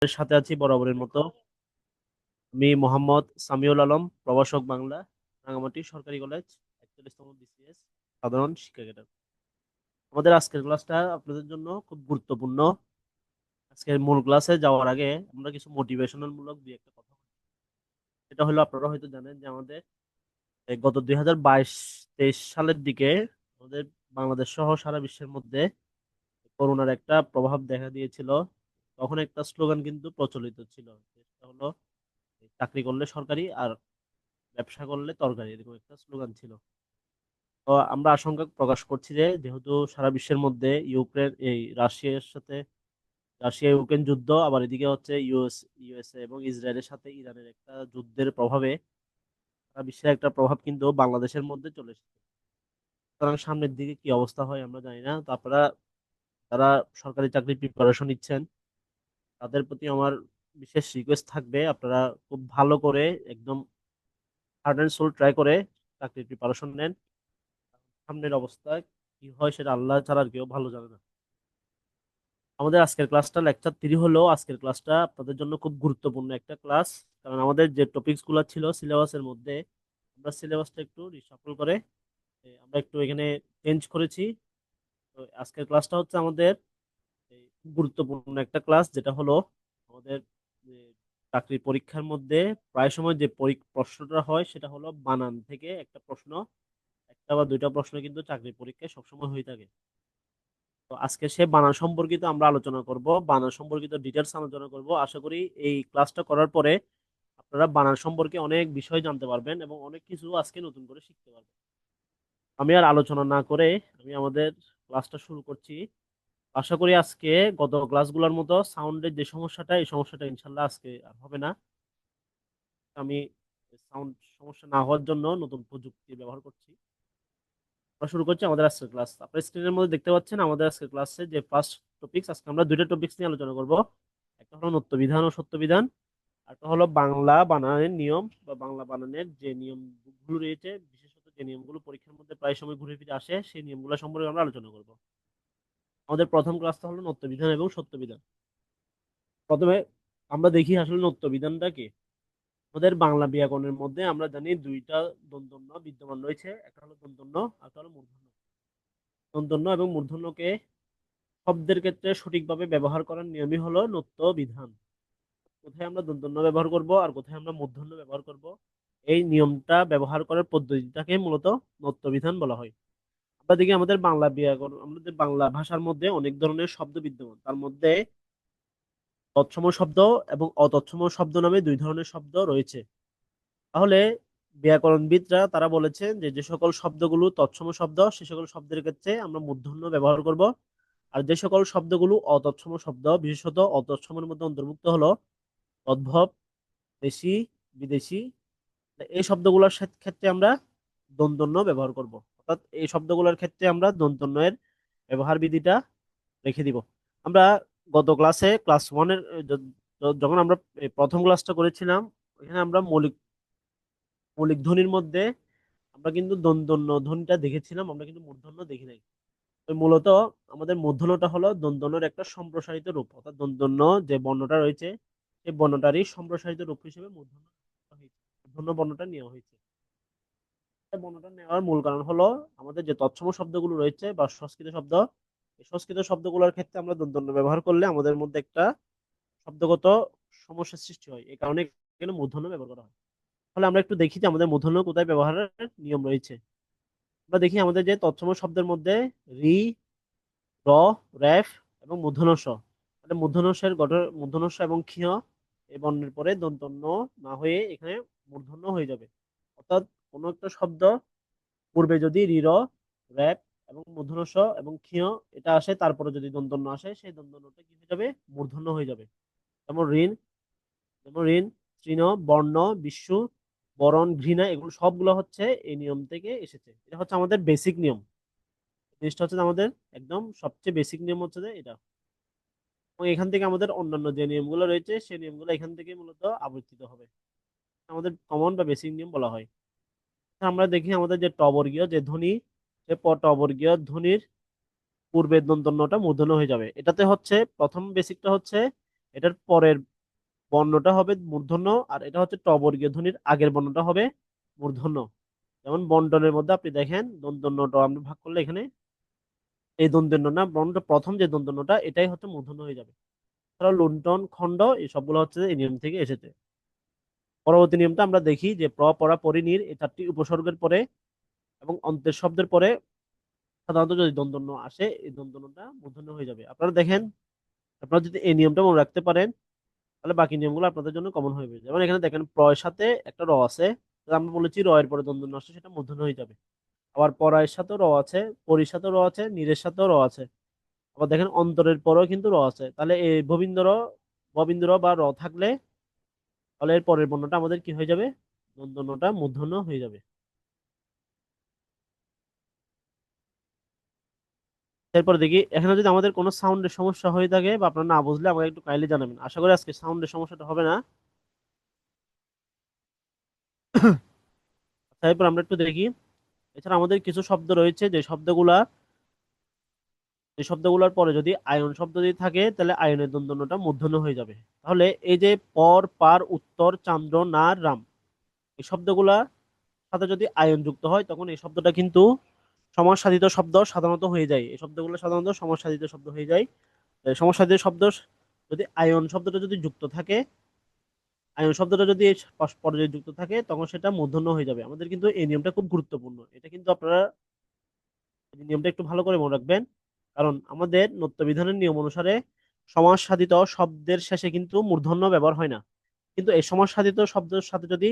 এর সাথে আছি বরাবরের মতো। আমি মোহাম্মদ সামিউল আলম, প্রভাষক বাংলা, রাঙামাটি সরকারি কলেজ, 41তম BCS সাধারণ শিক্ষা ক্যাডার। আমাদের আজকের ক্লাসটা আপনাদের জন্য খুব গুরুত্বপূর্ণ। আজকের মূল ক্লাসে যাওয়ার আগে আমরা কিছু মোটিভেশনাল মূলক দুই একটা কথা বলি। এটা হলো আপনারা হয়তো জানেন যে আমাদের গত 2022-23 সালের দিকে আমাদের বাংলাদেশ সহ সারা বিশ্বের মধ্যে করোনার একটা প্রভাব দেখা দিয়েছিল। তখন একটা স্লোগান কিন্তু প্রচলিত ছিল, সেটা হলো চাকরি করলে সরকারি আর ব্যবসা করলে তরকারি, এরকম একটা স্লোগান ছিল। তো আমরা আশঙ্কা প্রকাশ করছি যে যেহেতু সারা বিশ্বের মধ্যে রাশিয়া ইউক্রেন যুদ্ধ, আবার এদিকে হচ্ছে ইউএসএ এবং ইসরায়েলের সাথে ইরানের একটা যুদ্ধের প্রভাবে সারা বিশ্বের একটা প্রভাব কিন্তু বাংলাদেশের মধ্যে চলে এসেছে। সুতরাং সামনের দিকে কি অবস্থা হয় আমরা জানি না। তো আপনারা যারা সরকারি চাকরির প্রিপারেশন নিচ্ছেন তাদের প্রতি আমার বিশেষ রিকোয়েস্ট থাকবে, আপনারা খুব ভালো করে একদম হার্ড অ্যান্ড সোল ট্রাই করে চাকরির প্রিপারেশন নেন। সামনের অবস্থা কি হয় সেটা আল্লাহ ছাড়া আর কেউ ভালো জানে না। আমাদের আজকের ক্লাসটা লেকচার 3 হলো। আজকের ক্লাসটা আপনাদের জন্য খুব গুরুত্বপূর্ণ একটা ক্লাস, কারণ আমাদের যে টপিকস গুলো ছিল সিলেবাসের মধ্যে আমরা সিলেবাসটা একটু রিশাফল করে আমরা একটু এখানে চেঞ্জ করেছি। তো আজকের ক্লাসটা হচ্ছে আমাদের খুব গুরুত্বপূর্ণ একটা ক্লাস, যেটা হলো আমাদের যে চাকরির পরীক্ষার মধ্যে প্রায় সময় যে প্রশ্নটা হয় সেটা হলো বানান থেকে একটা প্রশ্ন, একটা বা দুইটা প্রশ্ন কিন্তু চাকরি পরীক্ষায় সবসময় হয়ে থাকে। তো আজকে সে বানান সম্পর্কিত আমরা আলোচনা করব, বানান সম্পর্কিত ডিটেলস আলোচনা করব। আশা করি এই ক্লাসটা করার পরে আপনারা বানান সম্পর্কে অনেক বিষয় জানতে পারবেন এবং অনেক কিছু আজকে নতুন করে শিখতে পারবেন। আমি আর আলোচনা না করে আমি আমাদের ক্লাসটা শুরু করছি। আশা করি আজকে গত ক্লাসগুলোর মতো সাউন্ডের যে সমস্যাটা, এই সমস্যাটা ইনশাল্লাহ আজকে আর হবে না। আমি সাউন্ড সমস্যা না হওয়ার জন্য নতুন প্রযুক্তি ব্যবহার করছি। আমরা শুরু করছি আমাদের আজকের ক্লাস। আপনার স্ক্রিনের মধ্যে দেখতে পাচ্ছেন আমাদের আজকের ক্লাসে যে ফার্স্ট টপিকস, আজকে আমরা দুইটা টপিকস নিয়ে আলোচনা করব। একটা হলো নত্য বিধান ও সত্য বিধান, আর একটা হলো বাংলা বানানের নিয়ম বা বাংলা বানানের যে নিয়মগুলো রয়েছে, বিশেষত যে নিয়মগুলো পরীক্ষার মধ্যে প্রায় সময় ঘুরে ফিরে আসে, সেই নিয়মগুলো সম্পর্কে আমরা আলোচনা করব। আমাদের প্রথম ক্লাসটা হলো নত্য বিধান এবং সত্য বিধান। প্রথমে আমরা দেখি আসলে নত্য বিধানটা কি। আমাদের বাংলা ব্যাকরণের মধ্যে আমরা জানি দুইটা দন্তন্য বিদ্যমান রয়েছে, একটা হলো দন্তন্য আর একটা হলো মূর্ধন্য। দন্তন্য এবং মূর্ধন্যকে শব্দের ক্ষেত্রে সঠিকভাবে ব্যবহার করার নিয়মই হলো নত্য বিধান। কোথায় আমরা দন্তন্য ব্যবহার করব আর কোথায় আমরা মূর্ধন্য ব্যবহার করব, এই নিয়মটা ব্যবহার করার পদ্ধতিটাকে মূলত নত্য বিধান বলা হয়। আমরা দেখি আমাদের বাংলা ব্যাকরণ, আমাদের বাংলা ভাষার মধ্যে অনেক ধরনের শব্দ বিদ্যমান, তার মধ্যে তৎসম শব্দ এবং অতৎসম শব্দ নামে দুই ধরনের শব্দ রয়েছে। তাহলে ব্যাকরণবিদরা তারা বলেছেন যে যে সকল শব্দগুলো তৎসম শব্দ সে সকল শব্দের ক্ষেত্রে আমরা মূর্ধন্য ব্যবহার করব, আর যে সকল শব্দগুলো অতৎসম শব্দ, বিশেষত অতৎসমের মধ্যে অন্তর্ভুক্ত হলো তদ্ভব, দেশি, বিদেশি, এই শব্দগুলোর ক্ষেত্রে আমরা দন্তন্য ব্যবহার করব। অর্থাৎ এই শব্দগুলোর ক্ষেত্রে আমরা দন্তন্য এর ব্যবহার বিধিটা রেখে দিব। আমরা গত ক্লাসে ক্লাস 1-এর যখন আমরা এই প্রথম ক্লাসটা করেছিলাম, এখানে আমরা মৌলিক মৌলিক ধ্বনির মধ্যে আমরা কিন্তু দন্তন্য ধ্বনিটা দেখেছিলাম, আমরা কিন্তু মূর্ধন্য দেখি নাই। তো মূলত আমাদের মূর্ধন্যটা হলো দন্তন্যর একটা সম্প্রসারিত রূপ, অর্থাৎ দন্তন্য যে বর্ণটা রয়েছে সেই বর্ণটারই সম্প্রসারিত রূপ হিসেবে মূর্ধন্য হয়েছে, মূর্ধন্য বর্ণটা নেওয়া হয়েছে। এই বর্ণটা নেওয়ার মূল কারণ হলো আমাদের যে তৎসম শব্দগুলো রয়েছে বা সংস্কৃত শব্দ, এই সংস্কৃত শব্দগুলোর ক্ষেত্রে আমরা দন্তন্য ব্যবহার করলে আমাদের মধ্যে একটা শব্দগত সমস্যার সৃষ্টি হয়, এই কারণে এখানে মূর্ধন্য ব্যবহার করা হয়। তাহলে আমরা একটু দেখি যে আমাদের মূর্ধন্য কোথায় ব্যবহারের নিয়ম রয়েছে। আমরা দেখি আমাদের যে তৎসম শব্দের মধ্যে রি, র, রেফ এবং মূর্ধন্য ষ, মানে মূর্ধন্যের গঠন মূর্ধন্য ষ এবং ক্ষীয় এই বর্ণের পরে দন্ত ন না হয়ে এখানে মূর্ধন্য হয়ে যাবে। অর্থাৎ কোনো একটা শব্দ পূর্বে যদি রি, র, রেফ এবং মূর্ধন্য ষ এবং ক্ষীয় এটা আসে, তারপরে যদি দন্ত ন আসে, সেই দন্ত নটা কি হয়ে যাবে, মূর্ধন্য হয়ে যাবে। যেমন ঋণ, যেমন ঋণ, তৃণ, বর্ণ, বিষ্ণু, বরণ, ঘৃণা, এগুলো সবগুলো হচ্ছে এই নিয়ম থেকে এসেছে। এটা হচ্ছে আমাদের বেসিক নিয়ম। জিনিসটা হচ্ছে আমাদের একদম সবচেয়ে বেসিক নিয়ম হচ্ছে যে এটা। এবং এখান থেকে আমাদের অন্যান্য যে নিয়মগুলো রয়েছে সেই নিয়মগুলো এখান থেকে মূলত আবর্তিত হবে, আমাদের কমন বা বেসিক নিয়ম বলা হয়। আমরা দেখি আমাদের যে টবর্গীয় যে ধ্বনি, সে টবর্গীয় ধ্বনির পূর্বের দন্তন্যটা মূর্ধন্য হয়ে যাবে। এটাতে হচ্ছে প্রথম বেসিকটা হচ্ছে এটার পরের বর্ণটা হবে মূর্ধন্য, আর এটা হচ্ছে ট বর্গীয় ধ্বনির আগের বর্ণটা হবে মূর্ধন্য। যেমন বন্টনের মধ্যে আপনি দেখেন দন্তন্য ট আমরা ভাগ করলে এখানে এই দন্তন্য না বর্ণটা প্রথম যে দন্তন্যটা এটাই হচ্ছে মূর্ধন্য হয়ে যাবে। এছাড়াও লুণ্ঠন খণ্ড এই সবগুলো হচ্ছে এই নিয়ম থেকে এসেছে। পরবর্তী নিয়মটা আমরা দেখি যে প্র পরা পরিনির এই চারটি উপসর্গের পরে এবং অন্তের শব্দের পরে সাধারণত যদি দন্তন্য আসে এই দন্তন্যটা মূর্ধন্য হয়ে যাবে। আপনারা দেখেন, আপনারা যদি এই নিয়মটা মনে রাখতে পারেন তাহলে বাকি নিয়মগুলো আপনাদের জন্য কমন হয়ে যাবে। যেমন এখানে দেখেন প্র এর সাথে একটা র আছে, তো আমরা বলেছি র এর পরে দন্তন্য আসছে সেটা মূর্ধন্য হয়ে যাবে। আবার পরায়ের সাথেও র আছে, পরির সাথেও র আছে, নীরের সাথেও র আছে। আবার দেখেন অন্তরের পরেও কিন্তু র আছে। তাহলে এই ববিন্দ্র বা র থাকলে তাহলে এর পরের বর্ণটা আমাদের কি হয়ে যাবে? দন্তন্যটা মূর্ধন্য হয়ে যাবে। এরপর দেখি এখানে যদি আমাদের কোনো সাউন্ডের সমস্যা হয়ে থাকে বা আপনারা না বুঝলে আমাকে একটু কাইন্ডলি জানাবেন। আশা করি আজকে সাউন্ডের সমস্যাটা হবে না। এরপর আমরা একটু দেখি, এছাড়া আমাদের কিছু শব্দ রয়েছে যে শব্দগুলোর পরে যদি আয়ন শব্দ যদি থাকে তাহলে আয়নের দন্তন্যটা মূর্ধন্য হয়ে যাবে। তাহলে এই যে পর, পার, উত্তর, চান্দ্র, নার, রাম এই শব্দগুলার সাথে যদি আয়ন যুক্ত হয় তখন এই শব্দটা কিন্তু সমাসসাধিত শব্দ সাধারণত হয়ে যায়। এই শব্দগুলো সাধারণত সমাসসাধিত শব্দ হয়ে যায়। সমাসসাধিত শব্দ যদি আয়ন শব্দটা যদি যুক্ত থাকে, আয়ন শব্দটা যদি পর্যায়ে যুক্ত থাকে তখন সেটা মূর্ধন্য হয়ে যাবে। আমাদের কিন্তু এই নিয়মটা খুব গুরুত্বপূর্ণ। এটা কিন্তু আপনারা এই নিয়মটা একটু ভালো করে মনে রাখবেন। কারণ আমাদের নত্যবিধানের নিয়ম অনুসারে সমাসসাধিত শব্দের শেষে কিন্তু মূর্ধন্য ব্যবহার হয় না। কিন্তু এই সমাসসাধিত শব্দের সাথে যদি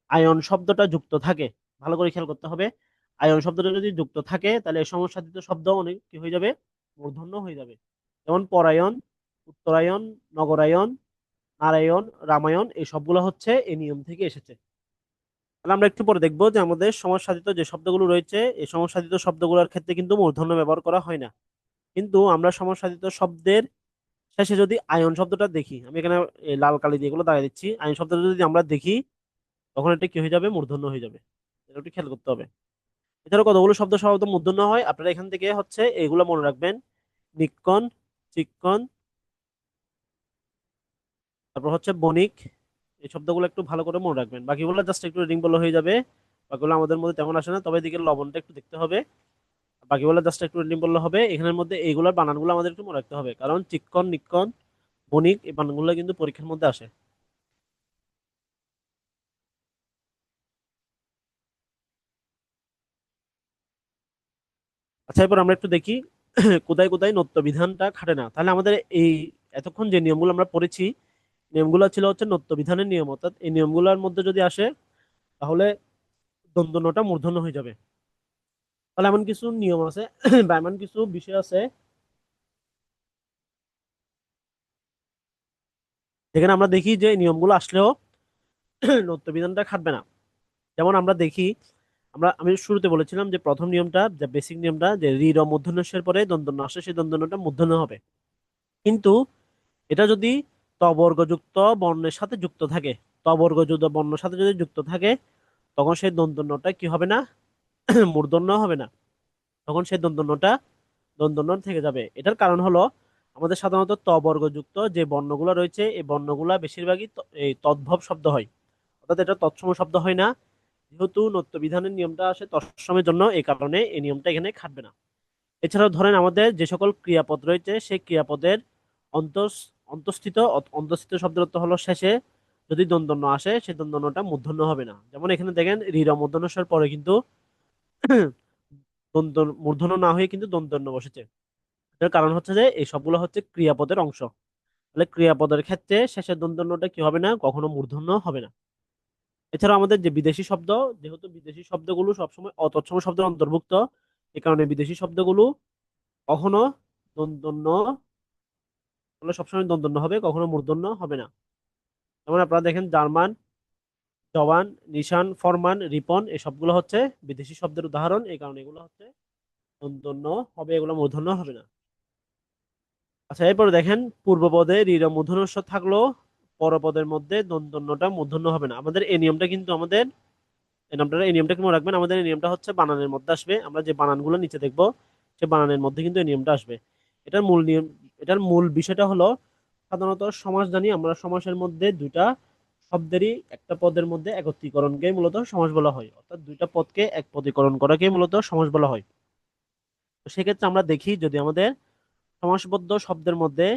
আয়ন শব্দটা যুক্ত থাকে, ভালো করে খেয়াল করতে হবে, আয়ন শব্দটা যদি যুক্ত থাকে তাহলে এই সমাসসাধিত শব্দ অনেক কি হয়ে যাবে? মূর্ধন্য হয়ে যাবে। যেমন পরায়ণ, উত্তরায়ণ, নগরায়ণ, নারায়ণ, রামায়ণ এই সবগুলো হচ্ছে এই নিয়ম থেকে এসেছে। তাহলে আমরা একটু পরে দেখবো যে আমাদের সমাসসাধিত যে শব্দগুলো রয়েছে এই সমাসসাধিত শব্দগুলোর ক্ষেত্রে কিন্তু মূর্ধন্য ব্যবহার করা হয় না। কিন্তু আমরা সমাসসাধিত শব্দের শেষে যদি আয়ন শব্দটা দেখি, আমি এখানে এই লাল কালি দিয়ে এগুলো দাঁড়িয়ে দিচ্ছি, আয়ন শব্দটা যদি আমরা দেখি তখন এটা কি হয়ে যাবে? মূর্ধন্য হয়ে যাবে। এটা একটু খেয়াল করতে হবে। এছাড়াও কতগুলো শব্দ সাধারণত মূর্ধন্য হয়, আপনারা এখান থেকে হচ্ছে এগুলো মনে রাখবেন। নিক্কণ, চিক্কণ, তারপর হচ্ছে বণিক, এই শব্দগুলো একটু ভালো করে মনে রাখবেন। বাকিগুলো জাস্ট একটু রিডিং বলে হয়ে যাবে। বাকিগুলো আমাদের মধ্যে তেমন আসে না, তবে এদিকে লবণটা একটু দেখতে হবে। বাকিগুলো জাস্ট একটু রিডিং বললে হবে। এখানের মধ্যে এইগুলোর বানানগুলো আমাদের একটু মনে রাখতে হবে, কারণ চিক্কণ, নিক্কণ, বণিক এই বানানগুলো কিন্তু পরীক্ষার মধ্যে আসে। আচ্ছা, এরপর আমরা একটু দেখি কোথায় কোথায় নত্য বিধানটা খাটে না। তাহলে আমাদের এই এতক্ষণ যে নিয়মগুলো আমরা পড়েছি, নিয়মগুলো ছিল হচ্ছে নত্য বিধানের নিয়ম, অর্থাৎ এই নিয়মগুলোর মধ্যে যদি আসে তাহলে দন্তন্যটা মূর্ধন্য হয়ে যাবে। তাহলে এমন কিছু নিয়ম আছে বা এমন কিছু বিষয় আছে যেখানে আমরা দেখি যে এই নিয়মগুলো আসলেও নত্য বিধানটা খাটবে না। যেমন আমরা দেখি, আমি শুরুতে বলেছিলাম যে প্রথম নিয়মটা, যে বেসিক নিয়মটা, যে রি র মূর্ধন্যের পরে দন্তন্য আসে সেই দন্তন্যটা মূর্ধন্য হবে। কিন্তু এটা যদি তবর্গযুক্ত বর্ণের সাথে যুক্ত থাকে, তবর্গযুক্ত বর্ণের সাথে যদি যুক্ত থাকে তখন সেই দন্তন্যটা কি হবে না? মূর্ধন্য হবে না। তখন সেই দন্তন্যটা দন্তন্য থেকে যাবে। এটার কারণ হলো আমাদের সাধারণত ত বর্গযুক্ত যে বর্ণগুলো রয়েছে এই বর্ণগুলা বেশিরভাগই এই তদ্ভব শব্দ হয়, অর্থাৎ এটা তৎসম শব্দ হয় না। যেহেতু নত্য বিধানের নিয়মটা আসে তৎসমের জন্য, এই কারণে এই নিয়মটা এখানে খাটবে না। এছাড়াও ধরেন আমাদের যে সকল ক্রিয়াপদ রয়েছে সেই ক্রিয়াপদের অন্তস অন্তস্থিত শব্দের অর্থ হলো শেষে যদি দন্তন্য আসে সেই দন্তন্যটা মূর্ধন্য হবে না। যেমন এখানে দেখেন রিরা মূর্ধন্যস্বর পরে কিন্তু দন্ত মূর্ধন্য না হয়ে কিন্তু দন্তন্য বসেছে। এর কারণ হচ্ছে যে এই সবগুলো হচ্ছে ক্রিয়াপদের অংশ। তাহলে ক্রিয়াপদের ক্ষেত্রে শেষের দন্তন্যটা কি হবে না? কখনো মূর্ধন্য হবে না। এছাড়া আমাদের যে বিদেশি শব্দ, যেহেতু বিদেশি শব্দগুলো সবসময় অতৎসম শব্দের অন্তর্ভুক্ত, এই কারণে বিদেশি শব্দগুলো কখনো দন্তন্য হলে সবসময় দন্তন্য হবে, কখনো মূর্ধন্য হবে না। যেমন আপনারা দেখেন জার্মান, জওয়ান, নিশান, ফরমান, রিপন এই সবগুলো হচ্ছে বিদেশি শব্দের উদাহরণ, এই কারণে এগুলো হচ্ছে দন্তন্য হবে, এগুলো মূর্ধন্য হবে না। আচ্ছা, এরপরে দেখেন পূর্বপদে ঋ মূর্ধন্য ষ থাকলেও পরপদের মধ্যে দন্তন্যটা মূর্ধন্য হবে না। আমাদের এই নিয়মটা কিন্তু আমাদের এই নিয়মটা কি মনে রাখবেন, আমাদের এই নিয়মটা হচ্ছে বানানের মধ্যে আসবে। আমরা যে বানানগুলো নিচে দেখবো সে বানানের মধ্যে কিন্তু এই নিয়মটা আসবে। এটার মূল নিয়ম, এটার মূল বিষয়টা হলো সাধারণত সমাস জানি আমরা, সমাসের মধ্যে দুইটা শব্দেরই একটা পদের মধ্যে একত্রীকরণকে মূলত সমাস বলা হয়, অর্থাৎ দুইটা পদকে এক পদীকরণ করাকে মূলত সমাস বলা হয়। তো সেক্ষেত্রে আমরা দেখি যদি আমাদের সমাসবদ্ধ শব্দের মধ্যে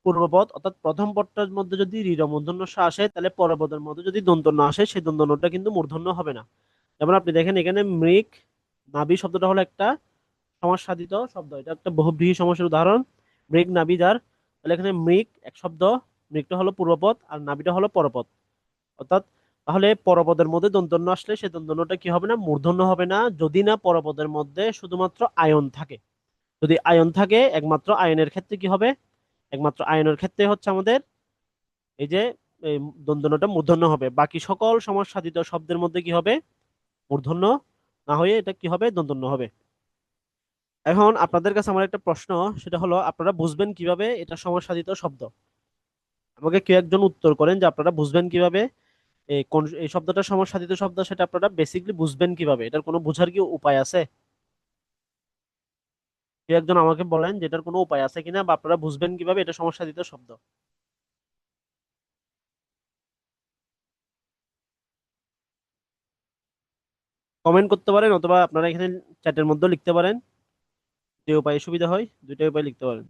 পূর্বপদ অর্থাৎ প্রথম পদটার মধ্যে যদি ঋ মূর্ধন্য ষ আসে, তাহলে পরের পদের মধ্যে যদি দন্তন্য আসে, সেই দন্তন্যটা কিন্তু মূর্ধন্য হবে না। যেমন আপনি দেখেন এখানে মৃগ নাভি শব্দটা হলো একটা সমাস সাধিত শব্দ, এটা একটা বহুব্রীহি সমাসের উদাহরণ। মৃগ নাভি যার, তাহলে এখানে মৃগ এক শব্দ, মৃগটা হলো পূর্বপদ আর নাভিটা হলো পরপদ, অর্থাৎ তাহলে পরপদের মধ্যে দন্তন্য আসলে সেই দন্তন্যটা কি হবে না, মূর্ধন্য হবে না, যদি না পরপদের মধ্যে শুধুমাত্র আয়ন থাকে। যদি আয়ন থাকে, একমাত্র আয়নের ক্ষেত্রে কি হবে, একমাত্র আয়নের ক্ষেত্রে হচ্ছে আমাদের এই যে এই দন্তন্যটা মূর্ধন্য হবে, বাকি সকল সমাস সাধিত শব্দের মধ্যে কি হবে, মূর্ধন্য না হয়ে এটা কি হবে, দন্তন্য হবে। এখন আপনাদের কাছে আমার একটা প্রশ্ন, সেটা হলো আপনারা বুঝবেন কিভাবে এটা সমাস সাধিত শব্দ? আমাকে কেউ একজন উত্তর করেন যে আপনারা বুঝবেন কিভাবে এই কোন এই শব্দটা সমাস সাধিত শব্দ, সেটা আপনারা বেসিকলি বুঝবেন কিভাবে, এটার কোনো বোঝার কি উপায় আছে? কেউ একজন আমাকে বলেন যে এটার কোনো উপায় আছে কিনা, বা আপনারা বুঝবেন কিভাবে এটা সমাস সাধিত শব্দ। কমেন্ট করতে পারেন, অথবা আপনারা এখানে চ্যাটের মধ্যে লিখতে পারেন, যে উপায়ে সুবিধা হয় দুইটা উপায় লিখতে পারেন।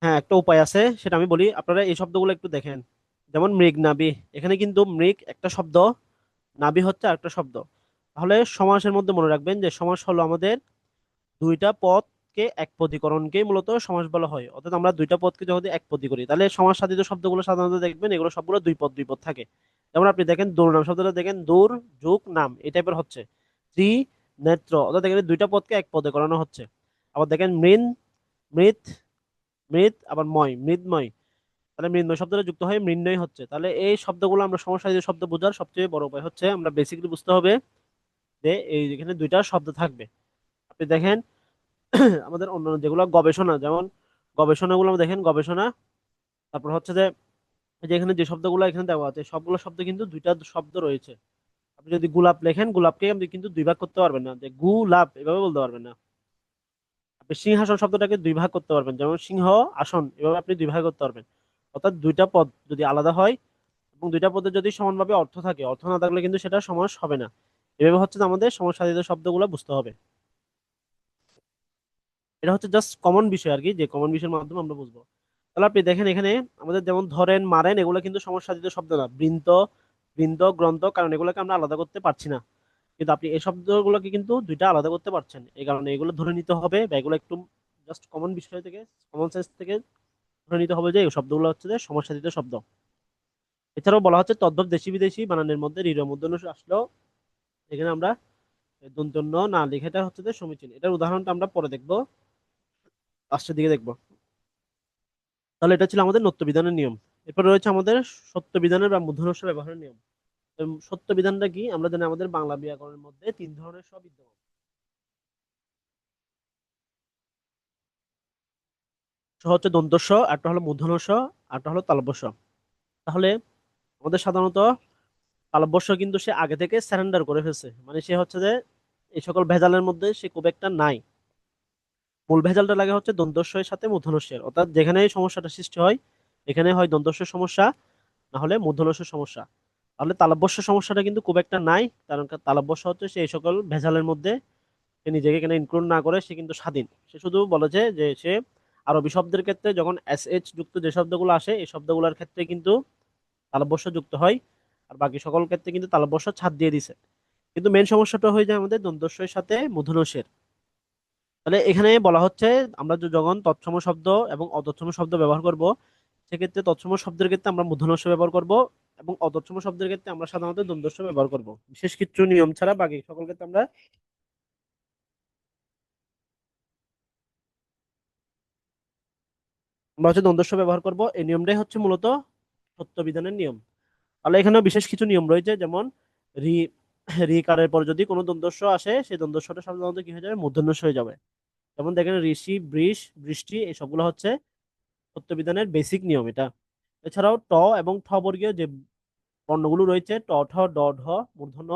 হ্যাঁ, একটা উপায় আছে, সেটা আমি বলি, আপনারা এই শব্দগুলো একটু দেখেন। যেমন মৃগ নাভি, এখানে কিন্তু মৃগ একটা শব্দ, নাভি হচ্ছে আরেকটা শব্দ। তাহলে সমাসের মধ্যে মনে রাখবেন যে সমাস হলো আমাদের দুইটা পদকে এক পদীকরণকেই মূলত সমাস বলা হয়, অর্থাৎ আমরা দুইটা পদকে যদি এক পদী করি, তাহলে সমাস সাধিত শব্দগুলো সাধারণত দেখবেন এগুলো সবগুলো দুই পদ দুই পদ থাকে। যেমন আপনি দেখেন দূর নাম শব্দটা দেখেন, দূর যোগ নাম এই টাইপের হচ্ছে। ত্রি নেত্র, অর্থাৎ দেখেন দুইটা পদকে এক পদে করানো হচ্ছে। আবার দেখেন মৃন, মৃত, মৃত, আবার ময়, মৃন্ময়, তাহলে মৃন্ময় শব্দটা যুক্ত হয়ে মৃন্ময় হচ্ছে। তাহলে এই শব্দগুলো আমরা সমাস সাধিত শব্দ বোঝার সবচেয়ে বড় উপায় হচ্ছে আমরা বেসিক্যালি বুঝতে হবে যে এই এখানে দুইটা শব্দ থাকবে। আপনি দেখেন আমাদের অন্যান্য যেগুলো গবেষণা, যেমন গবেষণাগুলো আমরা দেখেন গবেষণা, তারপর হচ্ছে যে এই যে এখানে যে শব্দগুলো এখানে দেওয়া আছে সবগুলো শব্দ কিন্তু দুইটা শব্দ রয়েছে। আপনি যদি গোলাপ লেখেন, গোলাপকে আপনি কিন্তু দুই ভাগ করতে পারবেন না, যে গুলাপ এভাবে বলতে পারবেন না। আপনি সিংহাসন শব্দটাকে দুই ভাগ করতে পারবেন, যেমন সিংহ আসন, এভাবে আপনি দুই ভাগ করতে পারবেন। অর্থাৎ দুইটা পদ যদি আলাদা হয় এবং দুইটা পদের যদি সমানভাবে অর্থ থাকে, অর্থ না থাকলে কিন্তু সেটা সমাস হবে না। এভাবে হচ্ছে যে আমাদের সমাস সাধিত শব্দগুলো বুঝতে হবে। এটা হচ্ছে জাস্ট কমন বিষয় আর কি, যে কমন বিষয়ের মাধ্যমে আমরা বুঝবো। তাহলে আপনি দেখেন এখানে আমাদের যেমন ধরেন মারেন, এগুলো কিন্তু সমসাধিত শব্দ না। বৃন্ত, বৃন্ত, গ্রন্থ, কারণ এগুলোকে আমরা আলাদা করতে পারছি না, কিন্তু আপনি এই শব্দগুলোকে কিন্তু দুইটা আলাদা করতে পারছেন, এই কারণে এগুলো ধরে নিতে হবে, বা এগুলো একটু জাস্ট কমন বিষয় থেকে, কমন সেন্স থেকে ধরে নিতে হবে যে এই শব্দগুলো হচ্ছে যে সমসাধিত শব্দ। এছাড়াও বলা হচ্ছে তদ্ভব দেশি বিদেশি বানানের মধ্যে ঋ মূর্ধন্য ষ আসলেও এখানে আমরা দন্তন্য না লিখে, এটা হচ্ছে যে সমীচীন। এটার উদাহরণটা আমরা পরে দেখবো, লাস্টের দিকে দেখবো। তাহলে এটা ছিল আমাদের নত্য বিধানের নিয়ম। এরপর রয়েছে আমাদের সত্য বিধানের বা মূর্ধন্য ষ ব্যবহারের নিয়ম। সত্য বিধানটা কি, আমরা জানি আমাদের বাংলা ব্যাকরণের মধ্যে তিন ধরনের স বিদ্যমান। স হচ্ছে দন্ত স, একটা হলো মূর্ধন্য ষ, একটা হলো তালব্য স। তাহলে আমাদের সাধারণত তালব্য স কিন্তু সে আগে থেকে স্যারেন্ডার করে ফেলছে, মানে সে হচ্ছে যে এই সকল ভেজালের মধ্যে সে খুব একটা নাই। মূল ভেজালটা লাগে হচ্ছে দন্ত স এর সাথে মূর্ধন্য ষ এর, অর্থাৎ যেখানে এই সমস্যাটা সৃষ্টি হয় এখানে হয় দন্ত স সমস্যা, না হলে মূর্ধন্য ষ সমস্যা। তাহলে তালব্য শ সমস্যাটা কিন্তু খুব একটা নাই, কারণ তালব্য শ হচ্ছে সে এই সকল ভেজালের মধ্যে সে নিজেকে এখানে ইনক্লুড না করে সে কিন্তু স্বাধীন। সে শুধু বলেছে যে সে আরবি শব্দের ক্ষেত্রে যখন এস এইচ যুক্ত যে শব্দগুলো আসে এই শব্দগুলোর ক্ষেত্রে কিন্তু তালব্যস্য যুক্ত হয়, আর বাকি সকল ক্ষেত্রে কিন্তু তালব্যস্য ছাদ দিয়ে দিছে। কিন্তু মেন সমস্যাটা হয়ে যায় আমাদের দন্তস্বয়ের সাথে মূর্ধন্যষের। তাহলে এখানে বলা হচ্ছে আমরা যখন তৎসম শব্দ এবং অতৎসম শব্দ ব্যবহার করব, সেক্ষেত্রে তৎসম শব্দের ক্ষেত্রে আমরা মূর্ধন্যস্য ব্যবহার করব, এবং অতৎসম শব্দের ক্ষেত্রে আমরা সাধারণত দন্তস্ব ব্যবহার করব, বিশেষ কিছু নিয়ম ছাড়া বাকি সকল ক্ষেত্রে আমরা হচ্ছে দ্বন্দ্বস্ব ব্যবহার করব। এই নিয়মটাই হচ্ছে মূলত সত্য বিধানের নিয়ম। তাহলে এখানেও বিশেষ কিছু নিয়ম রয়েছে, যেমন রি, রি কারের পর যদি কোনো দ্বন্দ্বস্ব আসে সেই দ্বন্দ্বস্বটা সাধারণত কি হয়ে যাবে, মূর্ধন্যস্ব হয়ে যাবে। যেমন দেখেন ঋষি, বৃষ, বৃষ্টি, এই সবগুলো হচ্ছে সত্য বিধানের বেসিক নিয়ম এটা। এছাড়াও ট এবং ঠ বর্গীয় যে বর্ণগুলো রয়েছে, ট, ঠ, ড, ঢ, মূর্ধন্য,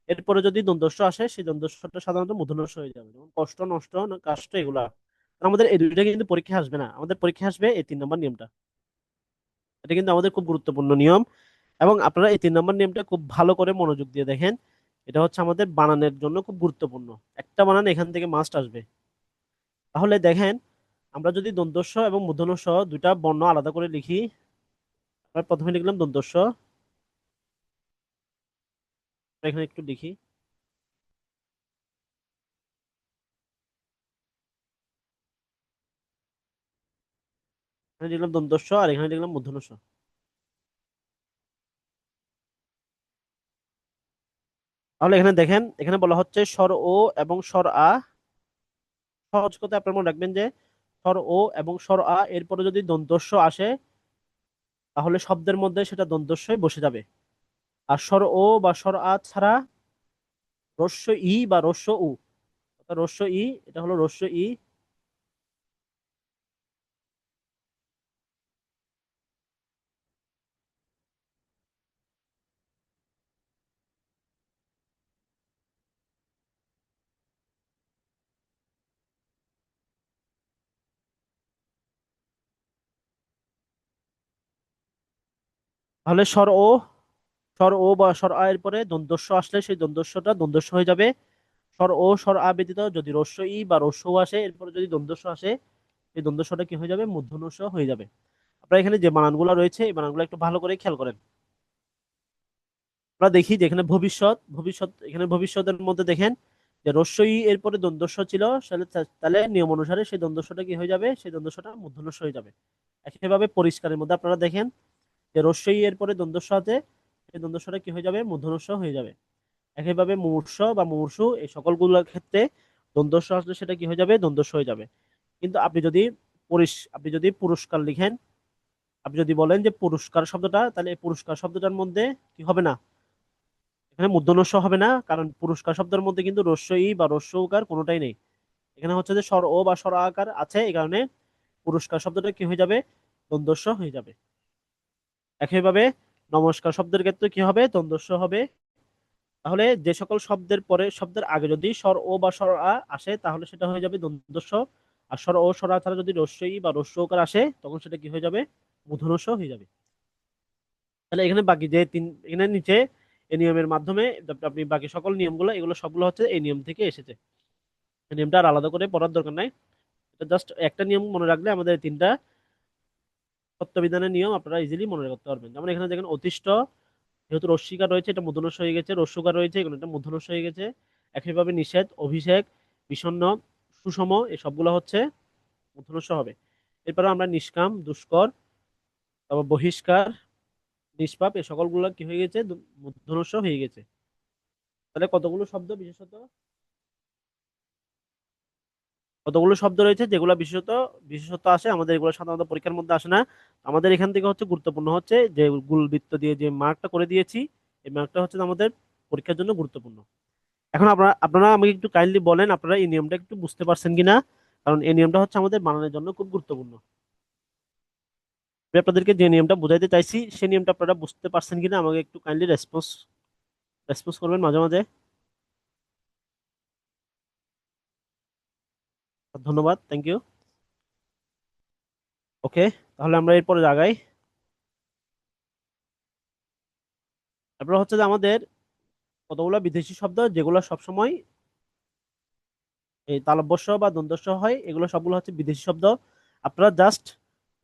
এরপরে যদি দ্বন্দ্বস্ব আসে সেই দ্বন্দ্বস্বটা সাধারণত মূর্ধন্য ষ হয়ে যাবে, যেমন কষ্ট, নষ্ট, না কাষ্ট, এগুলা। আমাদের এই দুইটা কিন্তু পরীক্ষা আসবে না, আমাদের পরীক্ষা আসবে এই 3 নম্বর নিয়মটা। এটা কিন্তু আমাদের খুব গুরুত্বপূর্ণ নিয়ম, এবং আপনারা এই 3 নম্বর নিয়মটা খুব ভালো করে মনোযোগ দিয়ে দেখেন। এটা হচ্ছে আমাদের বানানের জন্য খুব গুরুত্বপূর্ণ। একটা বানান এখান থেকে মাস্ট আসবে। তাহলে দেখেন, আমরা যদি দন্তস্ব এবং মূর্ধন্য ষ দুইটা বর্ণ আলাদা করে লিখি। আমরা প্রথমে লিখলাম দন্তস্ব, এখানে একটু লিখি। এখানে লিখলাম দন্তস্ব আর এখানে লিখলাম মূর্ধন্য ষ। তাহলে এখানে দেখেন, এখানে বলা হচ্ছে স্বর ও এবং স্বর আ। সহজ কথা আপনার মনে রাখবেন যে স্বর ও এবং স্বর আ এরপরে যদি দন্তস্ব আসে, তাহলে শব্দের মধ্যে সেটা দন্তস্বই বসে যাবে। আর স্বর ও বা স্বর আ ছাড়া রস্য ই বা রস্য উ, অর্থাৎ রস্য ই, এটা হলো রস্য ই। তাহলে স্বর ও বা স্বর আ এর পরে দন্তস্ব আসলে সেই দন্তস্বটা দন্তস্ব হয়ে যাবে। স্বর ও স্বর আ ব্যতীত যদি রস্য ই বা রস্য উ আসে, এরপরে যদি দন্তস্ব আসে, এই দন্তস্বটা কি হয়ে যাবে, মূর্ধন্য ষ হয়ে যাবে। আপনারা এখানে যে বানানগুলো রয়েছে এই বানানগুলো একটু ভালো করে খেয়াল করেন। আমরা দেখি যে এখানে ভবিষ্যৎ, এখানে ভবিষ্যতের মধ্যে দেখেন যে রস্য ই এরপরে দন্তস্ব ছিল, তাহলে নিয়ম অনুসারে সেই দন্তস্বটা কি হয়ে যাবে, সেই দন্তস্বটা মূর্ধন্য ষ হয়ে যাবে। একইভাবে পরিষ্কারের মধ্যে আপনারা দেখেন যে রস্য ই এর পরে দন্তস্ব আছে, সেই দন্তস্বটা কি হয়ে যাবে, মূর্ধন্য ষ হয়ে যাবে। একইভাবে মুমূর্ষ বা মুমূর্ষু, এই সকলগুলোর ক্ষেত্রে দ্বন্দ্বস্ব আসলে সেটা কি হয়ে যাবে, দ্বন্দ্বস্ব হয়ে যাবে। কিন্তু আপনি যদি পুরস্কার লিখেন, আপনি যদি বলেন যে পুরস্কার শব্দটা, তাহলে এই পুরস্কার শব্দটার মধ্যে কি হবে না, এখানে মূর্ধন্য ষ হবে না, কারণ পুরস্কার শব্দের মধ্যে কিন্তু রস্য ই বা রস্য উকার কোনোটাই নেই। এখানে হচ্ছে যে স্বর ও বা স্বর আ আকার আছে, এই কারণে পুরস্কার শব্দটা কি হয়ে যাবে, দ্বন্দ্বস্ব হয়ে যাবে। একইভাবে নমস্কার শব্দের ক্ষেত্রে কি হবে, দ্বন্দ্বস্ব হবে। তাহলে যে সকল শব্দের পরে শব্দের আগে যদি স্বর ও বা স্বর আ আসে, তাহলে সেটা হয়ে যাবে দন্তস্ব। আর স্বর ও স্বর আ ছাড়া যদি রস্য ই বা রস্য ওকার আসে, তখন সেটা কি হয়ে যাবে, মূর্ধন্য ষ হয়ে যাবে। তাহলে এখানে বাকি যে এখানে নিচে এই নিয়মের মাধ্যমে আপনি বাকি সকল নিয়মগুলো, এগুলো সবগুলো হচ্ছে এই নিয়ম থেকে এসেছে। এই নিয়মটা আর আলাদা করে পড়ার দরকার নাই। এটা জাস্ট একটা নিয়ম মনে রাখলে আমাদের এই 3টা তত্ত্ববিধানের নিয়ম আপনারা ইজিলি মনে রাখতে পারবেন। যেমন এখানে দেখেন অতিষ্ঠ, যেহেতু রস্বীকার রয়েছে এটা মূর্ধন্য ষ হয়ে গেছে, রস্যকার রয়েছে এগুলো এটা মূর্ধন্য ষ হয়ে গেছে। একইভাবে নিষেধ, অভিষেক, বিষণ্ণ, সুষম, এই সবগুলো হচ্ছে মূর্ধন্য ষ হবে। এরপরে আমরা নিষ্কাম, দুষ্কর, তারপর বহিষ্কার, নিষ্পাপ, এই সকলগুলো কি হয়ে গেছে, মূর্ধন্য ষ হয়ে গেছে। তাহলে কতগুলো শব্দ রয়েছে যেগুলো বিশেষত বিশেষত আসে, আমাদের এগুলো সাধারণত পরীক্ষার মধ্যে আসে না। আমাদের এখান থেকে হচ্ছে গুরুত্বপূর্ণ হচ্ছে যে গুলবৃত্ত দিয়ে যে মার্কটা করে দিয়েছি, এই মার্কটা হচ্ছে আমাদের পরীক্ষার জন্য গুরুত্বপূর্ণ। এখন আপনারা আমাকে একটু কাইন্ডলি বলেন আপনারা এই নিয়মটা একটু বুঝতে পারছেন কিনা, কারণ এই নিয়মটা হচ্ছে আমাদের বানানোর জন্য খুব গুরুত্বপূর্ণ। আমি আপনাদেরকে যে নিয়মটা বোঝাইতে চাইছি সেই নিয়মটা আপনারা বুঝতে পারছেন কিনা আমাকে একটু কাইন্ডলি রেসপন্স করবেন মাঝে মাঝে। ধন্যবাদ, থ্যাংক ইউ। ওকে, তাহলে আমরা এরপরে আগাই। তারপর হচ্ছে যে আমাদের কতগুলো বিদেশি শব্দ যেগুলো সবসময় এই তালব্য শ বা দন্তস্ব হয়, এগুলো সবগুলো হচ্ছে বিদেশি শব্দ। আপনারা জাস্ট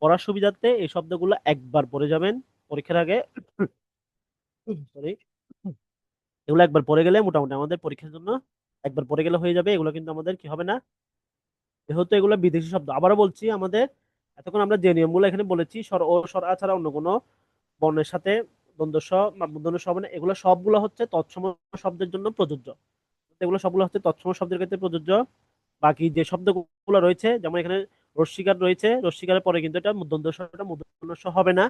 পড়ার সুবিধার্থে এই শব্দগুলো একবার পড়ে যাবেন পরীক্ষার আগে। সরি, এগুলো একবার পড়ে গেলে মোটামুটি আমাদের পরীক্ষার জন্য একবার পড়ে গেলে হয়ে যাবে। এগুলো কিন্তু আমাদের কি হবে না, যেহেতু এগুলো বিদেশি শব্দ। আবারও বলছি, আমাদের এতক্ষণ আমরা যে নিয়মগুলো এখানে বলেছি, স্বর ও স্বর আ ছাড়া অন্য কোনো বর্ণের সাথে দ্বন্দ্ব স বা মূর্ধন্য ষ হবে না, এগুলো সবগুলো হচ্ছে তৎসম শব্দের জন্য প্রযোজ্য। এগুলো সবগুলো হচ্ছে তৎসম শব্দের ক্ষেত্রে প্রযোজ্য। বাকি যে শব্দগুলো রয়েছে, যেমন এখানে রস্বীকার রয়েছে, রস্বীকারের পরে কিন্তু এটা দ্বন্দ্ব সটা মূর্ধন্য ষ হবে না,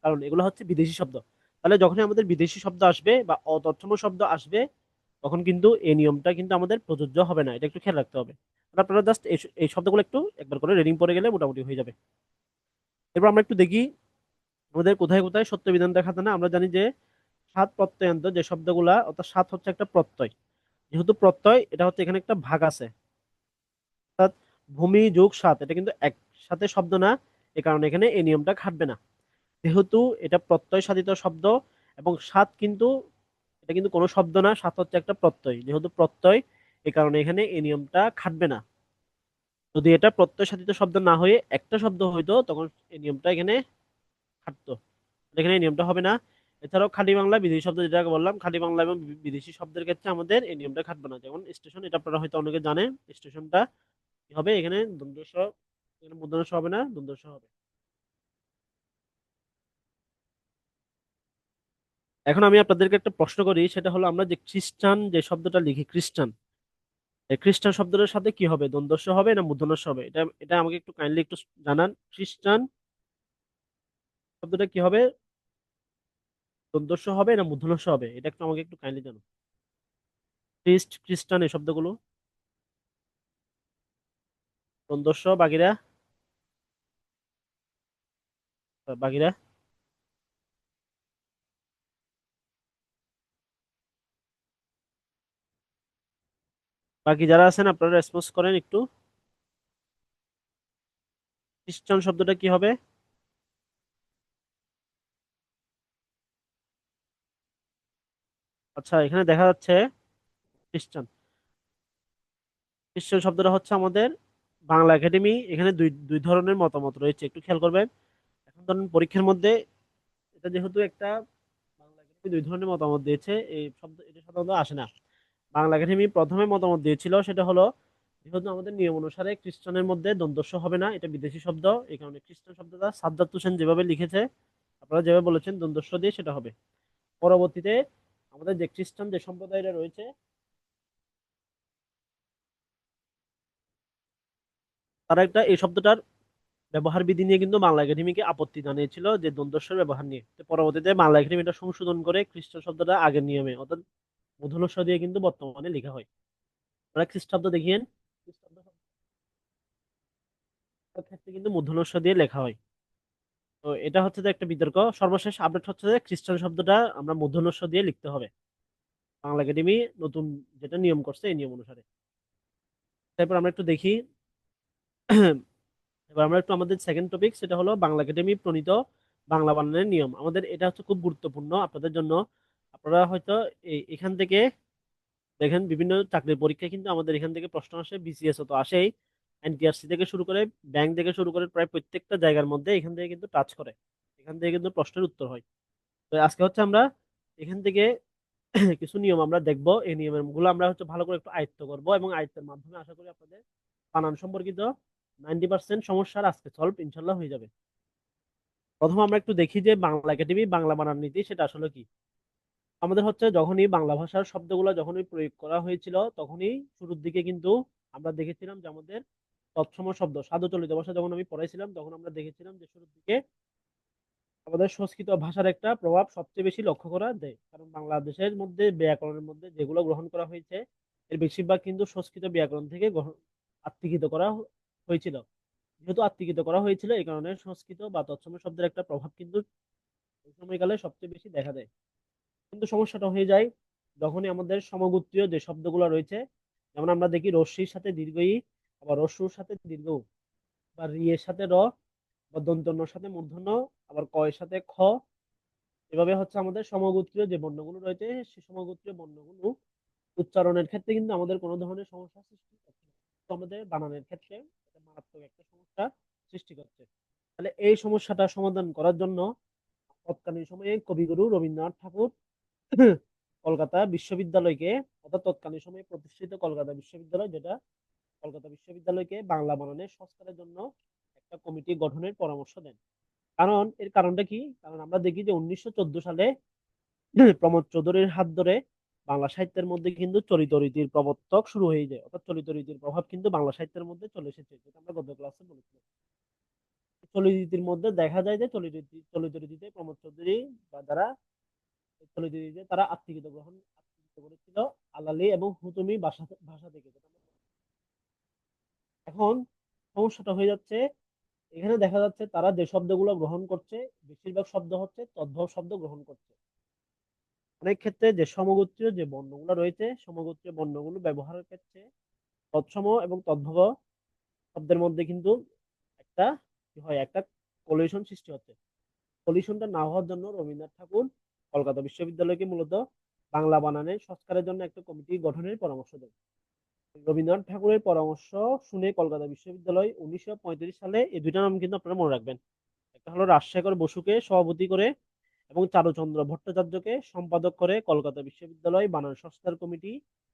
কারণ এগুলো হচ্ছে বিদেশি শব্দ। তাহলে যখনই আমাদের বিদেশি শব্দ আসবে বা অতৎসম শব্দ আসবে, তখন কিন্তু এই নিয়মটা কিন্তু আমাদের প্রযোজ্য হবে না, এটা একটু খেয়াল রাখতে হবে। আর আপনারা জাস্ট এই শব্দগুলো একটু একবার করে রিডিং পড়ে গেলে মোটামুটি হয়ে যাবে। এরপর আমরা একটু দেখি আমাদের কোথায় কোথায় সত্য বিধান দেখাতে না। আমরা জানি যে সাত প্রত্যয়ান্ত যে শব্দগুলা, অর্থাৎ সাত হচ্ছে একটা প্রত্যয়। যেহেতু প্রত্যয়, এটা হচ্ছে এখানে একটা ভাগ আছে, অর্থাৎ ভূমি যোগ সাত, এটা কিন্তু একসাথে শব্দ না, এ কারণে এখানে এই নিয়মটা খাটবে না। যেহেতু এটা প্রত্যয় সাধিত শব্দ এবং সাত কিন্তু, এটা কিন্তু কোনো শব্দ না, সাত হচ্ছে একটা প্রত্যয়, যেহেতু প্রত্যয়, এই কারণে এখানে এই নিয়মটা খাটবে না। যদি এটা প্রত্যয় সাধিত শব্দ না হয়ে একটা শব্দ হইতো, তখন এই নিয়মটা এখানে খাটতো, এখানে এই নিয়মটা হবে না। এছাড়াও খাঁটি বাংলা বিদেশি শব্দ, যেটা বললাম, খাঁটি বাংলা এবং বিদেশি শব্দের ক্ষেত্রে আমাদের এই নিয়মটা খাটবে না। যেমন স্টেশন, এটা আপনারা হয়তো অনেকে জানেন, স্টেশনটা কি হবে, এখানে দ্বন্দ্ব স, এখানে মূর্ধন্য স হবে না, দ্বন্দ্ব স হবে। এখন আমি আপনাদেরকে একটা প্রশ্ন করি, সেটা হলো আমরা যে খ্রিস্টান যে শব্দটা লিখি, খ্রিস্টান, এই খ্রিস্টান শব্দটার সাথে কি হবে, দ্বন্দ্ব স হবে না মূর্ধন্য স হবে? এটা এটা আমাকে একটু কাইন্ডলি একটু জানান। খ্রিস্টান শব্দটা কি হবে, দ্বন্দ্ব স হবে না মূর্ধন্য স হবে? এটা একটু আমাকে একটু কাইন্ডলি জানান। খ্রিস্ট, খ্রিস্টান এই শব্দগুলো, দ্বন্দ্ব স, বাকিরা, বাকিরা, বাকি যারা আছেন আপনারা রেসপন্স করেন একটু। খ্রিস্টান শব্দটা কি হবে? আচ্ছা, এখানে দেখা যাচ্ছে খ্রিস্টান, খ্রিস্টান শব্দটা হচ্ছে আমাদের বাংলা একাডেমি, এখানে দুই দুই ধরনের মতামত রয়েছে, একটু খেয়াল করবেন। এখন ধরুন পরীক্ষার মধ্যে, এটা যেহেতু একটা, বাংলা একাডেমি দুই ধরনের মতামত দিয়েছে, এই শব্দ এটা সাধারণত আসে না। বাংলা একাডেমি প্রথমে মতামত দিয়েছিল, সেটা হলো যেহেতু আমাদের নিয়ম অনুসারে খ্রিস্টানের মধ্যে দ্বন্দ্ব স হবে না, এটা বিদেশি শব্দ, এই কারণে খ্রিস্টান শব্দটা সাজ্জাদ হোসেন যেভাবে লিখেছে, আপনারা যেভাবে বলেছেন দ্বন্দ্ব স দিয়ে, সেটা হবে। পরবর্তীতে আমাদের যে খ্রিস্টান যে সম্প্রদায়রা রয়েছে, তারা একটা এই শব্দটার ব্যবহার বিধি নিয়ে কিন্তু বাংলা একাডেমিকে আপত্তি জানিয়েছিল, যে দ্বন্দ্বস্বর ব্যবহার নিয়ে। তো পরবর্তীতে বাংলা একাডেমি এটা সংশোধন করে খ্রিস্টান শব্দটা আগের নিয়মে, অর্থাৎ মূর্ধন্য ষ দিয়ে কিন্তু বর্তমানে লেখা হয়। আমরা খ্রিস্টাব্দ দেখিয়েন, খ্রিস্টাব্দ শব্দের ক্ষেত্রে কিন্তু মূর্ধন্য ষ দিয়ে লেখা হয়। তো এটা হচ্ছে যে একটা বিতর্ক। সর্বশেষ আপডেট হচ্ছে যে খ্রিস্টান শব্দটা আমরা মূর্ধন্য ষ দিয়ে লিখতে হবে, বাংলা একাডেমি নতুন যেটা নিয়ম করছে এই নিয়ম অনুসারে। তারপর আমরা একটু দেখি, এবার আমরা একটু আমাদের সেকেন্ড টপিক, সেটা হলো বাংলা একাডেমি প্রণীত বাংলা বানানের নিয়ম। আমাদের এটা হচ্ছে খুব গুরুত্বপূর্ণ আপনাদের জন্য। আপনারা হয়তো এখান থেকে দেখেন, বিভিন্ন চাকরির পরীক্ষায় কিন্তু আমাদের এখান থেকে প্রশ্ন আসে, বিসিএস তো আসেই, এনটিআরসি থেকে শুরু করে, ব্যাংক থেকে শুরু করে, প্রায় প্রত্যেকটা জায়গার মধ্যে এখান থেকে কিন্তু টাচ করে, এখান থেকে কিন্তু প্রশ্নের উত্তর হয়। তো আজকে হচ্ছে আমরা এখান থেকে কিছু নিয়ম আমরা দেখবো, এই নিয়মের গুলো আমরা হচ্ছে ভালো করে একটু আয়ত্ত করব, এবং আয়ত্তের মাধ্যমে আশা করি আপনাদের বানান সম্পর্কিত 90% সমস্যার আজকে সলভ ইনশাল্লাহ হয়ে যাবে। প্রথম আমরা একটু দেখি যে বাংলা একাডেমি বাংলা বানান নীতি সেটা আসলে কি। আমাদের হচ্ছে যখনই বাংলা ভাষার শব্দগুলো যখনই প্রয়োগ করা হয়েছিল, তখনই শুরুর দিকে কিন্তু আমরা দেখেছিলাম যে আমাদের তৎসম শব্দ, সাধু চলিত ভাষা যখন আমি পড়াইছিলাম, তখন আমরা দেখেছিলাম যে শুরুর দিকে আমাদের সংস্কৃত ভাষার একটা প্রভাব সবচেয়ে বেশি লক্ষ্য করা যায়। কারণ বাংলাদেশের মধ্যে ব্যাকরণের মধ্যে যেগুলো গ্রহণ করা হয়েছে, এর বেশিরভাগ কিন্তু সংস্কৃত ব্যাকরণ থেকে আত্মীকৃত করা হয়েছিল। যেহেতু আত্মীকৃত করা হয়েছিল, এই কারণে সংস্কৃত বা তৎসম শব্দের একটা প্রভাব কিন্তু ওই সময়কালে সবচেয়ে বেশি দেখা যায়। কিন্তু সমস্যাটা হয়ে যায় যখনই আমাদের সমগোত্রীয় যে শব্দগুলো রয়েছে, যেমন আমরা দেখি রস্যির সাথে দীর্ঘ ই, আবার রস্যুর সাথে দীর্ঘ উ, বা রি এর সাথে র, বা দন্তন্যর সাথে মূর্ধন্য, আবার ক এর সাথে খ। এভাবে হচ্ছে আমাদের সমগোত্রীয় যে বর্ণগুলো রয়েছে, সেই সমগোত্রীয় বর্ণগুলো উচ্চারণের ক্ষেত্রে কিন্তু আমাদের কোনো ধরনের সমস্যা সৃষ্টি করছে না। তো আমাদের বানানের ক্ষেত্রে এটা মারাত্মক একটা সমস্যা সৃষ্টি করছে। তাহলে এই সমস্যাটা সমাধান করার জন্য তৎকালীন সময়ে কবিগুরু রবীন্দ্রনাথ ঠাকুর কলকাতা বিশ্ববিদ্যালয়কে, অর্থাৎ তৎকালীন সময়ে প্রতিষ্ঠিত কলকাতা বিশ্ববিদ্যালয়, যেটা কলকাতা বিশ্ববিদ্যালয়কে বাংলা বানানের সংস্কারের জন্য একটা কমিটি গঠনের পরামর্শ দেন। কারণ এর কারণটা কি, কারণ আমরা দেখি যে 1914 সালে প্রমোদ চৌধুরীর হাত ধরে বাংলা সাহিত্যের মধ্যে কিন্তু চলিত রীতির প্রবর্তক শুরু হয়ে যায়, অর্থাৎ চলিত রীতির প্রভাব কিন্তু বাংলা সাহিত্যের মধ্যে চলে এসেছে, যেটা আমরা গত ক্লাসে বলেছিলাম। চলিত রীতির মধ্যে দেখা যায় যে চলিত রীতিতে প্রমোদ চৌধুরী বা যারা চলিত রীতিতে তারা আত্মীকৃত করেছিল আলালি এবং হুতুমি ভাষা ভাষা থেকে, যেটা এখন সমস্যাটা হয়ে যাচ্ছে। এখানে দেখা যাচ্ছে তারা যে শব্দগুলো গ্রহণ করছে, বেশিরভাগ শব্দ হচ্ছে তদ্ভব শব্দ গ্রহণ করছে। অনেক ক্ষেত্রে যে সমগোত্রীয় যে বর্ণগুলো রয়েছে, সমগোত্রীয় বর্ণগুলো ব্যবহারের ক্ষেত্রে তৎসম এবং তদ্ভব শব্দের মধ্যে কিন্তু একটা কি হয়, একটা কলিশন সৃষ্টি হচ্ছে। কলিশনটা না হওয়ার জন্য রবীন্দ্রনাথ ঠাকুর কলকাতা বিশ্ববিদ্যালয়কে মূলত বাংলা বানানের সংস্কারের জন্য একটা কমিটি গঠনের পরামর্শ দেন। রবীন্দ্রনাথ ঠাকুরের পরামর্শ শুনে কলকাতা বিশ্ববিদ্যালয় 1935 সালে এই দুইটা নাম কিন্তু আপনারা মনে রাখবেন। একটা হলো রাজশেখর বসুকে সভাপতি করে এবং চারুচন্দ্র ভট্টাচার্যকে সম্পাদক করে কলকাতা বিশ্ববিদ্যালয় বানান সংস্কার কমিটি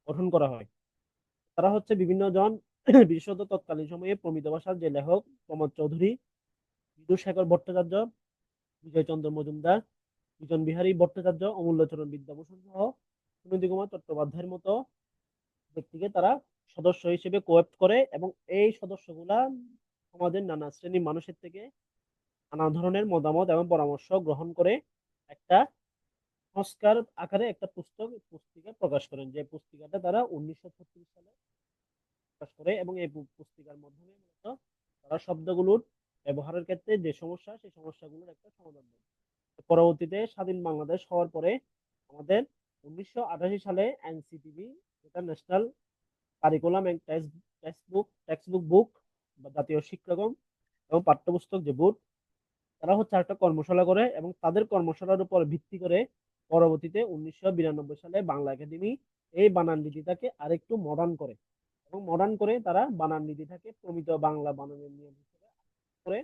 গঠন করা হয়। তারা হচ্ছে বিভিন্ন জন বিশেষত তৎকালীন সময়ে প্রমিত ভাষার যে লেখক প্রমোদ চৌধুরী, বিদুশেখর ভট্টাচার্য, বিজয়চন্দ্র মজুমদার, বিজন বিহারী ভট্টাচার্য, অমূল্যচরণ বিদ্যাভূষণ সহ সুনীতি কুমার চট্টোপাধ্যায়ের মতো ব্যক্তিকে তারা সদস্য হিসেবে কোয়েপ্ট করে এবং এই সদস্যগুলা সমাজের নানা শ্রেণীর মানুষের থেকে নানা ধরনের মতামত এবং পরামর্শ গ্রহণ করে একটা সংস্কার আকারে একটা পুস্তিকা প্রকাশ করেন, যে পুস্তিকাটা তারা 1936 সালে প্রকাশ করে এবং এই পুস্তিকার মাধ্যমে মূলত তারা শব্দগুলোর ব্যবহারের ক্ষেত্রে যে সমস্যা, সেই সমস্যাগুলোর একটা সমাধান দেয়। পরবর্তীতে স্বাধীন বাংলাদেশ হওয়ার পরে আমাদের 1988 সালে এনসিটিবি, যেটা national curriculum and textbook book বা জাতীয় শিক্ষাক্রম এবং পাঠ্যপুস্তক যে বোর্ড, তারা হচ্ছে একটা কর্মশালা করে এবং তাদের কর্মশালার উপর ভিত্তি করে পরবর্তীতে 1992 সালে বাংলা একাডেমি এই বানান নীতিটাকে আরেকটু মডার্ন করে এবং মডার্ন করে তারা বানান নীতিটাকে প্রমিত বাংলা বানানের নিয়ম হিসেবে করে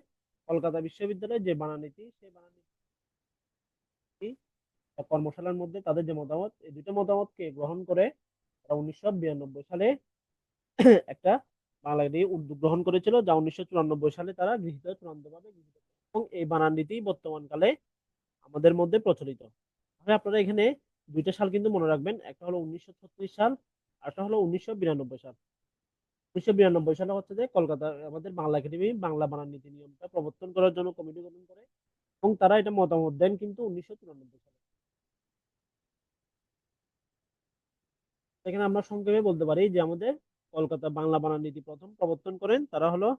কলকাতা বিশ্ববিদ্যালয়ের যে বানান নীতি, সেই বানান নীতি কর্মশালার মধ্যে তাদের যে মতামত, এই দুটো মতামতকে গ্রহণ করে তারা 1992 সালে একটা বাংলা একাডেমি উদ্যোগ গ্রহণ করেছিল, যা 1994 সালে তারা চূড়ান্তভাবে গৃহীত করে। এবং এই বানান নীতি বর্তমান কালে আমাদের মধ্যে প্রচলিত। তাহলে আপনারা এখানে দুইটা সাল কিন্তু মনে রাখবেন, একটা হলো 1936 সাল, আর একটা হলো 1992 সাল। 1992 সালে হচ্ছে যে কলকাতা আমাদের বাংলা একাডেমি বাংলা বানান নীতি নিয়মটা প্রবর্তন করার জন্য কমিটি গঠন করে এবং তারা এটা মতামত দেন কিন্তু 1994 সালে। এখানে আমরা সংক্ষেপে বলতে পারি যে আমাদের কলকাতা বাংলা বানান নীতি প্রথম প্রবর্তন করেন তারা হলো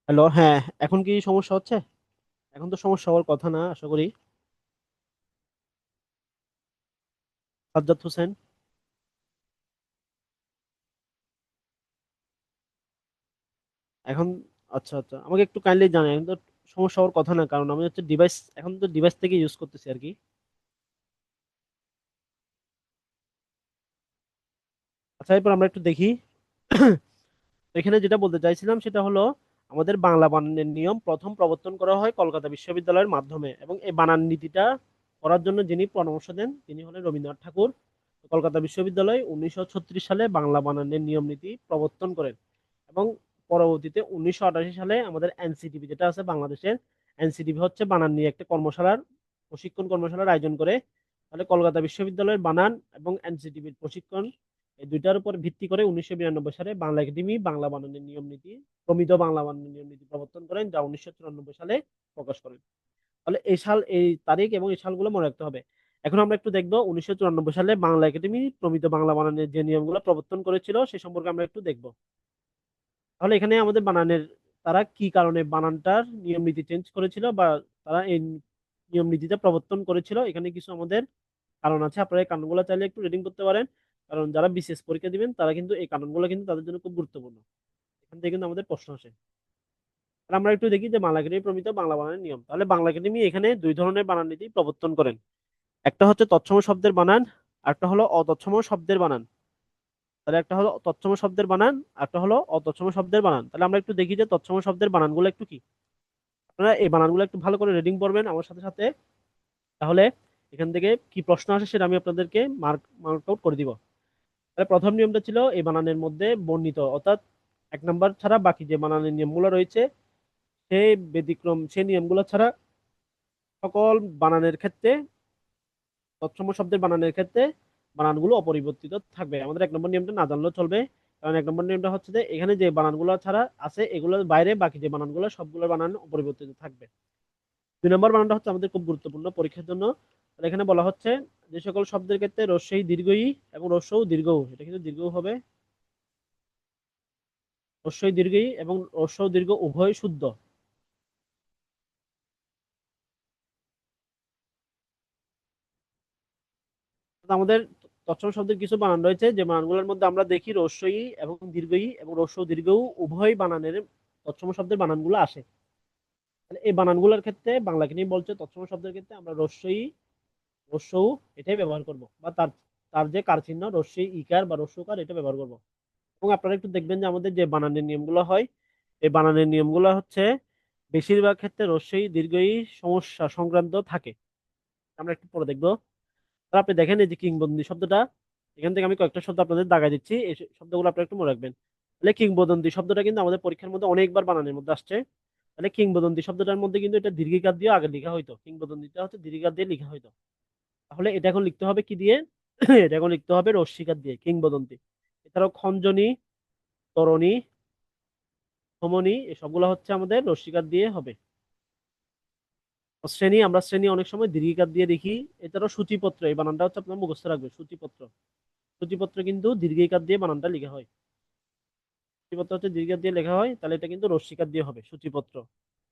হ্যালো, হ্যাঁ, এখন কি সমস্যা হচ্ছে? এখন তো সমস্যা হওয়ার কথা না আশা করি। সাজ্জাদ হোসেন, এখন আচ্ছা আচ্ছা, আমাকে একটু কাইন্ডলি জানাই, এখন তো সমস্যা হওয়ার কথা না, কারণ আমি হচ্ছে ডিভাইস, এখন তো ডিভাইস থেকে ইউজ করতেছি আর কি। আচ্ছা, এরপর আমরা একটু দেখি। এখানে যেটা বলতে চাইছিলাম সেটা হলো আমাদের বাংলা বানানের নিয়ম প্রথম প্রবর্তন করা হয় কলকাতা বিশ্ববিদ্যালয়ের মাধ্যমে এবং এই বানান নীতিটা করার জন্য যিনি পরামর্শ দেন তিনি হলেন রবীন্দ্রনাথ ঠাকুর। কলকাতা বিশ্ববিদ্যালয় 1936 সালে বাংলা বানানের নিয়ম নীতি প্রবর্তন করেন এবং পরবর্তীতে 1988 সালে আমাদের এনসিটিভি যেটা আছে বাংলাদেশের, এনসিটিভি হচ্ছে বানান নিয়ে একটা প্রশিক্ষণ কর্মশালার আয়োজন করে। তাহলে কলকাতা বিশ্ববিদ্যালয়ের বানান এবং এনসিটিভির প্রশিক্ষণ, এই দুইটার উপর ভিত্তি করে 1992 সালে বাংলা একাডেমি বাংলা বানানের নিয়ম নীতি, প্রমিত বাংলা বানানের নিয়ম নীতি প্রবর্তন করেন, যা 1994 সালে প্রকাশ করেন। তাহলে এই সাল, এই তারিখ এবং এই সালগুলো মনে রাখতে হবে। এখন আমরা একটু দেখবো 1994 সালে বাংলা একাডেমি প্রমিত বাংলা বানানের যে নিয়মগুলো প্রবর্তন করেছিল সে সম্পর্কে আমরা একটু দেখবো। তাহলে এখানে আমাদের বানানের, তারা কি কারণে বানানটার নিয়ম নীতি চেঞ্জ করেছিল বা তারা এই নিয়ম নীতিটা প্রবর্তন করেছিল, এখানে কিছু আমাদের কারণ আছে। আপনারা এই কারণগুলো চাইলে একটু রিডিং করতে পারেন, কারণ যারা বিসিএস পরীক্ষা দিবেন তারা কিন্তু এই কারণগুলো কিন্তু তাদের জন্য খুব গুরুত্বপূর্ণ। এখান থেকে কিন্তু আমাদের প্রশ্ন আসে। আর আমরা একটু দেখি যে বাংলা একাডেমি প্রমিত বাংলা বানানের নিয়ম। তাহলে বাংলা একাডেমি এখানে দুই ধরনের বানান নীতি প্রবর্তন করেন, একটা হচ্ছে তৎসম শব্দের বানান, আর একটা হলো অতৎসম শব্দের বানান। তাহলে একটা হলো তৎসম শব্দের বানান, আর একটা হলো অতৎসম শব্দের বানান। তাহলে আমরা একটু দেখি যে তৎসম শব্দের বানানগুলো একটু কি। আপনারা এই বানানগুলো একটু ভালো করে রিডিং করবেন আমার সাথে সাথে, তাহলে এখান থেকে কি প্রশ্ন আসে সেটা আমি আপনাদেরকে মার্ক আউট করে দিব। তাহলে প্রথম নিয়মটা ছিল এই বানানের মধ্যে বর্ণিত, অর্থাৎ এক নাম্বার ছাড়া বাকি যে বানানের নিয়মগুলো রয়েছে সেই ব্যতিক্রম, সেই নিয়মগুলো ছাড়া সকল বানানের ক্ষেত্রে, তৎসম শব্দের বানানের ক্ষেত্রে বানানগুলো অপরিবর্তিত থাকবে। আমাদের এক নম্বর নিয়মটা না জানলেও চলবে, কারণ এক নম্বর নিয়মটা হচ্ছে যে এখানে যে বানানগুলো ছাড়া আছে এগুলোর বাইরে বাকি যে বানানগুলো সবগুলোর বানান অপরিবর্তিত থাকবে। দুই নম্বর বানানটা হচ্ছে আমাদের খুব গুরুত্বপূর্ণ পরীক্ষার জন্য। তাহলে এখানে বলা হচ্ছে যে সকল শব্দের ক্ষেত্রে রস্যই দীর্ঘই এবং রস্যও দীর্ঘও, এটা কিন্তু দীর্ঘও হবে, রস্যই দীর্ঘই এবং রস্যও দীর্ঘ উভয় শুদ্ধ। আমাদের তৎসম শব্দের কিছু বানান রয়েছে, যে বানানগুলোর মধ্যে আমরা দেখি রস্বই এবং দীর্ঘই এবং রস্য ও দীর্ঘ উভয় বানানের তৎসম শব্দের বানানগুলো আসে। তাহলে এই বানানগুলোর ক্ষেত্রে বাংলাকে নিয়ে বলছে, তৎসম শব্দের ক্ষেত্রে আমরা রস্যই রস্যউ এটাই ব্যবহার করব, বা তার তার যে কার চিহ্ন রস্যই ইকার বা রস্যকার এটা ব্যবহার করব। এবং আপনারা একটু দেখবেন যে আমাদের যে বানানের নিয়মগুলো হয়, এই বানানের নিয়মগুলো হচ্ছে বেশিরভাগ ক্ষেত্রে রস্যই দীর্ঘই সমস্যা সংক্রান্ত থাকে। আমরা একটু পরে দেখবো। আর আপনি দেখেন এই যে কিংবদন্তি শব্দটা, এখান থেকে আমি কয়েকটা শব্দ আপনাদের দাগাই দিচ্ছি, এই শব্দগুলো আপনারা একটু মনে রাখবেন। তাহলে কিংবদন্তি শব্দটা কিন্তু আমাদের পরীক্ষার মধ্যে অনেকবার বানানের মধ্যে আসছে। তাহলে কিংবদন্তি শব্দটার মধ্যে কিন্তু এটা দীর্ঘিকার দিয়ে আগে লেখা হইতো, কিংবদন্তিটা হচ্ছে দীর্ঘিকার দিয়ে লেখা হইতো। তাহলে এটা এখন লিখতে হবে কি দিয়ে? এটা এখন লিখতে হবে রস্বীকার দিয়ে, কিংবদন্তি। এছাড়াও খঞ্জনী, তরণী, সমনী, এই সবগুলো হচ্ছে আমাদের রস্বীকার দিয়ে হবে। শ্রেণী, আমরা শ্রেণী অনেক সময় দীর্ঘিকার দিয়ে লিখি। এছাড়াও সূচিপত্র, এই বানানটা হচ্ছে আপনার মুখস্থ রাখবে, সূচিপত্র। সূচিপত্র কিন্তু দীর্ঘিকার দিয়ে বানানটা লেখা হয়। সূচিপত্র হচ্ছে দীর্ঘিকার দিয়ে লেখা হয়, তাহলে এটা কিন্তু রস্বীকার দিয়ে হবে সূচিপত্র।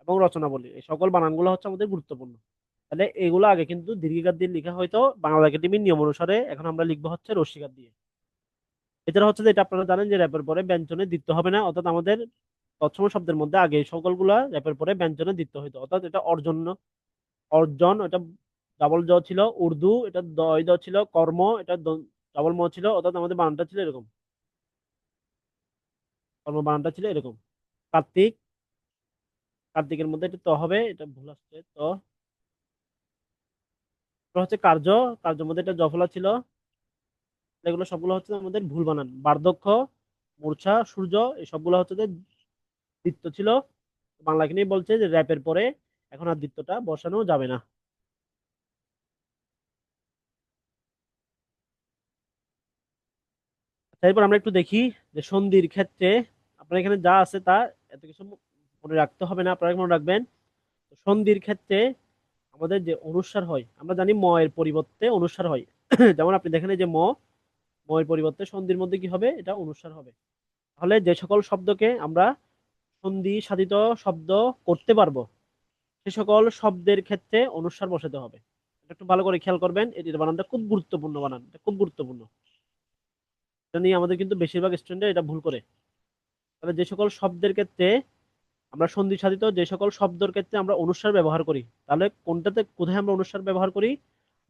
এবং রচনাবলী, এই সকল বানানগুলো হচ্ছে আমাদের গুরুত্বপূর্ণ। তাহলে এগুলো আগে কিন্তু দীর্ঘিকার দিয়ে লেখা হয়তো বাংলা একাডেমির নিয়ম অনুসারে, এখন আমরা লিখবো হচ্ছে রস্বীকার দিয়ে। এছাড়া হচ্ছে যে এটা আপনারা জানেন যে র্যাপের পরে ব্যঞ্জনে দিতে হবে না, অর্থাৎ আমাদের তৎসম শব্দের মধ্যে আগে এই সকলগুলা র্যাপের পরে ব্যঞ্জনে দিতে হইতো, অর্থাৎ এটা অর্জন, অর্জন এটা ডাবল জ ছিল, উর্দু এটা দয় দ ছিল, কর্ম এটা ডাবল ম ছিল, অর্থাৎ আমাদের বানানটা ছিল এরকম, কর্ম বানানটা ছিল এরকম। কার্তিক, কার্তিকের মধ্যে এটা ত হবে, এটা ভুল আসছে ত। তারপর হচ্ছে কার্য, কার্যের মধ্যে এটা জফলা ছিল। এগুলো সবগুলো হচ্ছে আমাদের ভুল বানান। বার্ধক্য, মূর্ছা, সূর্য, এই সবগুলো হচ্ছে যে দ্বিত্ব ছিল। বাংলাকে নিয়ে বলছে যে র্যাপের পরে এখন আর দ্বিত্বটা বসানো যাবে না। তারপর আমরা একটু দেখি যে সন্ধির ক্ষেত্রে আপনার এখানে যা আছে তা এত কিছু মনে রাখতে হবে না, আপনারা মনে রাখবেন। সন্ধির ক্ষেত্রে আমাদের যে অনুস্বার হয়, আমরা জানি ম এর পরিবর্তে অনুস্বার হয়। যেমন আপনি দেখেন এই যে ম, ম এর পরিবর্তে সন্ধির মধ্যে কি হবে, এটা অনুস্বার হবে। তাহলে যে সকল শব্দকে আমরা সন্ধি সাধিত শব্দ করতে পারবো, সে সকল শব্দের ক্ষেত্রে অনুস্বার বসাতে হবে। এটা একটু ভালো করে খেয়াল করবেন, এটির বানানটা খুব গুরুত্বপূর্ণ বানান, এটা খুব গুরুত্বপূর্ণ। এটা নিয়ে আমাদের কিন্তু বেশিরভাগ স্টুডেন্ট এটা ভুল করে। তাহলে যে সকল শব্দের ক্ষেত্রে আমরা সন্ধি সাধিত যে সকল শব্দের ক্ষেত্রে আমরা অনুস্বার ব্যবহার করি, তাহলে কোনটাতে কোথায় আমরা অনুস্বার ব্যবহার করি?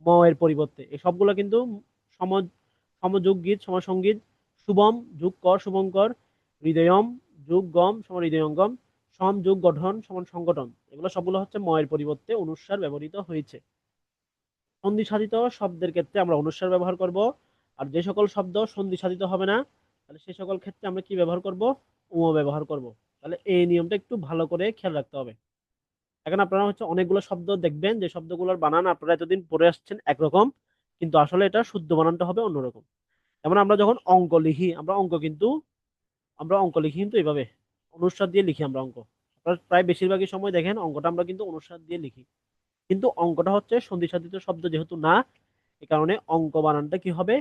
ম এর পরিবর্তে। এই সবগুলো কিন্তু সম সমযোগ গীত সমাসঙ্গীত, শুভম যোগ কর শুভঙ্কর, হৃদয়ম যোগ গম সমান হৃদয়ঙ্গম, সম যোগ গঠন সমান সংগঠন, এগুলো সবগুলো হচ্ছে ম এর পরিবর্তে অনুস্বার ব্যবহৃত হয়েছে। সন্ধি সাধিত শব্দের ক্ষেত্রে আমরা অনুস্বার ব্যবহার করব। আর যে সকল শব্দ সন্ধি সাধিত হবে না, তাহলে সে সকল ক্ষেত্রে আমরা কি ব্যবহার করব? ও ব্যবহার করব। তাহলে এই নিয়মটা একটু ভালো করে খেয়াল রাখতে হবে। এখন আপনারা হচ্ছে অনেকগুলো শব্দ দেখবেন যে শব্দগুলোর বানান আপনারা এতদিন পড়ে আসছেন একরকম, কিন্তু আসলে এটা শুদ্ধ বানানটা হবে অন্যরকম। যেমন আমরা যখন অঙ্ক লিখি, আমরা অঙ্ক লিখি কিন্তু এইভাবে অনুস্বার দিয়ে লিখি আমরা অঙ্ক। আপনারা প্রায় বেশিরভাগই সময় দেখেন অঙ্কটা আমরা কিন্তু অনুস্বার দিয়ে লিখি, কিন্তু অঙ্কটা হচ্ছে সন্ধি সাধিত শব্দ যেহেতু না, এই কারণে অঙ্ক বানানটা কি হবে?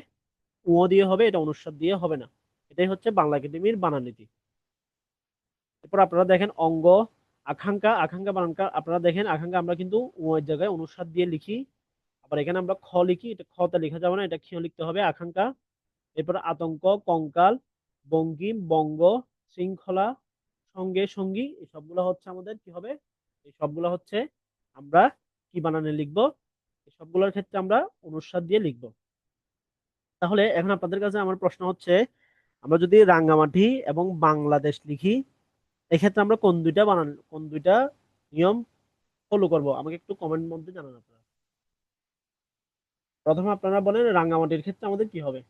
উ দিয়ে হবে, এটা অনুস্বার দিয়ে হবে না। এটাই হচ্ছে বাংলা একাডেমির বানান নীতি। এরপর আপনারা দেখেন অঙ্গ, আকাঙ্ক্ষা, আকাঙ্ক্ষা বানানটা আপনারা দেখেন, আকাঙ্ক্ষা আমরা কিন্তু উ এর জায়গায় অনুস্বার দিয়ে লিখি। আবার এখানে আমরা খ লিখি, এটা খতে লেখা যাবে না, এটা খ লিখতে হবে, আকাঙ্ক্ষা। এরপর আতঙ্ক, কঙ্কাল, বঙ্কিম, বঙ্গ, শৃঙ্খলা, সঙ্গে সঙ্গী, এই সবগুলো হচ্ছে আমাদের কি হবে? এই সবগুলো হচ্ছে আমরা কি বানানে লিখবো? এই সবগুলোর ক্ষেত্রে আমরা অনুস্বার দিয়ে লিখবো। তাহলে এখন আপনাদের কাছে আমার প্রশ্ন হচ্ছে, আমরা যদি রাঙ্গামাটি এবং বাংলাদেশ লিখি, এক্ষেত্রে আমরা কোন দুইটা নিয়ম ফলো করব? আমাকে একটু কমেন্ট মধ্যে জানান আপনারা। প্রথমে আপনারা বলেন রাঙ্গামাটির ক্ষেত্রে আমাদের কি হবে?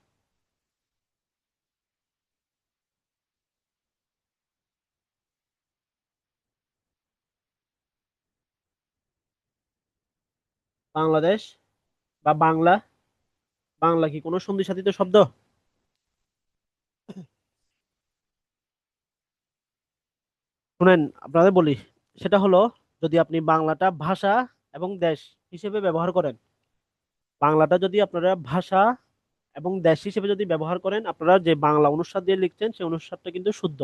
বাংলাদেশ বা বাংলা, বাংলা কি কোনো সন্ধি সাধিত শব্দ? শুনেন আপনাদের বলি, সেটা হলো যদি আপনি বাংলাটা ভাষা এবং দেশ হিসেবে ব্যবহার করেন, বাংলাটা যদি আপনারা ভাষা এবং দেশ হিসেবে যদি ব্যবহার করেন, আপনারা যে বাংলা অনুস্বার দিয়ে লিখছেন সেই অনুস্বারটা কিন্তু শুদ্ধ।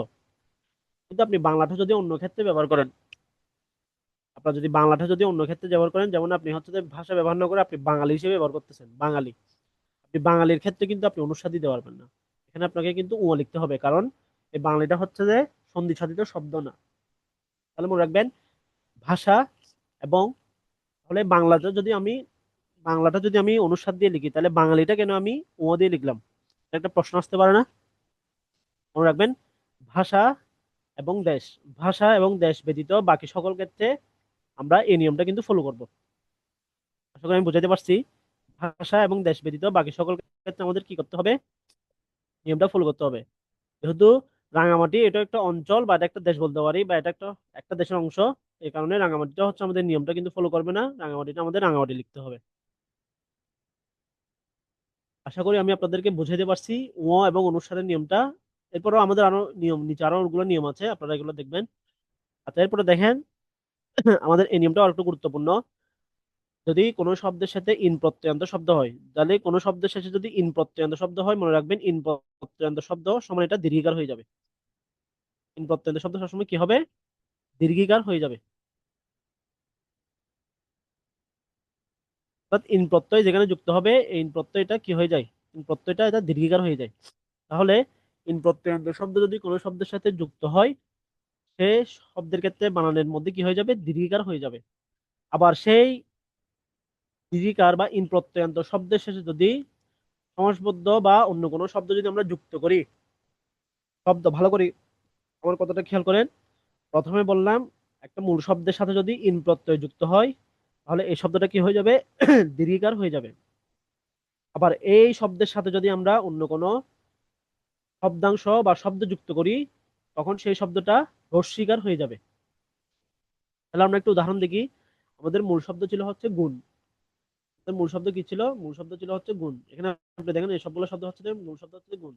কিন্তু আপনি বাংলাটা যদি অন্য ক্ষেত্রে ব্যবহার করেন, আপনার যদি বাংলাটা যদি অন্য ক্ষেত্রে ব্যবহার করেন, যেমন আপনি হচ্ছে যে ভাষা ব্যবহার না করে আপনি বাঙালি হিসেবে ব্যবহার করতেছেন, বাঙালি, বাঙালির ক্ষেত্রে কিন্তু আপনি অনুসার দিতে পারবেন না। এখানে আপনাকে কিন্তু ও লিখতে হবে, কারণ এই বাঙালিটা হচ্ছে যে সন্ধি সাধিত শব্দ না। তাহলে মনে রাখবেন ভাষা এবং, তাহলে বাংলাটা যদি আমি অনুসার দিয়ে লিখি, তাহলে বাঙালিটা কেন আমি ও দিয়ে লিখলাম? এটা একটা প্রশ্ন আসতে পারে না? মনে রাখবেন ভাষা এবং দেশ, ভাষা এবং দেশ ব্যতীত বাকি সকল ক্ষেত্রে আমরা এই নিয়মটা কিন্তু ফলো করব। আশা করি আমি বুঝাতে পারছি। ভাষা এবং দেশ ব্যতীত বাকি সকল ক্ষেত্রে আমাদের কি করতে হবে? নিয়মটা ফলো করতে হবে। যেহেতু রাঙামাটি এটা একটা অঞ্চল বা এটা একটা দেশ বলতে পারি, বা এটা একটা একটা দেশের অংশ, এই কারণে রাঙামাটিটা হচ্ছে আমাদের নিয়মটা কিন্তু ফলো করবে না, রাঙামাটিটা আমাদের রাঙামাটি লিখতে হবে। আশা করি আমি আপনাদেরকে বুঝাইতে পারছি ও এবং অনুসারের নিয়মটা। এরপরও আমাদের আরো নিয়ম, নিচে আরো ওগুলো নিয়ম আছে, আপনারা এগুলো দেখবেন। আচ্ছা, এরপরে দেখেন আমাদের এই নিয়মটা আরেকটু গুরুত্বপূর্ণ। যদি কোনো শব্দের সাথে ইন প্রত্যয়ান্ত শব্দ হয়, তাহলে কোনো শব্দের শেষে যদি ইন প্রত্যয়ান্ত শব্দ হয়, মনে রাখবেন ইন প্রত্যয়ান্ত শব্দ সমান এটা দীর্ঘিকার হয়ে যাবে। ইন প্রত্যয়ান্ত শব্দ সবসময় কি হবে? দীর্ঘিকার হয়ে যাবে। অর্থাৎ ইন প্রত্যয় যেখানে যুক্ত হবে, এই ইন প্রত্যয়টা কি হয়ে যায়? ইন প্রত্যয়টা এটা দীর্ঘিকার হয়ে যায়। তাহলে ইন প্রত্যয়ান্ত শব্দ যদি কোনো শব্দের সাথে যুক্ত হয়, সে শব্দের ক্ষেত্রে বানানের মধ্যে কি হয়ে যাবে? দীর্ঘিকার হয়ে যাবে। আবার সেই দীর্ঘিকার বা ইন প্রত্যয়ান্ত শব্দের শেষে যদি সমাসবদ্ধ বা অন্য কোনো শব্দ যদি আমরা যুক্ত করি, শব্দ ভালো করে আমার কথাটা খেয়াল করেন। প্রথমে বললাম একটা মূল শব্দের সাথে যদি ইন প্রত্যয় যুক্ত হয়, তাহলে এই শব্দটা কি হয়ে যাবে? দীর্ঘিকার হয়ে যাবে। আবার এই শব্দের সাথে যদি আমরা অন্য কোনো শব্দাংশ বা শব্দ যুক্ত করি, তখন সেই শব্দটা রস্বীকার হয়ে যাবে। তাহলে আমরা একটু উদাহরণ দেখি। আমাদের মূল শব্দ ছিল হচ্ছে গুণ। আমাদের মূল শব্দ কি ছিল? মূল শব্দ ছিল হচ্ছে গুণ। এখানে আপনি দেখেন এই সবগুলো শব্দ হচ্ছে যে মূল শব্দ হচ্ছে গুণ।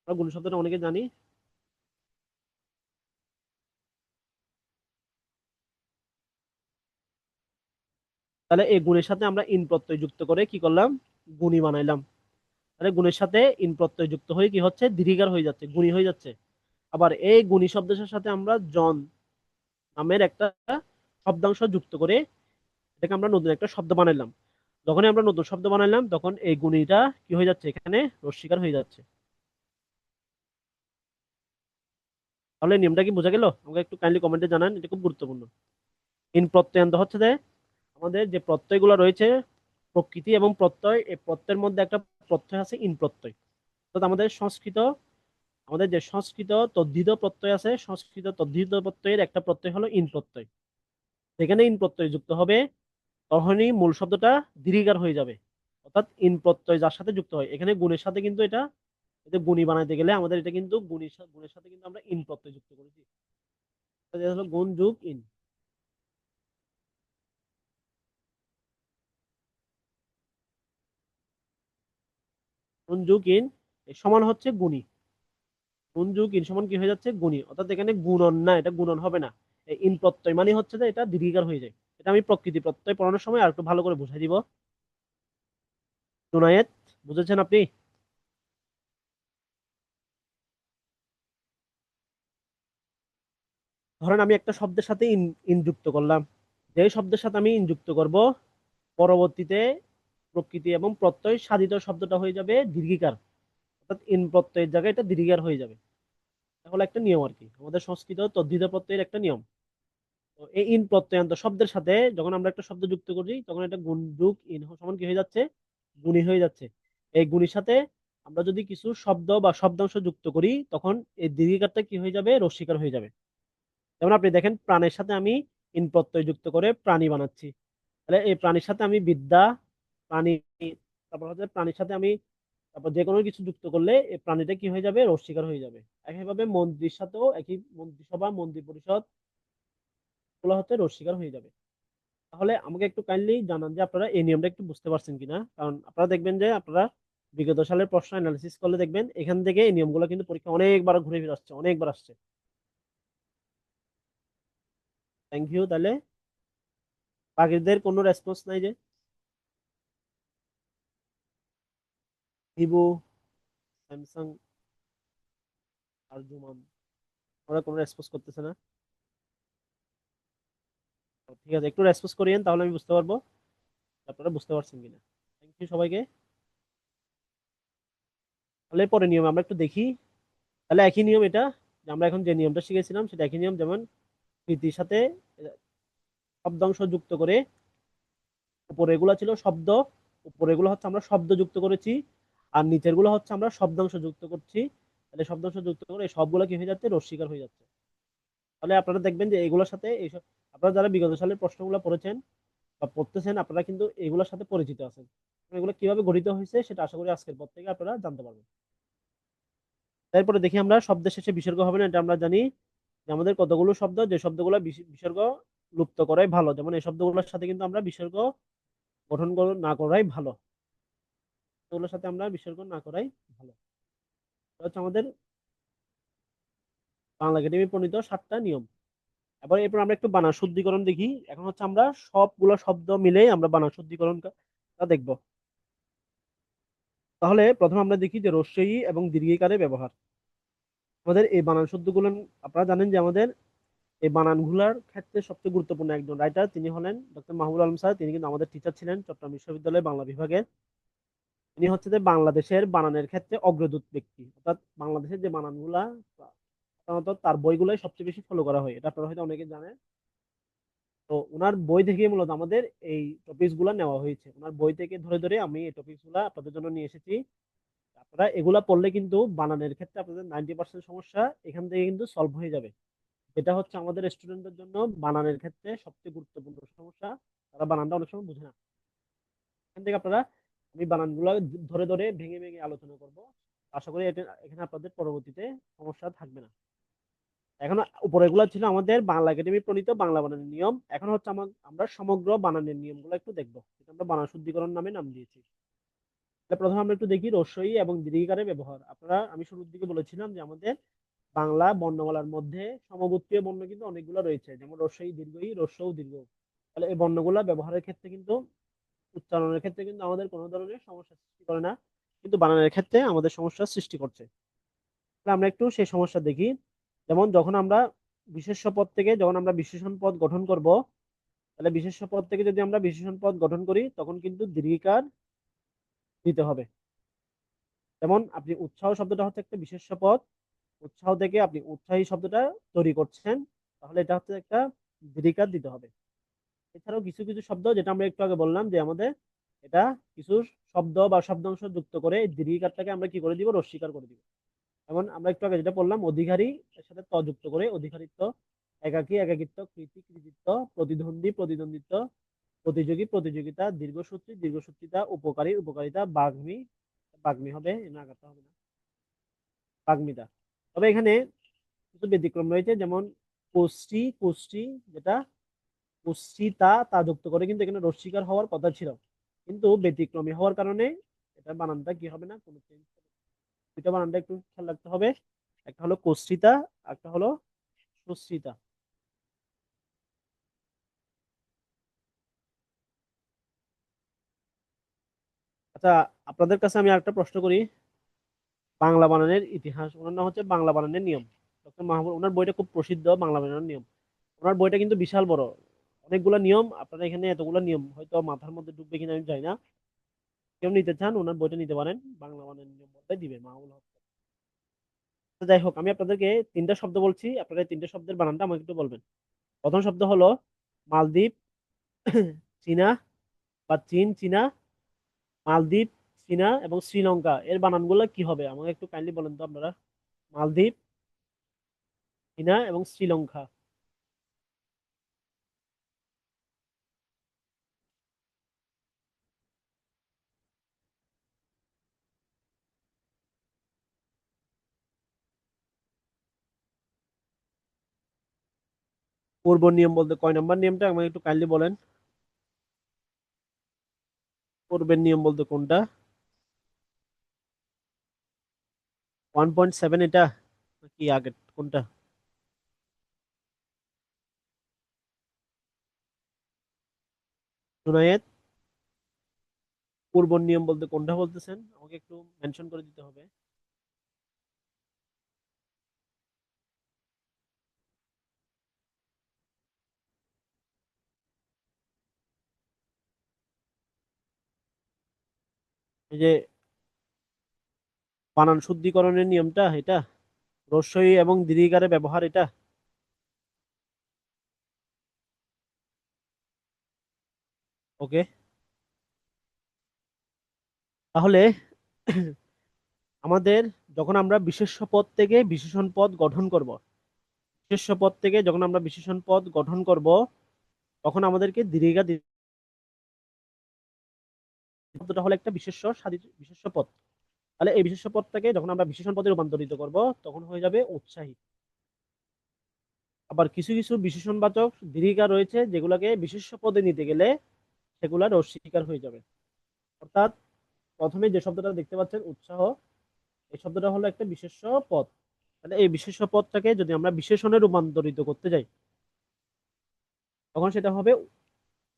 আমরা গুণ শব্দটা অনেকে জানি। তাহলে এই গুণের সাথে আমরা ইন প্রত্যয় যুক্ত করে কি করলাম? গুণী বানাইলাম। তাহলে গুণের সাথে ইন প্রত্যয় যুক্ত হয়ে কি হচ্ছে? দীর্ঘিকার হয়ে যাচ্ছে, গুণী হয়ে যাচ্ছে। আবার এই গুণী শব্দের সাথে আমরা জন নামের একটা শব্দাংশ যুক্ত করে এটাকে আমরা নতুন একটা শব্দ বানাইলাম। যখনই আমরা নতুন শব্দ বানাইলাম, তখন এই গুণীটা কি হয়ে যাচ্ছে? এখানে রস্বীকার হয়ে যাচ্ছে। তাহলে নিয়মটা কি বোঝা গেল? আমাকে একটু কাইন্ডলি কমেন্টে জানান, এটা খুব গুরুত্বপূর্ণ। ইন প্রত্যয়ান্ত হচ্ছে যে আমাদের যে প্রত্যয়গুলো রয়েছে, প্রকৃতি এবং প্রত্যয়, এই প্রত্যয়ের মধ্যে একটা প্রত্যয় আছে ইন প্রত্যয়। অর্থাৎ আমাদের যে সংস্কৃত তদ্ধিত প্রত্যয় আছে, সংস্কৃত তদ্ধিত প্রত্যয়ের একটা প্রত্যয় হলো ইন প্রত্যয়। যেখানে ইন প্রত্যয় যুক্ত হবে, তখনই মূল শব্দটা দীর্ঘিকার হয়ে যাবে। অর্থাৎ ইন প্রত্যয় যার সাথে যুক্ত হয়, এখানে গুণের সাথে কিন্তু এটা গুণী বানাইতে গেলে আমাদের এটা কিন্তু গুণের সাথে কিন্তু আমরা ইন প্রত্যয় যুক্ত করেছি। এটা হলো গুণ যুগ ইন। গুণ যুগ ইন সমান হচ্ছে গুণী। গুণ যুগ ইন সমান কি হয়ে যাচ্ছে? গুণী। অর্থাৎ এখানে গুণন না, এটা গুণন হবে না। এই ইন প্রত্যয় মানে হচ্ছে যে এটা দীর্ঘিকার হয়ে যায়। এটা আমি প্রকৃতি প্রত্যয় পড়ানোর সময় আর একটু ভালো করে বুঝাই দিব। জুনায়েদ, বুঝেছেন আপনি? ধরেন আমি একটা শব্দের সাথে ইন ইন যুক্ত করলাম। যে শব্দের সাথে আমি ইন যুক্ত করব, পরবর্তীতে প্রকৃতি এবং প্রত্যয় সাধিত শব্দটা হয়ে যাবে দীর্ঘিকার। অর্থাৎ ইন প্রত্যয়ের জায়গায় এটা দীর্ঘিকার হয়ে যাবে। এটা হলো একটা নিয়ম আর কি, আমাদের সংস্কৃত তদ্ধিত প্রত্যয়ের একটা নিয়ম। তো এই ইন প্রত্যয়ান্ত শব্দের সাথে যখন আমরা একটা শব্দ যুক্ত করি, তখন এটা গুণ যুগ ইন সমান কি হয়ে যাচ্ছে? গুণী হয়ে যাচ্ছে। এই গুণীর সাথে আমরা যদি কিছু শব্দ বা শব্দাংশ যুক্ত করি, তখন এই দীর্ঘিকারটা কি হয়ে যাবে? রস্বীকার হয়ে যাবে। যেমন আপনি দেখেন প্রাণের সাথে আমি ইন প্রত্যয় যুক্ত করে প্রাণী বানাচ্ছি। তাহলে এই প্রাণীর সাথে আমি বিদ্যা, প্রাণী, তারপর হচ্ছে প্রাণীর সাথে আমি তারপর যে কোনো কিছু যুক্ত করলে এই প্রাণীটা কি হয়ে যাবে? রস্বীকার হয়ে যাবে। একইভাবে মন্ত্রীর সাথেও একই, মন্ত্রিসভা, মন্ত্রী পরিষদ গুলো হচ্ছে রস্বীকার হয়ে যাবে। তাহলে আমাকে একটু কাইন্ডলি জানান যে আপনারা এই নিয়মটা একটু বুঝতে পারছেন কিনা। কারণ আপনারা দেখবেন যে আপনারা বিগত সালের প্রশ্ন অ্যানালিসিস করলে দেখবেন এখান থেকে এই নিয়মগুলো কিন্তু পরীক্ষা অনেকবার ঘুরে ফিরে আসছে, অনেকবার আসছে। Thank you. তাহলে বাকিদের কোনো রেসপন্স নাই যে? ভিভো, স্যামসাং আর জুমান, ওরা কোনো রেসপন্স করতেছে না। ঠিক আছে, একটু রেসপন্স করিয়েন, তাহলে আমি বুঝতে পারবো আপনারা বুঝতে পারছেন কিনা। দেখি সবাইকে। তাহলে পরে নিয়ম আমরা একটু দেখি। তাহলে একই নিয়ম এটা, যে আমরা এখন যে নিয়মটা শিখেছিলাম সেটা একই নিয়ম, যেমন কৃতির সাথে শব্দাংশ যুক্ত করে, উপরে এগুলো ছিল শব্দ, উপরে এগুলো হচ্ছে আমরা শব্দ যুক্ত করেছি, আর নিচের গুলো হচ্ছে আমরা শব্দাংশ যুক্ত করছি। তাহলে শব্দাংশ যুক্ত করে এই সবগুলো কি হয়ে যাচ্ছে, রস্বীকার হয়ে যাচ্ছে। তাহলে আপনারা দেখবেন যে এগুলোর সাথে এইসব, আপনারা যারা বিগত সালের প্রশ্নগুলো পড়েছেন বা পড়তেছেন, আপনারা কিন্তু এগুলোর সাথে পরিচিত আছেন। এগুলো কিভাবে গঠিত হয়েছে সেটা আশা করি আজকের পর থেকে আপনারা জানতে পারবেন। তারপরে দেখি আমরা শব্দের শেষে বিসর্গ হবে না, এটা আমরা জানি যে আমাদের কতগুলো শব্দ, যে শব্দগুলো বিসর্গ লুপ্ত করাই ভালো, যেমন এই শব্দগুলোর সাথে কিন্তু আমরা বিসর্গ না করাই ভালো, এগুলোর সাথে আমরা বিসর্গ না করাই ভালো। এটা হচ্ছে আমাদের বাংলা একাডেমি প্রণীত 7টা নিয়ম। এবার এরপর আমরা একটু বানান শুদ্ধিকরণ দেখি। এখন হচ্ছে আমরা সবগুলো শব্দ মিলেই আমরা বানান শুদ্ধিকরণটা দেখবো। তাহলে প্রথমে আমরা দেখি যে রস্বই এবং দীর্ঘিকারের ব্যবহার। আমাদের এই বানান শুদ্ধিগুলো, আপনারা জানেন যে আমাদের এই বানানগুলোর ক্ষেত্রে সবচেয়ে গুরুত্বপূর্ণ একজন রাইটার তিনি হলেন ডক্টর মাহবুব আলম স্যার। তিনি কিন্তু আমাদের টিচার ছিলেন চট্টগ্রাম বিশ্ববিদ্যালয়ের বাংলা বিভাগের। তিনি হচ্ছে যে বাংলাদেশের বানানের ক্ষেত্রে অগ্রদূত ব্যক্তি, অর্থাৎ বাংলাদেশের যে বানানগুলা সাধারণত তার বইগুলোই সবচেয়ে বেশি ফলো করা হয়, এটা আপনারা হয়তো অনেকে জানেন। তো ওনার বই থেকে মূলত আমাদের এই টপিকস গুলা নেওয়া হয়েছে, ওনার বই থেকে ধরে ধরে আমি এই টপিকস গুলা আপনাদের জন্য নিয়ে এসেছি। আপনারা এগুলা পড়লে কিন্তু বানানের ক্ষেত্রে আপনাদের 90% সমস্যা এখান থেকে কিন্তু সলভ হয়ে যাবে। এটা হচ্ছে আমাদের স্টুডেন্টদের জন্য বানানের ক্ষেত্রে সবচেয়ে গুরুত্বপূর্ণ সমস্যা, তারা বানানটা অনেক সময় বুঝে না। এখান থেকে আপনারা, আমি বানানগুলো ধরে ধরে ভেঙে ভেঙে আলোচনা করব। আশা করি এখানে আপনাদের পরবর্তীতে সমস্যা থাকবে না। এখন উপরে এগুলো ছিল আমাদের বাংলা একাডেমি প্রণীত বাংলা বানানের নিয়ম। এখন হচ্ছে আমরা সমগ্র বানানের নিয়মগুলো একটু দেখবো, এটা আমরা বানান শুদ্ধিকরণ নামে নাম দিয়েছি। তাহলে প্রথমে আমরা একটু দেখি রস্বই এবং দীর্ঘিকারের ব্যবহার। আপনারা, আমি শুরুর দিকে বলেছিলাম যে আমাদের বাংলা বর্ণমালার মধ্যে সমগোত্রীয় বর্ণ কিন্তু অনেকগুলো রয়েছে, যেমন রস্বই, দীর্ঘই, হ্রস্ব ও দীর্ঘ। তাহলে এই বর্ণগুলা ব্যবহারের ক্ষেত্রে কিন্তু, উচ্চারণের ক্ষেত্রে কিন্তু আমাদের কোনো ধরনের সমস্যা সৃষ্টি করে না, কিন্তু বানানের ক্ষেত্রে আমাদের সমস্যার সৃষ্টি করছে। তাহলে আমরা একটু সেই সমস্যা দেখি। যেমন যখন আমরা বিশেষ্য পদ থেকে যখন আমরা বিশেষণ পদ গঠন করব, তাহলে বিশেষ্য পদ থেকে যদি আমরা বিশেষণ পদ গঠন করি তখন কিন্তু দীর্ঘিকার দিতে হবে। যেমন আপনি উৎসাহ শব্দটা হচ্ছে একটা বিশেষ্য পদ, উৎসাহ থেকে আপনি উৎসাহী শব্দটা তৈরি করছেন, তাহলে এটা হচ্ছে একটা দীর্ঘিকার দিতে হবে। এছাড়াও কিছু কিছু শব্দ, যেটা আমরা একটু আগে বললাম যে আমাদের এটা কিছু শব্দ বা শব্দাংশ যুক্ত করে এই দীর্ঘিকারটাকে আমরা কি করে দিব, রস্বীকার করে দিব। যেমন আমরা একটু আগে যেটা বললাম, অধিকারী এর সাথে ত যুক্ত করে অধিকারিত্ব, একাকী একাকিত্ব, কৃতি কৃতিত্ব, প্রতিদ্বন্দ্বী প্রতিদ্বন্দ্বিত্ব, প্রতিযোগী প্রতিযোগিতা, দীর্ঘসূত্রী দীর্ঘসূত্রিতা, উপকারী উপকারিতা, বাগ্মী বাগ্মী হবে, না আগাতে হবে না, বাগ্মিতা। তবে এখানে কিছু ব্যতিক্রম রয়েছে, যেমন কোষ্ঠী কোষ্ঠী, যেটা কুৎসিতা তা যুক্ত করে কিন্তু এখানে রস্বীকার হওয়ার কথা ছিল, কিন্তু ব্যতিক্রমী হওয়ার কারণে এটা বানানটা কি হবে না, কোনো চেঞ্জ। দুইটা বানানটা একটু খেয়াল রাখতে হবে, একটা হলো কোষ্ঠিতা, একটা হলো সুস্মিতা। আচ্ছা, আপনাদের কাছে আমি আরেকটা প্রশ্ন করি। বাংলা বানানের ইতিহাস, ওনার নাম হচ্ছে বাংলা বানানের নিয়ম, ডক্টর মাহবুব, ওনার বইটা খুব প্রসিদ্ধ, বাংলা বানানের নিয়ম। ওনার বইটা কিন্তু বিশাল বড়, অনেকগুলো নিয়ম। আপনারা এখানে এতগুলো নিয়ম হয়তো মাথার মধ্যে ঢুকবে কিনা আমি জানি না। কেউ নিতে চান ওনার বইটা নিতে পারেন, বাংলা বানানের নিয়ম বলতে দিবে মাহবুল হক। তো যাই হোক, আমি আপনাদেরকে তিনটা শব্দ বলছি, আপনারা এই তিনটা শব্দের বানানটা আমাকে একটু বলবেন। প্রথম শব্দ হলো মালদ্বীপ, চীনা বা চীনা, মালদ্বীপ, চীনা এবং শ্রীলঙ্কা, এর বানানগুলো কি হবে আমাকে একটু কাইন্ডলি বলেন তো আপনারা। মালদ্বীপ, চীনা এবং শ্রীলঙ্কা। পূর্ব নিয়ম বলতে কয় নাম্বার নিয়মটা আমাকে একটু কাইন্ডলি বলেন। পূর্বের নিয়ম বলতে কোনটা? 1.7 এটা কি আগে কোনটা? জুনায়েদ, পূর্ব নিয়ম বলতে কোনটা বলতেছেন আমাকে একটু মেনশন করে দিতে হবে। এই যে বানান শুদ্ধিকরণের নিয়মটা এটা, রস্বই এবং দীর্ঘিকারের ব্যবহার এটা। ওকে, তাহলে আমাদের যখন আমরা বিশেষ্য পদ থেকে বিশেষণ পদ গঠন করব, বিশেষ্য পদ থেকে যখন আমরা বিশেষণ পদ গঠন করব, তখন আমাদেরকে দীর্ঘিকা শব্দটা হলো একটা বিশেষ্য সাধিত বিশেষ্য পদ। তাহলে এই বিশেষ্য পদটাকে যখন আমরা বিশেষণ পদে রূপান্তরিত করব, তখন হয়ে যাবে উৎসাহী। আবার কিছু কিছু বিশেষণবাচক দীর্ঘিকা রয়েছে যেগুলোকে বিশেষ্য পদে নিতে গেলে সেগুলা অস্বীকার হয়ে যাবে। অর্থাৎ প্রথমে যে শব্দটা দেখতে পাচ্ছেন উৎসাহ, এই শব্দটা হলো একটা বিশেষ্য পদ। তাহলে এই বিশেষ্য পদটাকে যদি আমরা বিশেষণে রূপান্তরিত করতে যাই, তখন সেটা হবে,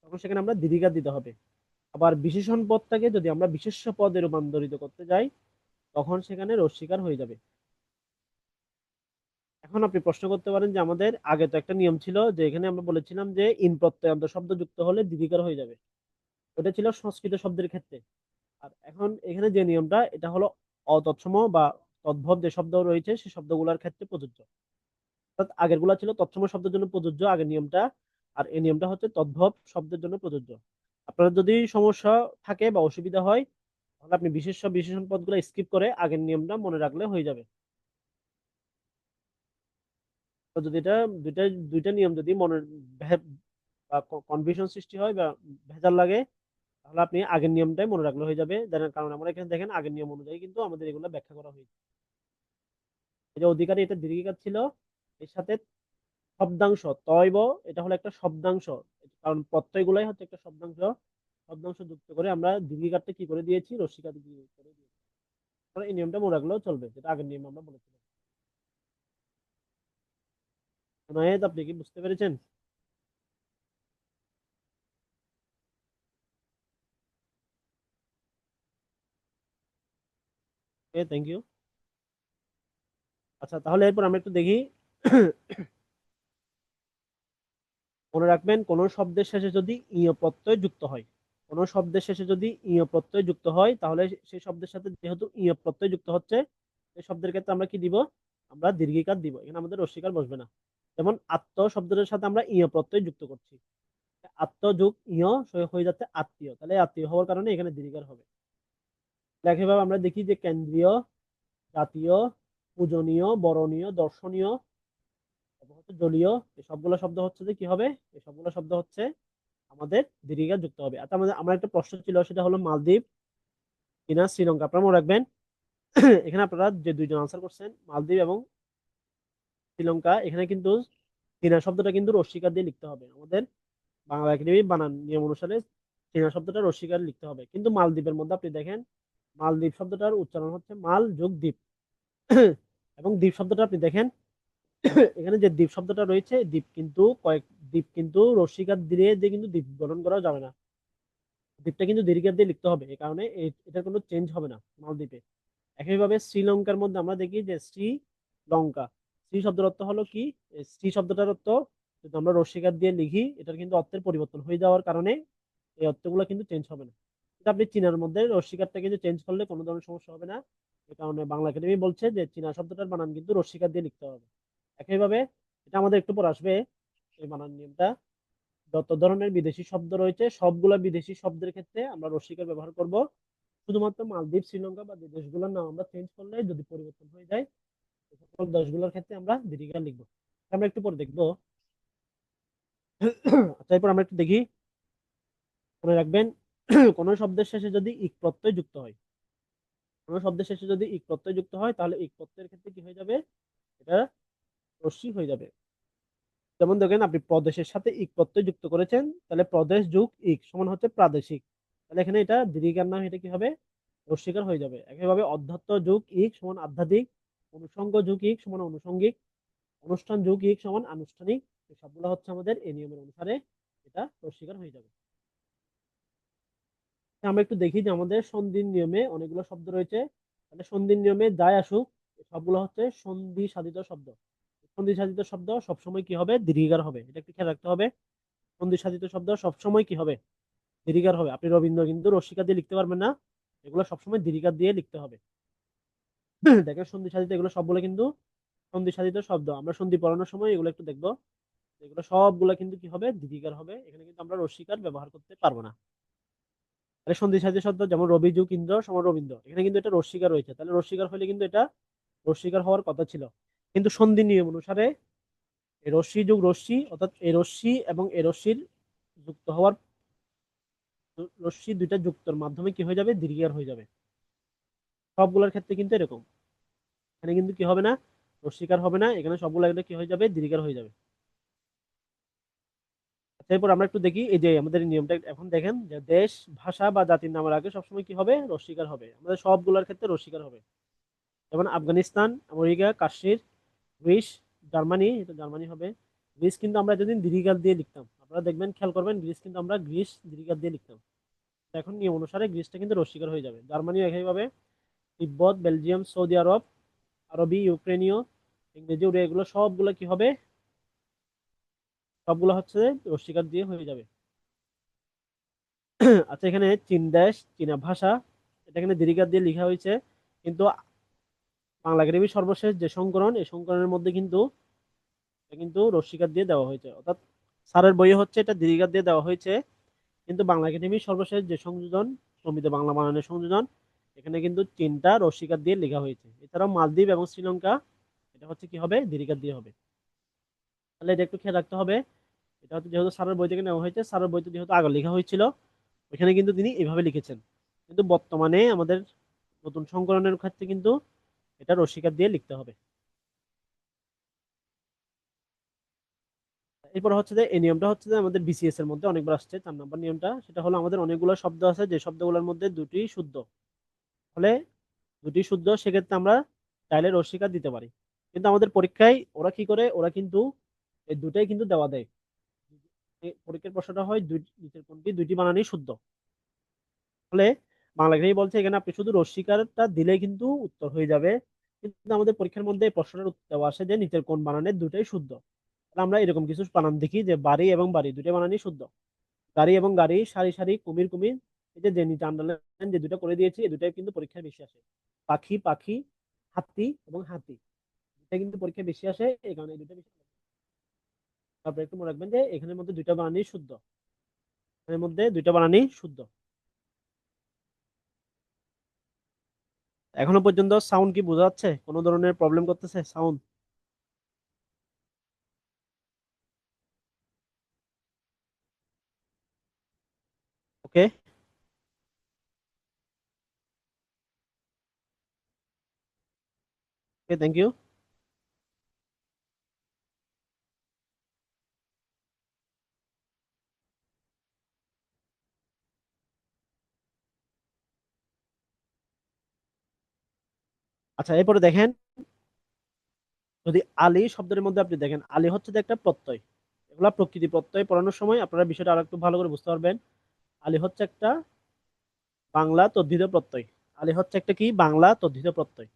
তখন সেখানে আমরা দীর্ঘিকা দিতে হবে। আবার বিশেষণ পদটাকে যদি আমরা বিশেষ্য পদে রূপান্তরিত করতে যাই, তখন সেখানে রস্বীকার হয়ে যাবে। এখন আপনি প্রশ্ন করতে পারেন যে আমাদের আগে তো একটা নিয়ম ছিল যে এখানে আমরা বলেছিলাম যে ইন প্রত্যয়ান্ত শব্দ যুক্ত হলে দীর্ঘিকার হয়ে যাবে, ওটা ছিল সংস্কৃত শব্দের ক্ষেত্রে। আর এখন এখানে যে নিয়মটা, এটা হলো অতৎসম বা তদ্ভব যে শব্দ রয়েছে সেই শব্দগুলোর ক্ষেত্রে প্রযোজ্য। অর্থাৎ আগের গুলা ছিল তৎসম শব্দের জন্য প্রযোজ্য আগের নিয়মটা, আর এই নিয়মটা হচ্ছে তদ্ভব শব্দের জন্য প্রযোজ্য। আপনার যদি সমস্যা থাকে বা অসুবিধা হয়, তাহলে আপনি বিশেষণ পদগুলো স্কিপ করে আগের নিয়মটা মনে রাখলে হয়ে যাবে। তো যদি এটা দুইটা দুইটা নিয়ম যদি মনে বা কনফিউশন সৃষ্টি হয় বা ভেজাল লাগে, তাহলে আপনি আগের নিয়মটাই মনে রাখলে হয়ে যাবে। কারণ আমরা এখানে দেখেন আগের নিয়ম অনুযায়ী কিন্তু আমাদের এগুলো ব্যাখ্যা করা হয়েছে। এই যে অধিকারী, এটা দীর্ঘিকার ছিল, এর সাথে শব্দাংশ তয়ব, এটা হলো একটা শব্দাংশ, কারণ প্রত্যয়গুলাই হচ্ছে একটা শব্দাংশ। শব্দাংশ যুক্ত করে আমরা দীর্ঘিকারটা কি করে দিয়েছি, রস্বীকার দিয়ে করে দিয়েছি। তাহলে এই নিয়মটা মনে রাখলেও চলবে, যেটা আগের নিয়ম আমরা বলেছিলাম। নাহিদ, আপনি কি বুঝতে পেরেছেন? ওকে, থ্যাংক ইউ। আচ্ছা, তাহলে এরপর আমরা একটু দেখি। মনে রাখবেন, কোন শব্দের শেষে যদি ইয় প্রত্যয় যুক্ত হয়, কোন শব্দের শেষে যদি ইয় প্রত্যয় যুক্ত হয়, তাহলে সেই শব্দের সাথে যেহেতু ইয় প্রত্যয় যুক্ত হচ্ছে, সেই শব্দের ক্ষেত্রে আমরা কি দিব, আমরা দীর্ঘিকার দিব, এখানে আমাদের রস্বীকার বসবে না। যেমন আত্ম শব্দের সাথে আমরা ইয় প্রত্যয় যুক্ত করছি, আত্ম যোগ ইয় হয়ে যাচ্ছে আত্মীয়, তাহলে আত্মীয় হওয়ার কারণে এখানে দীর্ঘিকার হবে। একইভাবে আমরা দেখি যে কেন্দ্রীয়, জাতীয়, পূজনীয়, বরণীয়, দর্শনীয়, তারপর হচ্ছে জলীয়, এই সবগুলো শব্দ হচ্ছে যে কি হবে, এই সবগুলো শব্দ হচ্ছে আমাদের দীর্ঘিকা যুক্ত হবে। আচ্ছা, আমাদের আমার একটা প্রশ্ন ছিল, সেটা হলো মালদ্বীপ কিনা শ্রীলঙ্কা। আপনারা মনে রাখবেন, এখানে আপনারা যে দুইজন আনসার করছেন মালদ্বীপ এবং শ্রীলঙ্কা, এখানে কিন্তু চীনা শব্দটা কিন্তু রস্বীকার দিয়ে লিখতে হবে। আমাদের বাংলা একাডেমি বানান নিয়ম অনুসারে চীনা শব্দটা রস্বীকার লিখতে হবে, কিন্তু মালদ্বীপের মধ্যে আপনি দেখেন মালদ্বীপ শব্দটার উচ্চারণ হচ্ছে মাল যোগ দ্বীপ। এবং দ্বীপ শব্দটা আপনি দেখেন, এখানে যে দ্বীপ শব্দটা রয়েছে, দ্বীপ কিন্তু রস্বীকার দিয়ে কিন্তু দ্বীপ গঠন করা যাবে না, দ্বীপটা কিন্তু দীর্ঘিকার দিয়ে লিখতে হবে। এই কারণে এটার কোনো চেঞ্জ হবে না মালদ্বীপে। একইভাবে শ্রীলঙ্কার মধ্যে আমরা দেখি যে লঙ্কা, শ্রী শব্দের অর্থ হলো কি, এই শ্রী শব্দটার অর্থ যদি আমরা রস্বীকার দিয়ে লিখি, এটার কিন্তু অর্থের পরিবর্তন হয়ে যাওয়ার কারণে এই অর্থগুলো কিন্তু চেঞ্জ হবে না। কিন্তু আপনি চীনার মধ্যে রস্বীকারটা কিন্তু চেঞ্জ করলে কোনো ধরনের সমস্যা হবে না। এই কারণে বাংলা একাডেমি বলছে যে চীনা শব্দটার বানান কিন্তু রস্বীকার দিয়ে লিখতে হবে। একইভাবে এটা আমাদের একটু পর আসবে, এই বানান নিয়মটা। যত ধরনের বিদেশি শব্দ রয়েছে সবগুলা বিদেশি শব্দের ক্ষেত্রে আমরা রস্বীকার ব্যবহার করব। শুধুমাত্র মালদ্বীপ, শ্রীলঙ্কা বা যে দেশগুলোর নাম আমরা চেঞ্জ করলে যদি পরিবর্তন হয়ে যায়, সকল দেশগুলোর ক্ষেত্রে আমরা দীর্ঘিকার লিখবো। আমরা একটু পরে দেখবো। আচ্ছা, এরপর আমরা একটু দেখি। মনে রাখবেন, কোন শব্দের শেষে যদি ইক প্রত্যয় যুক্ত হয়, কোন শব্দের শেষে যদি ইক প্রত্যয় যুক্ত হয়, তাহলে ইক প্রত্যয়ের ক্ষেত্রে কি হয়ে যাবে, এটা রস্বী হয়ে যাবে। যেমন দেখেন, আপনি প্রদেশের সাথে ইক প্রত্যয় যুক্ত করেছেন, তাহলে প্রদেশ যুগ ইক সমান হচ্ছে প্রাদেশিক, তাহলে এখানে এটা দীর্ঘিকার নাম, এটা কি হবে, রস্বীকার হয়ে যাবে। একইভাবে অধ্যাত্ম যুগ ইক সমান আধ্যাত্মিক, অনুষঙ্গ যুগ ইক সমান অনুষঙ্গিক, অনুষ্ঠান যুগ ইক সমান আনুষ্ঠানিক, এই সবগুলো হচ্ছে আমাদের এই নিয়মের অনুসারে এটা রস্বীকার হয়ে যাবে। আমরা একটু দেখি যে আমাদের সন্ধির নিয়মে অনেকগুলো শব্দ রয়েছে। তাহলে সন্ধির নিয়মে যাই আসুক, সবগুলো হচ্ছে সন্ধি সাধিত শব্দ। সন্ধি সাধিত শব্দ সবসময় কি হবে, দীর্ঘিকার হবে, এটা একটু খেয়াল রাখতে হবে। সন্ধি সাধিত শব্দ সবসময় কি হবে, দীর্ঘিকার হবে। আপনি রবীন্দ্র কিন্তু রস্বীকার দিয়ে লিখতে পারবেন না, এগুলো সবসময় দীর্ঘিকার দিয়ে লিখতে হবে। দেখেন সন্ধি সাধিত এগুলো সবগুলো কিন্তু সন্ধি সাধিত শব্দ। আমরা সন্ধি পড়ানোর সময় এগুলো একটু দেখবো, এগুলো সবগুলা কিন্তু কি হবে, দীর্ঘিকার হবে। এখানে কিন্তু আমরা রস্যিকার ব্যবহার করতে পারবো না। তাহলে সন্ধি সাধিত শব্দ যেমন রবি যুগ ইন্দ্র সমান রবীন্দ্র, এখানে কিন্তু এটা রস্যিকার রয়েছে, তাহলে রস্যিকার হলে কিন্তু এটা রস্যিকার হওয়ার কথা ছিল। কিন্তু সন্ধি নিয়ম অনুসারে এই রশ্মি যুগ রশ্মি, অর্থাৎ এই রশ্মি এবং এই রশ্মির যুক্ত হওয়ার, রশ্মি দুইটা যুক্তর মাধ্যমে কি হয়ে যাবে, দীর্ঘিকার হয়ে যাবে। সবগুলোর ক্ষেত্রে কিন্তু এরকম। এখানে কিন্তু কি হবে না, রস্বীকার হবে না, এখানে সবগুলো একটা কি হয়ে যাবে, দীর্ঘিকার হয়ে যাবে। আচ্ছা, এরপর আমরা একটু দেখি এই যে আমাদের নিয়মটা এখন দেখেন যে দেশ ভাষা বা জাতির নামের আগে সবসময় কি হবে, রস্বীকার হবে। আমাদের সবগুলোর ক্ষেত্রে রস্বীকার হবে। যেমন Afghanistan, America, Kashmir, Greece, Germany, এটা জার্মানি হবে। গ্রিস কিন্তু আমরা এতদিন দীর্ঘিকার দিয়ে লিখতাম, আপনারা দেখবেন খেয়াল করবেন, গ্রিস কিন্তু আমরা গ্রিস দীর্ঘিকার দিয়ে লিখতাম। এখন নিয়ম অনুসারে গ্রিসটা কিন্তু রস্বীকার হয়ে যাবে। জার্মানিও একইভাবে, তিব্বত, বেলজিয়াম, সৌদি আরব, আরবি, ইউক্রেনীয়, ইংরেজি, উড়িয়া, এগুলো সবগুলো কি হবে, সবগুলো হচ্ছে রস্বীকার দিয়ে হয়ে যাবে। আচ্ছা, এখানে চীন দেশ, চীনা ভাষা, এটা এখানে দীর্ঘিকার দিয়ে লেখা হয়েছে, কিন্তু বাংলা একাডেমির সর্বশেষ যে সংকলন, এই সংকলনের মধ্যে কিন্তু এটা কিন্তু রস্বীকার দিয়ে দেওয়া হয়েছে, অর্থাৎ স্যারের বইয়ে হচ্ছে এটা দীর্ঘিকার দিয়ে দেওয়া হয়েছে, কিন্তু বাংলা একাডেমির সর্বশেষ যে সংযোজন, প্রমিত বাংলা বানানের সংযোজন, এখানে কিন্তু চীনটা রস্বীকার দিয়ে লেখা হয়েছে। এছাড়াও মালদ্বীপ এবং শ্রীলঙ্কা, এটা হচ্ছে কি হবে, দীর্ঘিকার দিয়ে হবে। তাহলে এটা একটু খেয়াল রাখতে হবে। এটা হচ্ছে যেহেতু স্যারের বই থেকে নেওয়া হয়েছে, স্যারের বইতে যেহেতু আগে লেখা হয়েছিল, ওইখানে কিন্তু তিনি এইভাবে লিখেছেন। কিন্তু বর্তমানে আমাদের নতুন সংকলনের ক্ষেত্রে কিন্তু এটা রসিকার দিয়ে লিখতে হবে। এরপর হচ্ছে যে এই নিয়মটা হচ্ছে যে আমাদের বিসিএস এর মধ্যে অনেকবার আসছে, 4 নম্বর নিয়মটা, সেটা হলো আমাদের অনেকগুলো শব্দ আছে, যে শব্দগুলোর মধ্যে দুটি শুদ্ধ হলে, দুটি শুদ্ধ, সেক্ষেত্রে আমরা চাইলে রসিকার দিতে পারি। কিন্তু আমাদের পরীক্ষায় ওরা কি করে, ওরা কিন্তু এই দুটাই কিন্তু দেওয়া দেয়। এই পরীক্ষার প্রশ্নটা হয় নিচের কোনটি দুইটি বানানই শুদ্ধ। ফলে বাংলা একাডেমি বলছে এখানে আপনি শুধু রস্বীকারটা দিলেই কিন্তু উত্তর হয়ে যাবে। কিন্তু আমাদের পরীক্ষার মধ্যে এই প্রশ্নের উত্তর দেওয়া আসে যে নিচের কোন বানানের দুটাই শুদ্ধ। তাহলে আমরা এরকম কিছু বানান দেখি যে বাড়ি এবং বাড়ি দুটাই বানানই শুদ্ধ। গাড়ি এবং গাড়ি, সারি সারি, কুমির কুমির, এই যে নিচে আন্ডারলাইন যে দুটো করে দিয়েছি, এই দুটাই কিন্তু পরীক্ষায় বেশি আসে। পাখি পাখি, হাতি এবং হাতি, এটা কিন্তু পরীক্ষায় বেশি আসে, এই কারণে এই দুটো বেশি। তারপরে একটু মনে রাখবেন যে এখানের মধ্যে দুইটা বানানই শুদ্ধ, এখানের মধ্যে দুইটা বানানই শুদ্ধ। এখনো পর্যন্ত সাউন্ড কি বোঝা যাচ্ছে, কোনো ধরনের প্রবলেম করতেছে sound? Okay, okay, thank you. আচ্ছা, এরপরে দেখেন, যদি আলী শব্দের মধ্যে আপনি দেখেন, আলী হচ্ছে যে একটা প্রত্যয়, এগুলা প্রকৃতি প্রত্যয় পড়ানোর সময় আপনারা বিষয়টা আরো একটু ভালো করে বুঝতে পারবেন। আলী হচ্ছে একটা বাংলা তদ্ধিত প্রত্যয়। আলী হচ্ছে একটা কি, বাংলা তদ্ধিত প্রত্যয়।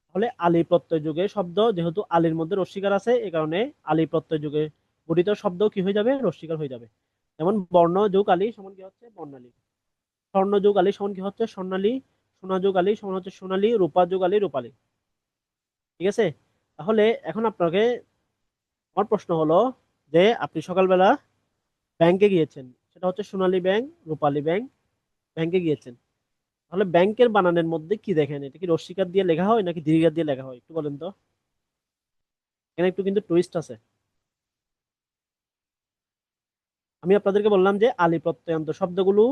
তাহলে আলী প্রত্যয় যুগে শব্দ, যেহেতু আলীর মধ্যে রস্বীকার আছে, এই কারণে আলী প্রত্যয় যুগে গঠিত শব্দ কি হয়ে যাবে, রস্বীকার হয়ে যাবে। যেমন বর্ণ যোগ আলী সমান কি হচ্ছে, বর্ণালী। স্বর্ণ যোগ আলী সমান কি হচ্ছে, স্বর্ণালী। সোনা যোগ আলী সমান হচ্ছে সোনালী। রূপা যোগ আলী, রূপালী। ঠিক আছে। তাহলে এখন আপনাকে আমার প্রশ্ন হলো যে আপনি সকালবেলা ব্যাংকে গিয়েছেন, সেটা হচ্ছে সোনালী ব্যাংক, রূপালী ব্যাংক, ব্যাংকে গিয়েছেন। তাহলে ব্যাংকের বানানের মধ্যে কি দেখেন, এটা কি রস্বীকার দিয়ে লেখা হয় নাকি দীর্ঘিকার দিয়ে লেখা হয়, একটু বলেন তো। এখানে একটু কিন্তু টুইস্ট আছে। আমি আপনাদেরকে বললাম যে আলী প্রত্যয়ান্ত শব্দগুলো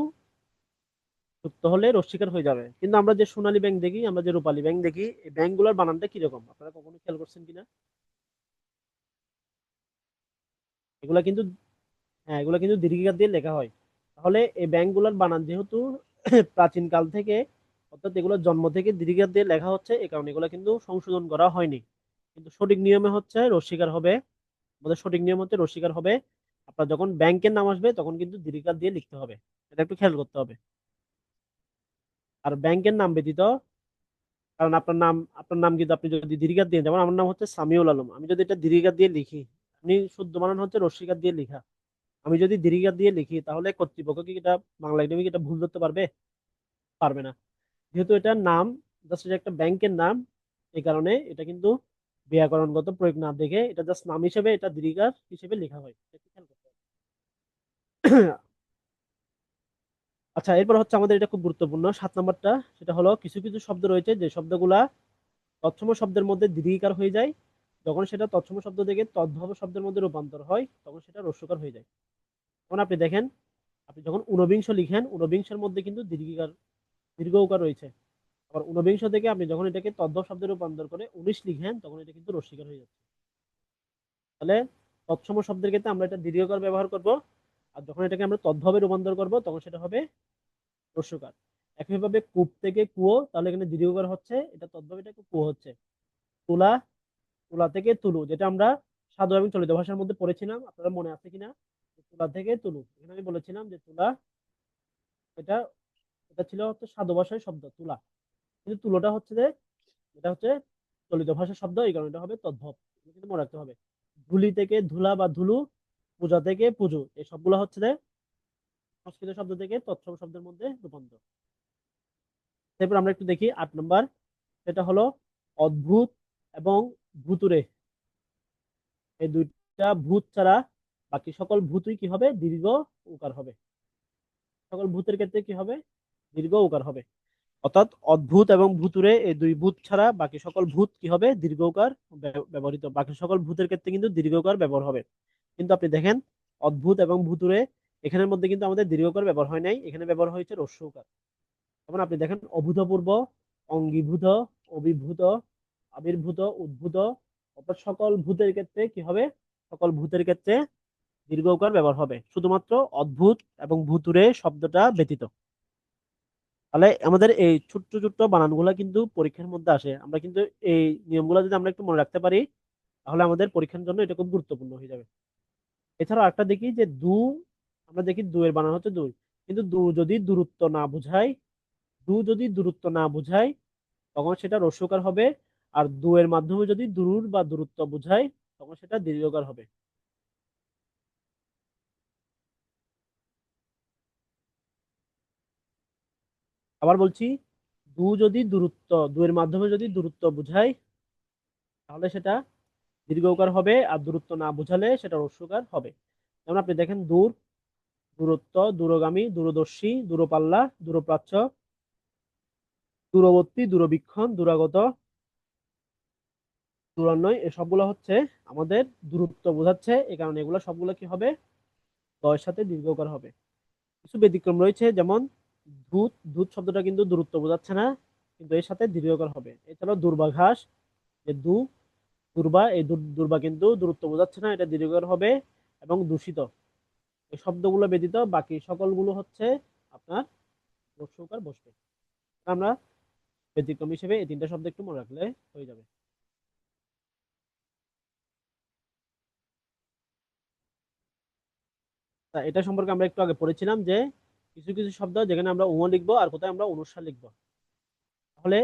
যুক্ত হলে রস্বীকার হয়ে যাবে, কিন্তু আমরা যে সোনালী ব্যাংক দেখি, আমরা যে রূপালী ব্যাংক দেখি, এই ব্যাংকগুলোর বানানটা কিরকম, আপনারা কখনো খেয়াল করছেন কিনা? এগুলা কিন্তু, হ্যাঁ, এগুলো কিন্তু দীর্ঘিকার দিয়ে লেখা হয়। তাহলে এই ব্যাংকগুলোর বানান যেহেতু প্রাচীন কাল থেকে, অর্থাৎ এগুলো জন্ম থেকে দীর্ঘিকার দিয়ে লেখা হচ্ছে, এই কারণে এগুলো কিন্তু সংশোধন করা হয়নি। কিন্তু সঠিক নিয়মে হচ্ছে রস্বীকার হবে। আমাদের সঠিক নিয়ম হচ্ছে রস্বীকার হবে। আপনার যখন ব্যাংকের নাম আসবে তখন কিন্তু দীর্ঘিকার দিয়ে লিখতে হবে, এটা একটু খেয়াল করতে হবে। আর ব্যাংকের নাম ব্যতীত, কারণ আপনার নাম কিন্তু আপনি যদি দীর্ঘিকার দিয়ে, যেমন আমার নাম হচ্ছে সামিউল আলম, আমি যদি এটা দীর্ঘিকার দিয়ে লিখি, আপনি শুদ্ধ বানান হচ্ছে রস্বীকার দিয়ে লিখা, আমি যদি দীর্ঘিকার দিয়ে লিখি, তাহলে কর্তৃপক্ষ কি এটা, বাংলা একাডেমি কি এটা ভুল ধরতে পারবে? পারবে না। যেহেতু এটা নাম, জাস্ট এটা একটা ব্যাংকের নাম, এই কারণে এটা কিন্তু ব্যাকরণগত প্রয়োগ না দেখে এটা জাস্ট নাম হিসেবে এটা দীর্ঘিকার হিসেবে লেখা হয়, এটা একটু খেয়াল করতে হবে। আচ্ছা, এরপর হচ্ছে আমাদের এটা খুব গুরুত্বপূর্ণ 7 নম্বরটা, সেটা হলো কিছু কিছু শব্দ রয়েছে যে শব্দগুলা তৎসম শব্দের মধ্যে দীর্ঘিকার হয়ে যায়, যখন সেটা তৎসম শব্দ থেকে তদ্ভব শব্দের মধ্যে রূপান্তর হয় তখন সেটা রস্যকার হয়ে যায়। যেমন আপনি দেখেন, আপনি যখন ঊনবিংশ লিখেন, ঊনবিংশের মধ্যে কিন্তু দীর্ঘ উকার রয়েছে। আবার ঊনবিংশ থেকে আপনি যখন এটাকে তদ্ভব শব্দে রূপান্তর করে 19 লিখেন তখন এটা কিন্তু রস্যিকার হয়ে যাচ্ছে। তাহলে তৎসম শব্দের ক্ষেত্রে আমরা এটা দীর্ঘকার ব্যবহার করব, আর যখন এটাকে আমরা তদ্ভবে রূপান্তর করব তখন সেটা হবে রস্যকার। একইভাবে কূপ থেকে কুয়ো, তাহলে এখানে দীর্ঘকার হচ্ছে, এটা তদ্ভব, এটা কুয়ো হচ্ছে। তুলা, তুলা থেকে তুলু, যেটা আমরা সাধু এবং চলিত ভাষার মধ্যে পড়েছিলাম, আপনারা মনে আছে কিনা? তুলা থেকে তুলু, এখানে আমি বলেছিলাম যে তুলা, এটা এটা ছিল হচ্ছে সাধু ভাষায় শব্দ তুলা, কিন্তু তুলোটা হচ্ছে যে এটা হচ্ছে চলিত ভাষার শব্দ, এই কারণে এটা হবে তদ্ভব, এটা কিন্তু মনে রাখতে হবে। ধুলি থেকে ধুলা বা ধুলু, পূজা থেকে পুজো, এই সবগুলো হচ্ছে যে সংস্কৃত শব্দ থেকে তৎসম শব্দের মধ্যে রূপান্তর। এরপর আমরা একটু দেখি 8 নম্বর, সেটা হলো অদ্ভুত এবং ভুতুড়ে, এই দুইটা ভূত ছাড়া বাকি সকল ভূতই কি হবে? দীর্ঘ উকার হবে। সকল ভূতের ক্ষেত্রে কি হবে? দীর্ঘ উকার হবে। অর্থাৎ অদ্ভুত এবং ভুতুড়ে এই দুই ভূত ছাড়া বাকি সকল ভূত কি হবে? দীর্ঘ উকার ব্যবহৃত, বাকি সকল ভূতের ক্ষেত্রে কিন্তু দীর্ঘ উকার ব্যবহার হবে। কিন্তু আপনি দেখেন, অদ্ভুত এবং ভুতুড়ে এখানের মধ্যে কিন্তু আমাদের দীর্ঘ উকার ব্যবহার হয় নাই, এখানে ব্যবহার হয়েছে হ্রস্ব উকার। যেমন আপনি দেখেন, অভূতপূর্ব, অঙ্গীভূত, অভিভূত, আবির্ভূত, উদ্ভূত, অর্থাৎ সকল ভূতের ক্ষেত্রে কি হবে? সকল ভূতের ক্ষেত্রে দীর্ঘ উকার ব্যবহার হবে, শুধুমাত্র অদ্ভুত এবং ভুতুড়ে শব্দটা ব্যতীত। তাহলে আমাদের এই ছোট্ট ছোট্ট বানানগুলা কিন্তু পরীক্ষার মধ্যে আসে, আমরা কিন্তু এই নিয়মগুলো যদি আমরা একটু মনে রাখতে পারি তাহলে আমাদের পরীক্ষার জন্য এটা খুব গুরুত্বপূর্ণ হয়ে যাবে। এছাড়াও একটা দেখি যে আমরা দেখি দু এর বানান হচ্ছে দুই, কিন্তু দু যদি দূরত্ব না বোঝায় তখন সেটা রস্যকার হবে। আর দু এর মাধ্যমে যদি দূর বা দূরত্ব বোঝায় তখন সেটা দীর্ঘকার হবে। আবার বলছি, দু এর মাধ্যমে যদি দূরত্ব বোঝায় তাহলে সেটা দীর্ঘকার হবে, আর দূরত্ব না বোঝালে সেটা হ্রস্বকার হবে। যেমন আপনি দেখেন, দূরত্ব, দূরগামী, দূরদর্শী, দূরপাল্লা, দূরপ্রাচ্য, দূরবর্তী, দূরবীক্ষণ, দূরাগত, দূরান্বয়, এই সবগুলো হচ্ছে আমাদের দূরত্ব বোঝাচ্ছে, এই কারণে এগুলো সবগুলো কি হবে? দয়ের সাথে দীর্ঘকার হবে। কিছু ব্যতিক্রম রয়েছে, যেমন ধূত শব্দটা কিন্তু দূরত্ব বোঝাচ্ছে না, কিন্তু এর সাথে দীর্ঘকার হবে। এছাড়াও দূর্বাঘাস, যে দূর্বা কিন্তু দূরত্ব বোঝাচ্ছে না, এটা দীর্ঘকার হবে। এবং দূষিত, এই শব্দগুলো ব্যতীত বাকি সকলগুলো হচ্ছে আপনার রস্যকার বসবে। আমরা ব্যতিক্রম হিসেবে এই তিনটা শব্দ একটু মনে রাখলে হয়ে যাবে। তা এটা সম্পর্কে আমরা একটু আগে পড়েছিলাম যে কিছু কিছু শব্দ যেখানে আমরা উম লিখবো আর কোথায় আমরা অনুস্বার লিখবো। তাহলে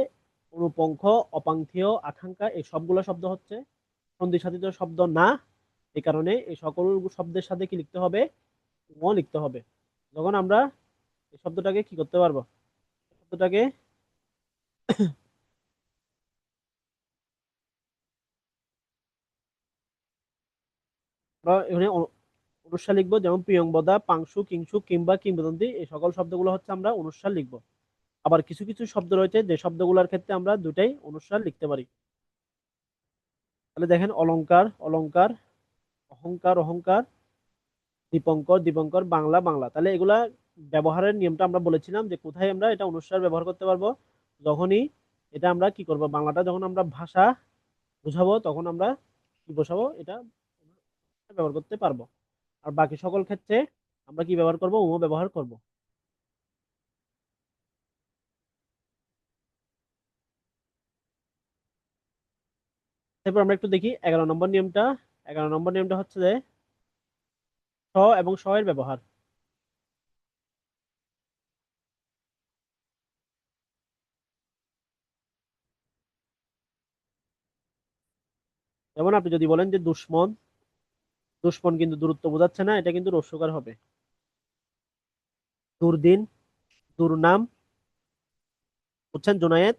অনুপঙ্খ, অপাংথেয়, আকাঙ্ক্ষা, এই সবগুলো শব্দ হচ্ছে সন্ধি সাধিত শব্দ না, এই কারণে এই সকল শব্দের সাথে কি লিখতে হবে? উম লিখতে হবে। যখন আমরা এই শব্দটাকে কি করতে পারবো? শব্দটাকে আমরা এখানে অনুস্বার লিখবো, যেমন প্রিয়ংবদা, পাংশু, কিংশু, কিংবা, কিংবদন্তি, এই সকল শব্দগুলো হচ্ছে আমরা অনুস্বার লিখবো। আবার কিছু কিছু শব্দ রয়েছে যে শব্দগুলোর ক্ষেত্রে আমরা দুটাই অনুস্বার লিখতে পারি। তাহলে দেখেন, অলংকার, অলংকার, অহংকার, অহংকার, দীপঙ্কর, দীপঙ্কর, বাংলা, বাংলা। তাহলে এগুলা ব্যবহারের নিয়মটা আমরা বলেছিলাম যে কোথায় আমরা এটা অনুস্বার ব্যবহার করতে পারবো? যখনই এটা আমরা কি করব, বাংলাটা যখন আমরা ভাষা বুঝাবো তখন আমরা কি বসাবো, এটা ব্যবহার করতে পারবো। আর বাকি সকল ক্ষেত্রে আমরা কি ব্যবহার করব? ও ব্যবহার করব। তারপর আমরা একটু দেখি 11 নম্বর নিয়মটা। 11 নম্বর নিয়মটা হচ্ছে যে স এবং স এর ব্যবহার। যেমন আপনি যদি বলেন যে দুশ্মন, দুশ্মন কিন্তু দূরত্ব বোঝাচ্ছে না, এটা কিন্তু রস্যকার হবে। দুর্দিন, দুর্নাম, বুঝছেন? জুনায়েদ,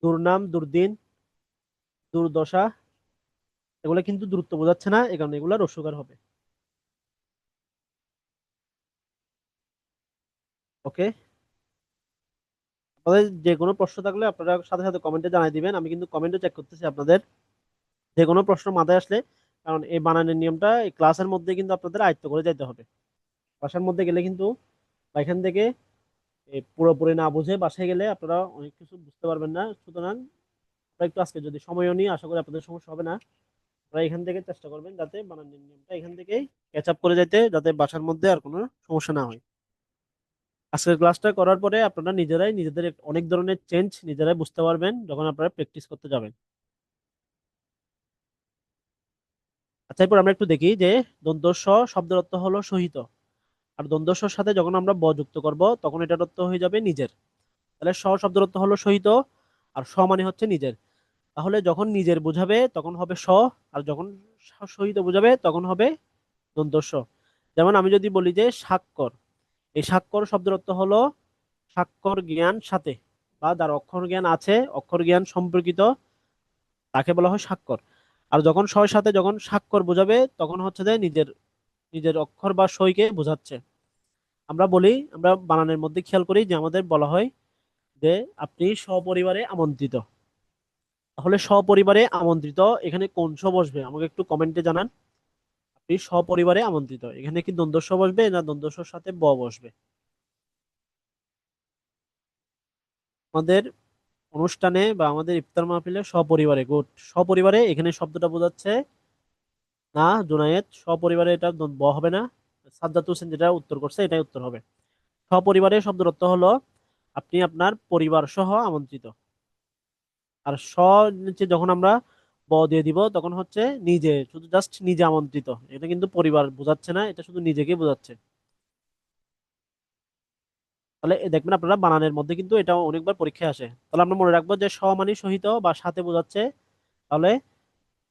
দুর্নাম, দুর্দিন, দুর্দশা, এগুলো কিন্তু দূরত্ব বোঝাচ্ছে না, এই কারণে এগুলো রস্যকার হবে। ওকে, আপনাদের যে কোনো প্রশ্ন থাকলে আপনারা সাথে সাথে কমেন্টে জানাই দিবেন, আমি কিন্তু কমেন্টে চেক করতেছি আপনাদের যে কোনো প্রশ্ন মাথায় আসলে। কারণ এই বানানের নিয়মটা এই ক্লাসের মধ্যে কিন্তু আপনাদের আয়ত্ত করে যেতে হবে। বাসার মধ্যে গেলে কিন্তু বা এখান থেকে পুরোপুরি না বুঝে বাসায় গেলে আপনারা অনেক কিছু বুঝতে পারবেন না। সুতরাং আপনারা একটু আজকে যদি সময়ও নিয়ে, আশা করি আপনাদের সমস্যা হবে না। আপনারা এখান থেকে চেষ্টা করবেন যাতে বানানের নিয়মটা এখান থেকেই ক্যাচ আপ করে যেতে, যাতে বাসার মধ্যে আর কোনো সমস্যা না হয়। আজকের ক্লাসটা করার পরে আপনারা নিজেরাই নিজেদের অনেক ধরনের চেঞ্জ নিজেরাই বুঝতে পারবেন যখন আপনারা প্র্যাকটিস করতে যাবেন। আচ্ছা, এরপর আমরা একটু দেখি যে দ্বন্দ্ব স শব্দের অর্থ হলো সহিত। আর দ্বন্দ্ব সর সাথে যখন আমরা ব যুক্ত করব তখন এটার অর্থ হয়ে যাবে নিজের। তাহলে স শব্দের অর্থ হলো সহিত, আর স মানে হচ্ছে নিজের। তাহলে যখন নিজের বোঝাবে তখন হবে স, আর যখন সহিত বোঝাবে তখন হবে দ্বন্দ্ব স। যেমন আমি যদি বলি যে স্বাক্ষর, এই স্বাক্ষর শব্দের অর্থ হলো স্বাক্ষর জ্ঞান সাথে, বা যার অক্ষর জ্ঞান আছে, অক্ষর জ্ঞান সম্পর্কিত, তাকে বলা হয় স্বাক্ষর। আর যখন সয়ের সাথে যখন স্বাক্ষর বোঝাবে তখন হচ্ছে যে নিজের, নিজের অক্ষর বা সইকে বোঝাচ্ছে। আমরা বলি, আমরা বানানের মধ্যে খেয়াল করি যে আমাদের বলা হয় যে আপনি সপরিবারে আমন্ত্রিত। তাহলে সপরিবারে আমন্ত্রিত এখানে কোন স বসবে আমাকে একটু কমেন্টে জানান। আপনি সপরিবারে আমন্ত্রিত, এখানে কি দ্বন্দ্ব স বসবে না দ্বন্দ্ব সর সাথে ব বসবে? আমাদের অনুষ্ঠানে বা আমাদের ইফতার মাহফিলে সপরিবারে, গুড, সপরিবারে এখানে শব্দটা বোঝাচ্ছে না জুনায়েদ, সপরিবারে এটা ব হবে না। সাজ্জাদ হোসেন যেটা উত্তর করছে এটাই উত্তর হবে। সপরিবারে শব্দের অর্থ হলো আপনি আপনার পরিবার সহ আমন্ত্রিত। আর নিচে যখন আমরা ব দিয়ে দিব তখন হচ্ছে নিজে, শুধু জাস্ট নিজে আমন্ত্রিত, এটা কিন্তু পরিবার বোঝাচ্ছে না, এটা শুধু নিজেকে বোঝাচ্ছে। তাহলে দেখবেন আপনারা বানানের মধ্যে কিন্তু এটা অনেকবার পরীক্ষায় আসে। তাহলে আমরা মনে রাখবো যে স মানে সহিত বা সাথে বোঝাচ্ছে। তাহলে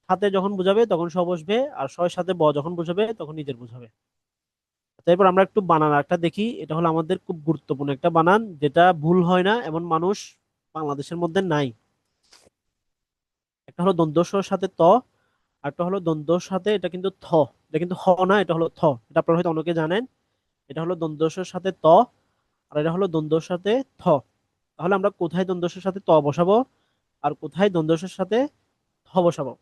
সাথে যখন বোঝাবে তখন স বসবে, আর সয়ের সাথে ব যখন বোঝাবে তখন নিজের বোঝাবে। তারপর আমরা একটু বানান একটা দেখি, এটা হলো আমাদের খুব গুরুত্বপূর্ণ একটা বানান, যেটা ভুল হয় না এমন মানুষ বাংলাদেশের মধ্যে নাই। একটা হলো দ্বন্দ্ব সর সাথে ত, আর একটা হলো দ্বন্দ্বর সাথে, এটা কিন্তু থ, এটা কিন্তু হ না, এটা হলো থ। এটা আপনারা হয়তো অনেকে জানেন। এটা হলো দ্বন্দ্বসর সাথে ত, আর এটা হলো দ্বন্দ্বর সাথে থ। তাহলে আমরা কোথায় দ্বন্দ্বসর সাথে ত বসাবো আর কোথায় দ্বন্দ্বসর সাথে থ বসাবো?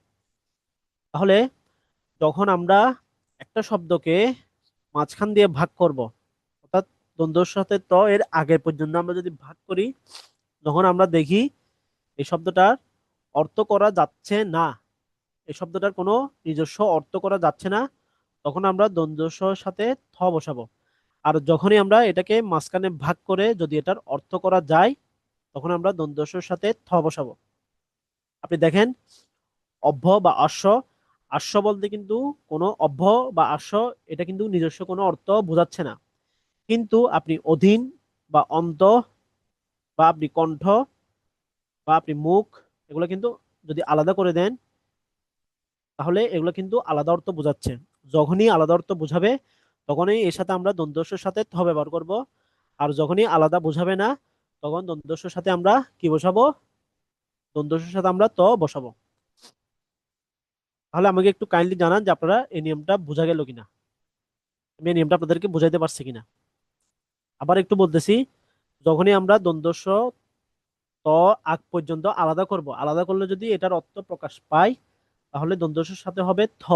তাহলে যখন আমরা একটা শব্দকে মাঝখান দিয়ে ভাগ করব, অর্থাৎ দ্বন্দ্বর সাথে ত এর আগে পর্যন্ত আমরা যদি ভাগ করি, যখন আমরা দেখি এই শব্দটার অর্থ করা যাচ্ছে না, এই শব্দটার কোনো নিজস্ব অর্থ করা যাচ্ছে না, তখন আমরা দ্বন্দ্বসর সাথে থ বসাবো। আর যখনই আমরা এটাকে মাঝখানে ভাগ করে যদি এটার অর্থ করা যায়, তখন আমরা দ্বন্দ্বসর সাথে থ বসাবো। আপনি দেখেন, অভ্য বা আশ্ব, আশ্ব বলতে কিন্তু কোনো অভ্য বা আশ্ব, এটা কিন্তু নিজস্ব কোনো অর্থ বোঝাচ্ছে না। কিন্তু আপনি অধীন বা অন্ত বা আপনি কণ্ঠ বা আপনি মুখ, এগুলো কিন্তু যদি আলাদা করে দেন তাহলে এগুলো কিন্তু আলাদা অর্থ বোঝাচ্ছে। যখনই আলাদা অর্থ বোঝাবে তখনই এর সাথে আমরা দ্বন্দ্বস্যের সাথে থ ব্যবহার করব। আর যখনই আলাদা বোঝাবে না তখন দ্বন্দ্বস্যের সাথে আমরা কি বসাবো? দ্বন্দ্বস্যের সাথে আমরা ত বসাবো। তাহলে আমাকে একটু কাইন্ডলি জানান যে আপনারা এই নিয়মটা বোঝা গেল কিনা, আমি এই নিয়মটা আপনাদেরকে বুঝাইতে পারছি কিনা। আবার একটু বলতেছি, যখনই আমরা দ্বন্দ্বস্য ত আগ পর্যন্ত আলাদা করব, আলাদা করলে যদি এটার অর্থ প্রকাশ পায় তাহলে দ্বন্দ্বস্যের সাথে হবে থ।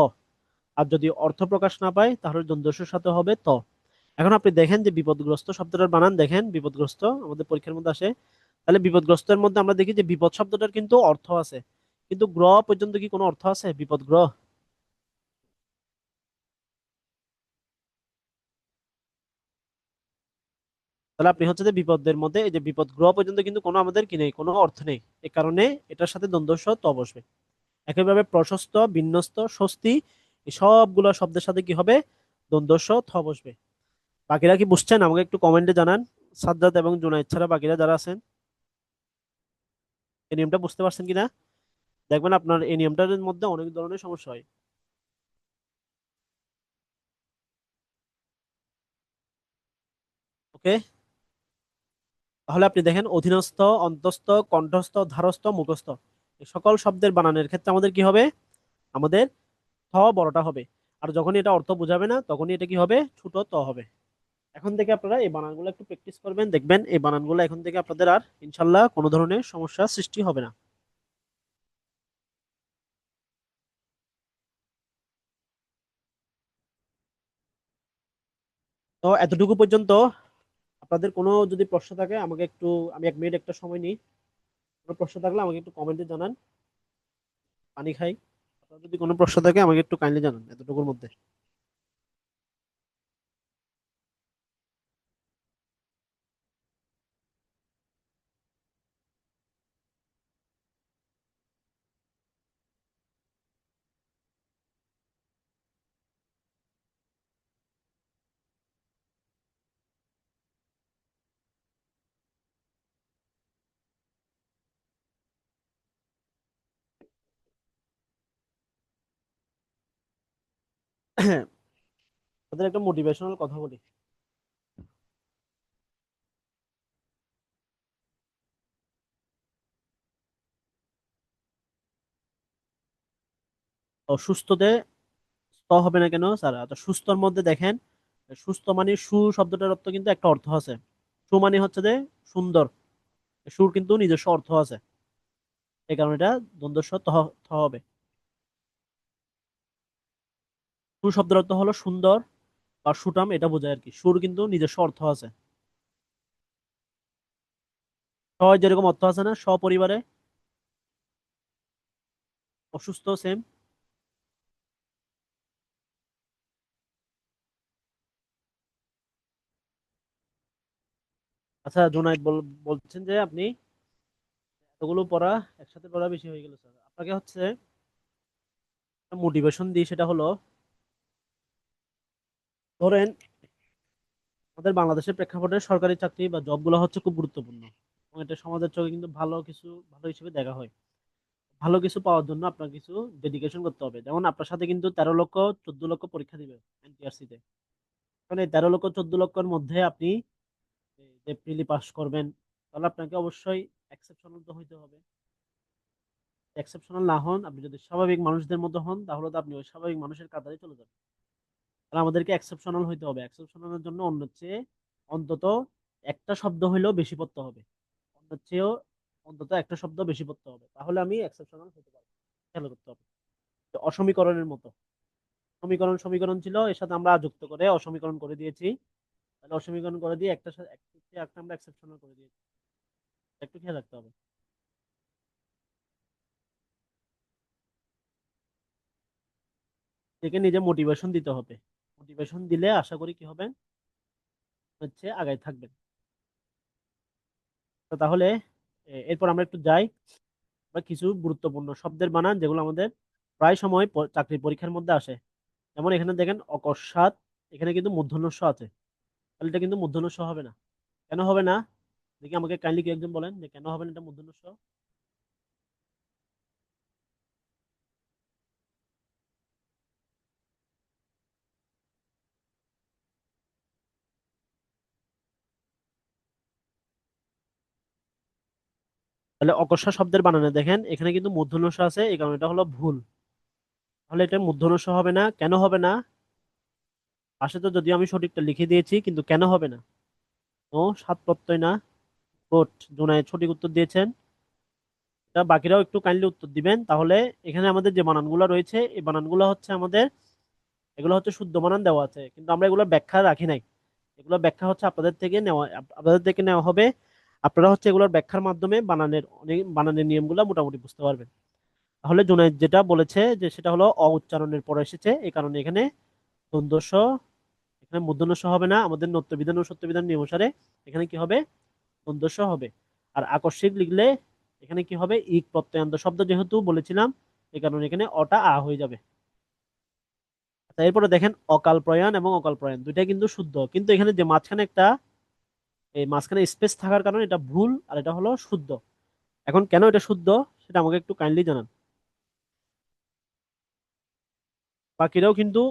আর যদি অর্থ প্রকাশ না পায় তাহলে দ্বন্দ্বস্যের সাথে হবে ত। এখন আপনি দেখেন যে বিপদগ্রস্ত শব্দটার বানান দেখেন, বিপদগ্রস্ত আমাদের পরীক্ষার মধ্যে আসে। তাহলে বিপদগ্রস্তের মধ্যে আমরা দেখি যে বিপদ শব্দটার কিন্তু অর্থ আছে, কিন্তু গ্রহ পর্যন্ত কি কোনো অর্থ আছে? বিপদ গ্রহ, তাহলে আপনি হচ্ছে যে বিপদের মধ্যে এই যে বিপদ গ্রহ পর্যন্ত কিন্তু কোনো আমাদের কি নেই, কোনো অর্থ নেই। এ কারণে এটার সাথে দ্বন্দ্ব স ত বসবে। একইভাবে প্রশস্ত, বিন্যস্ত, স্বস্তি, এই সবগুলো শব্দের সাথে কি হবে? দ্বন্দ্ব স থ বসবে। বাকিরা কি বুঝছেন? আমাকে একটু কমেন্টে জানান, সাজ্জাদ এবং জুনাইদ ছাড়া বাকিরা যারা আছেন এই নিয়মটা বুঝতে পারছেন কিনা। দেখবেন আপনার এই নিয়মটার মধ্যে অনেক ধরনের সমস্যা হয়। ওকে, তাহলে আপনি দেখেন অধীনস্থ, অন্তস্থ, কণ্ঠস্থ, ধারস্থ, মুখস্থ, এই সকল শব্দের বানানের ক্ষেত্রে আমাদের কি হবে? আমাদের থ বড়টা হবে। আর যখন এটা অর্থ বোঝাবে না তখনই এটা কি হবে? ছোট ত হবে। এখন থেকে আপনারা এই বানানগুলো একটু প্র্যাকটিস করবেন, দেখবেন এই বানানগুলো এখন থেকে আপনাদের আর ইনশাল্লাহ কোনো ধরনের সমস্যার সৃষ্টি হবে না। তো এতটুকু পর্যন্ত। আপনাদের কোনো যদি প্রশ্ন থাকে আমাকে একটু, আমি 1 মিনিট একটা সময় নিই। কোনো প্রশ্ন থাকলে আমাকে একটু কমেন্টে জানান। পানি খাই। আপনার যদি কোনো প্রশ্ন থাকে আমাকে একটু কাইন্ডলি জানান এতটুকুর মধ্যে। তাদের একটা মোটিভেশনাল কথা বলি। অসুস্থতে স হবে না কেন স্যার? তো সুস্থর মধ্যে দেখেন, সুস্থ মানে সু শব্দটার অর্থ কিন্তু একটা অর্থ আছে। সু মানে হচ্ছে যে সুন্দর। সুর কিন্তু নিজস্ব অর্থ আছে, এই কারণে এটা দ্বন্দ্ব স ত থ হবে। সু শব্দের অর্থ হলো সুন্দর বা সুঠাম, এটা বোঝায় আর কি। সুর কিন্তু নিজস্ব অর্থ আছে। স যেরকম অর্থ আছে না সপরিবারে, অসুস্থ সেম। আচ্ছা জুনাইদ বলছেন যে আপনি এতগুলো পড়া একসাথে পড়া বেশি হয়ে গেল স্যার। আপনাকে হচ্ছে মোটিভেশন দিই, সেটা হলো ধরেন আমাদের বাংলাদেশের প্রেক্ষাপটে সরকারি চাকরি বা জবগুলো হচ্ছে খুব গুরুত্বপূর্ণ, এবং এটা সমাজের চোখে কিন্তু ভালো কিছু, ভালো হিসেবে দেখা হয়। ভালো কিছু পাওয়ার জন্য আপনার কিছু ডেডিকেশন করতে হবে। যেমন আপনার সাথে কিন্তু 13 লক্ষ 14 লক্ষ পরীক্ষা দিবে এনটিআরসি তে। কারণ এই 13 লক্ষ 14 লক্ষের মধ্যে আপনি যে প্রিলি পাস করবেন, তাহলে আপনাকে অবশ্যই এক্সেপশনাল তো হইতে হবে। এক্সেপশনাল না হন, আপনি যদি স্বাভাবিক মানুষদের মতো হন তাহলে তো আপনি ওই স্বাভাবিক মানুষের কাতারে চলে যাবেন। তাহলে আমাদেরকে এক্সেপশনাল হইতে হবে। এক্সেপশনালের জন্য অন্য চেয়ে অন্তত একটা শব্দ হইলেও বেশি পড়তে হবে। অন্য চেয়েও অন্তত একটা শব্দ বেশি পড়তে হবে, তাহলে আমি এক্সেপশনাল হতে পারবো। খেয়াল করতে হবে। তো অসমীকরণের মতো, সমীকরণ সমীকরণ ছিল, এর সাথে আমরা যুক্ত করে অসমীকরণ করে দিয়েছি। তাহলে অসমীকরণ করে দিয়ে একটা সাথে একটা আমরা এক্সেপশনাল করে দিয়েছি। একটু খেয়াল রাখতে হবে। থেকে নিজে মোটিভেশন দিতে হবে। মোটিভেশন দিলে আশা করি কি হবে, হচ্ছে আগায় থাকবেন। তো তাহলে এরপর আমরা একটু যাই। আমরা কিছু গুরুত্বপূর্ণ শব্দের বানান যেগুলো আমাদের প্রায় সময় চাকরির পরীক্ষার মধ্যে আসে। যেমন এখানে দেখেন অকস্মাৎ, এখানে কিন্তু মূর্ধন্য ষ আছে। তাহলে এটা কিন্তু মূর্ধন্য ষ হবে না। কেন হবে না? দেখি আমাকে কাইন্ডলি কি একজন বলেন যে কেন হবে না এটা মূর্ধন্য ষ। তাহলে অকস্মাৎ শব্দের বানানে দেখেন এখানে কিন্তু মূর্ধন্য ষ আছে, এই কারণে এটা হলো ভুল। তাহলে এটা মূর্ধন্য ষ হবে না। কেন হবে না? পাশে তো যদিও আমি সঠিকটা লিখে দিয়েছি, কিন্তু কেন হবে না? ও সাত প্রত্যয় না। গুড, জুনায়েদ সঠিক উত্তর দিয়েছেন। তা বাকিরাও একটু কাইন্ডলি উত্তর দিবেন। তাহলে এখানে আমাদের যে বানানগুলো রয়েছে এই বানানগুলো হচ্ছে আমাদের, এগুলো হচ্ছে শুদ্ধ বানান দেওয়া আছে, কিন্তু আমরা এগুলো ব্যাখ্যা রাখি নাই। এগুলো ব্যাখ্যা হচ্ছে আপনাদের থেকে নেওয়া, আপনাদের থেকে নেওয়া হবে। আপনারা হচ্ছে এগুলোর ব্যাখ্যার মাধ্যমে বানানের অনেক বানানের নিয়মগুলো মোটামুটি বুঝতে পারবেন। তাহলে জুনায়েদ যেটা বলেছে যে সেটা হলো অ উচ্চারণের পরে এসেছে, এই কারণে এখানে দ্বন্দ্ব স, এখানে মূর্ধন্য ষ হবে না। আমাদের নত্য বিধান ও সত্য বিধান নিয়ম অনুসারে এখানে কি হবে? দ্বন্দ্ব স হবে। আর আকস্মিক লিখলে এখানে কি হবে? ইক প্রত্যয়ান্ত শব্দ যেহেতু বলেছিলাম, এই কারণে এখানে অটা আ হয়ে যাবে। আচ্ছা এরপরে দেখেন অকাল প্রয়াণ এবং অকাল প্রয়াণ দুইটাই কিন্তু শুদ্ধ, কিন্তু এখানে যে মাঝখানে একটা, এই মাঝখানে স্পেস থাকার কারণে এটা ভুল, আর এটা হলো শুদ্ধ। এখন কেন এটা শুদ্ধ সেটা আমাকে একটু কাইন্ডলি জানান। বাকিরাও কিন্তু,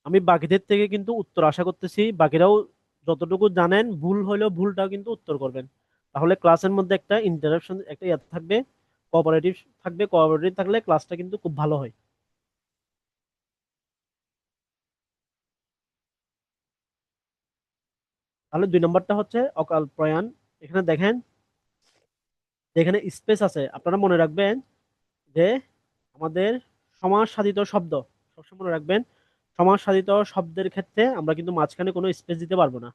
আমি বাকিদের থেকে কিন্তু উত্তর আশা করতেছি। বাকিরাও যতটুকু জানেন ভুল হলেও ভুলটাও কিন্তু উত্তর করবেন। তাহলে ক্লাসের মধ্যে একটা ইন্টারাকশন একটা ইয়ে থাকবে, কোঅপারেটিভ থাকবে। কোঅপারেটিভ থাকলে ক্লাসটা কিন্তু খুব ভালো হয়। তাহলে 2 নম্বরটা হচ্ছে অকাল প্রয়াণ। এখানে দেখেন, যেখানে স্পেস আছে আপনারা মনে রাখবেন যে আমাদের সমাজ সাধিত শব্দ, সবসময় মনে রাখবেন সমাজ সাধিত শব্দের ক্ষেত্রে আমরা কিন্তু মাঝখানে কোনো স্পেস দিতে পারবো না।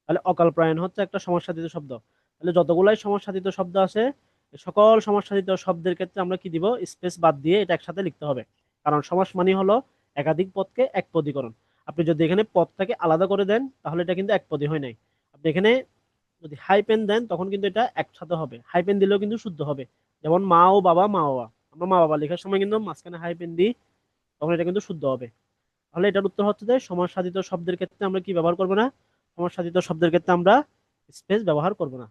তাহলে অকাল প্রয়াণ হচ্ছে একটা সমাজ সাধিত শব্দ। তাহলে যতগুলাই সমাজ সাধিত শব্দ আছে, এই সকল সমাজ সাধিত শব্দের ক্ষেত্রে আমরা কি দিব, স্পেস বাদ দিয়ে এটা একসাথে লিখতে হবে। কারণ সমাস মানে হলো একাধিক পদকে এক পদীকরণ। আপনি যদি এখানে পদটাকে আলাদা করে দেন তাহলে এটা কিন্তু এক পদী হয় নাই। আপনি এখানে যদি হাইপেন দেন তখন কিন্তু এটা একসাথে হবে, হাইপেন দিলেও কিন্তু শুদ্ধ হবে। যেমন মা ও বাবা, মা বাবা, আমরা মা বাবা লেখার সময় কিন্তু মাঝখানে হাইপেন দিই, তখন এটা কিন্তু শুদ্ধ হবে। তাহলে এটার উত্তর হচ্ছে যে সমাস সাধিত শব্দের ক্ষেত্রে আমরা কি ব্যবহার করব না, সমাস সাধিত শব্দের ক্ষেত্রে আমরা স্পেস ব্যবহার করব না।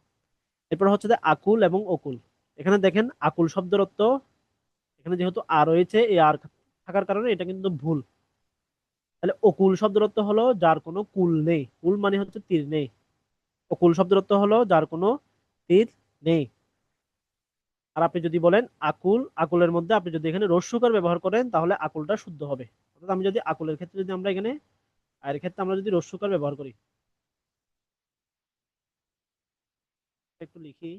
এরপর হচ্ছে যে আকুল এবং অকুল। এখানে দেখেন আকুল শব্দের অর্থ, এখানে যেহেতু আর রয়েছে, এই আর থাকার কারণে এটা কিন্তু ভুল। তাহলে অকুল শব্দের অর্থ হলো যার কোনো কুল নেই, কুল মানে হচ্ছে তীর নেই। অকুল শব্দের অর্থ হলো যার কোনো তীর নেই। আর আপনি যদি বলেন আকুল, আকুলের মধ্যে আপনি যদি এখানে রস্যকার ব্যবহার করেন তাহলে আকুলটা শুদ্ধ হবে। অর্থাৎ আমি যদি আকুলের ক্ষেত্রে যদি আমরা এখানে, আর ক্ষেত্রে আমরা যদি রস্যকার ব্যবহার করি, একটু লিখি।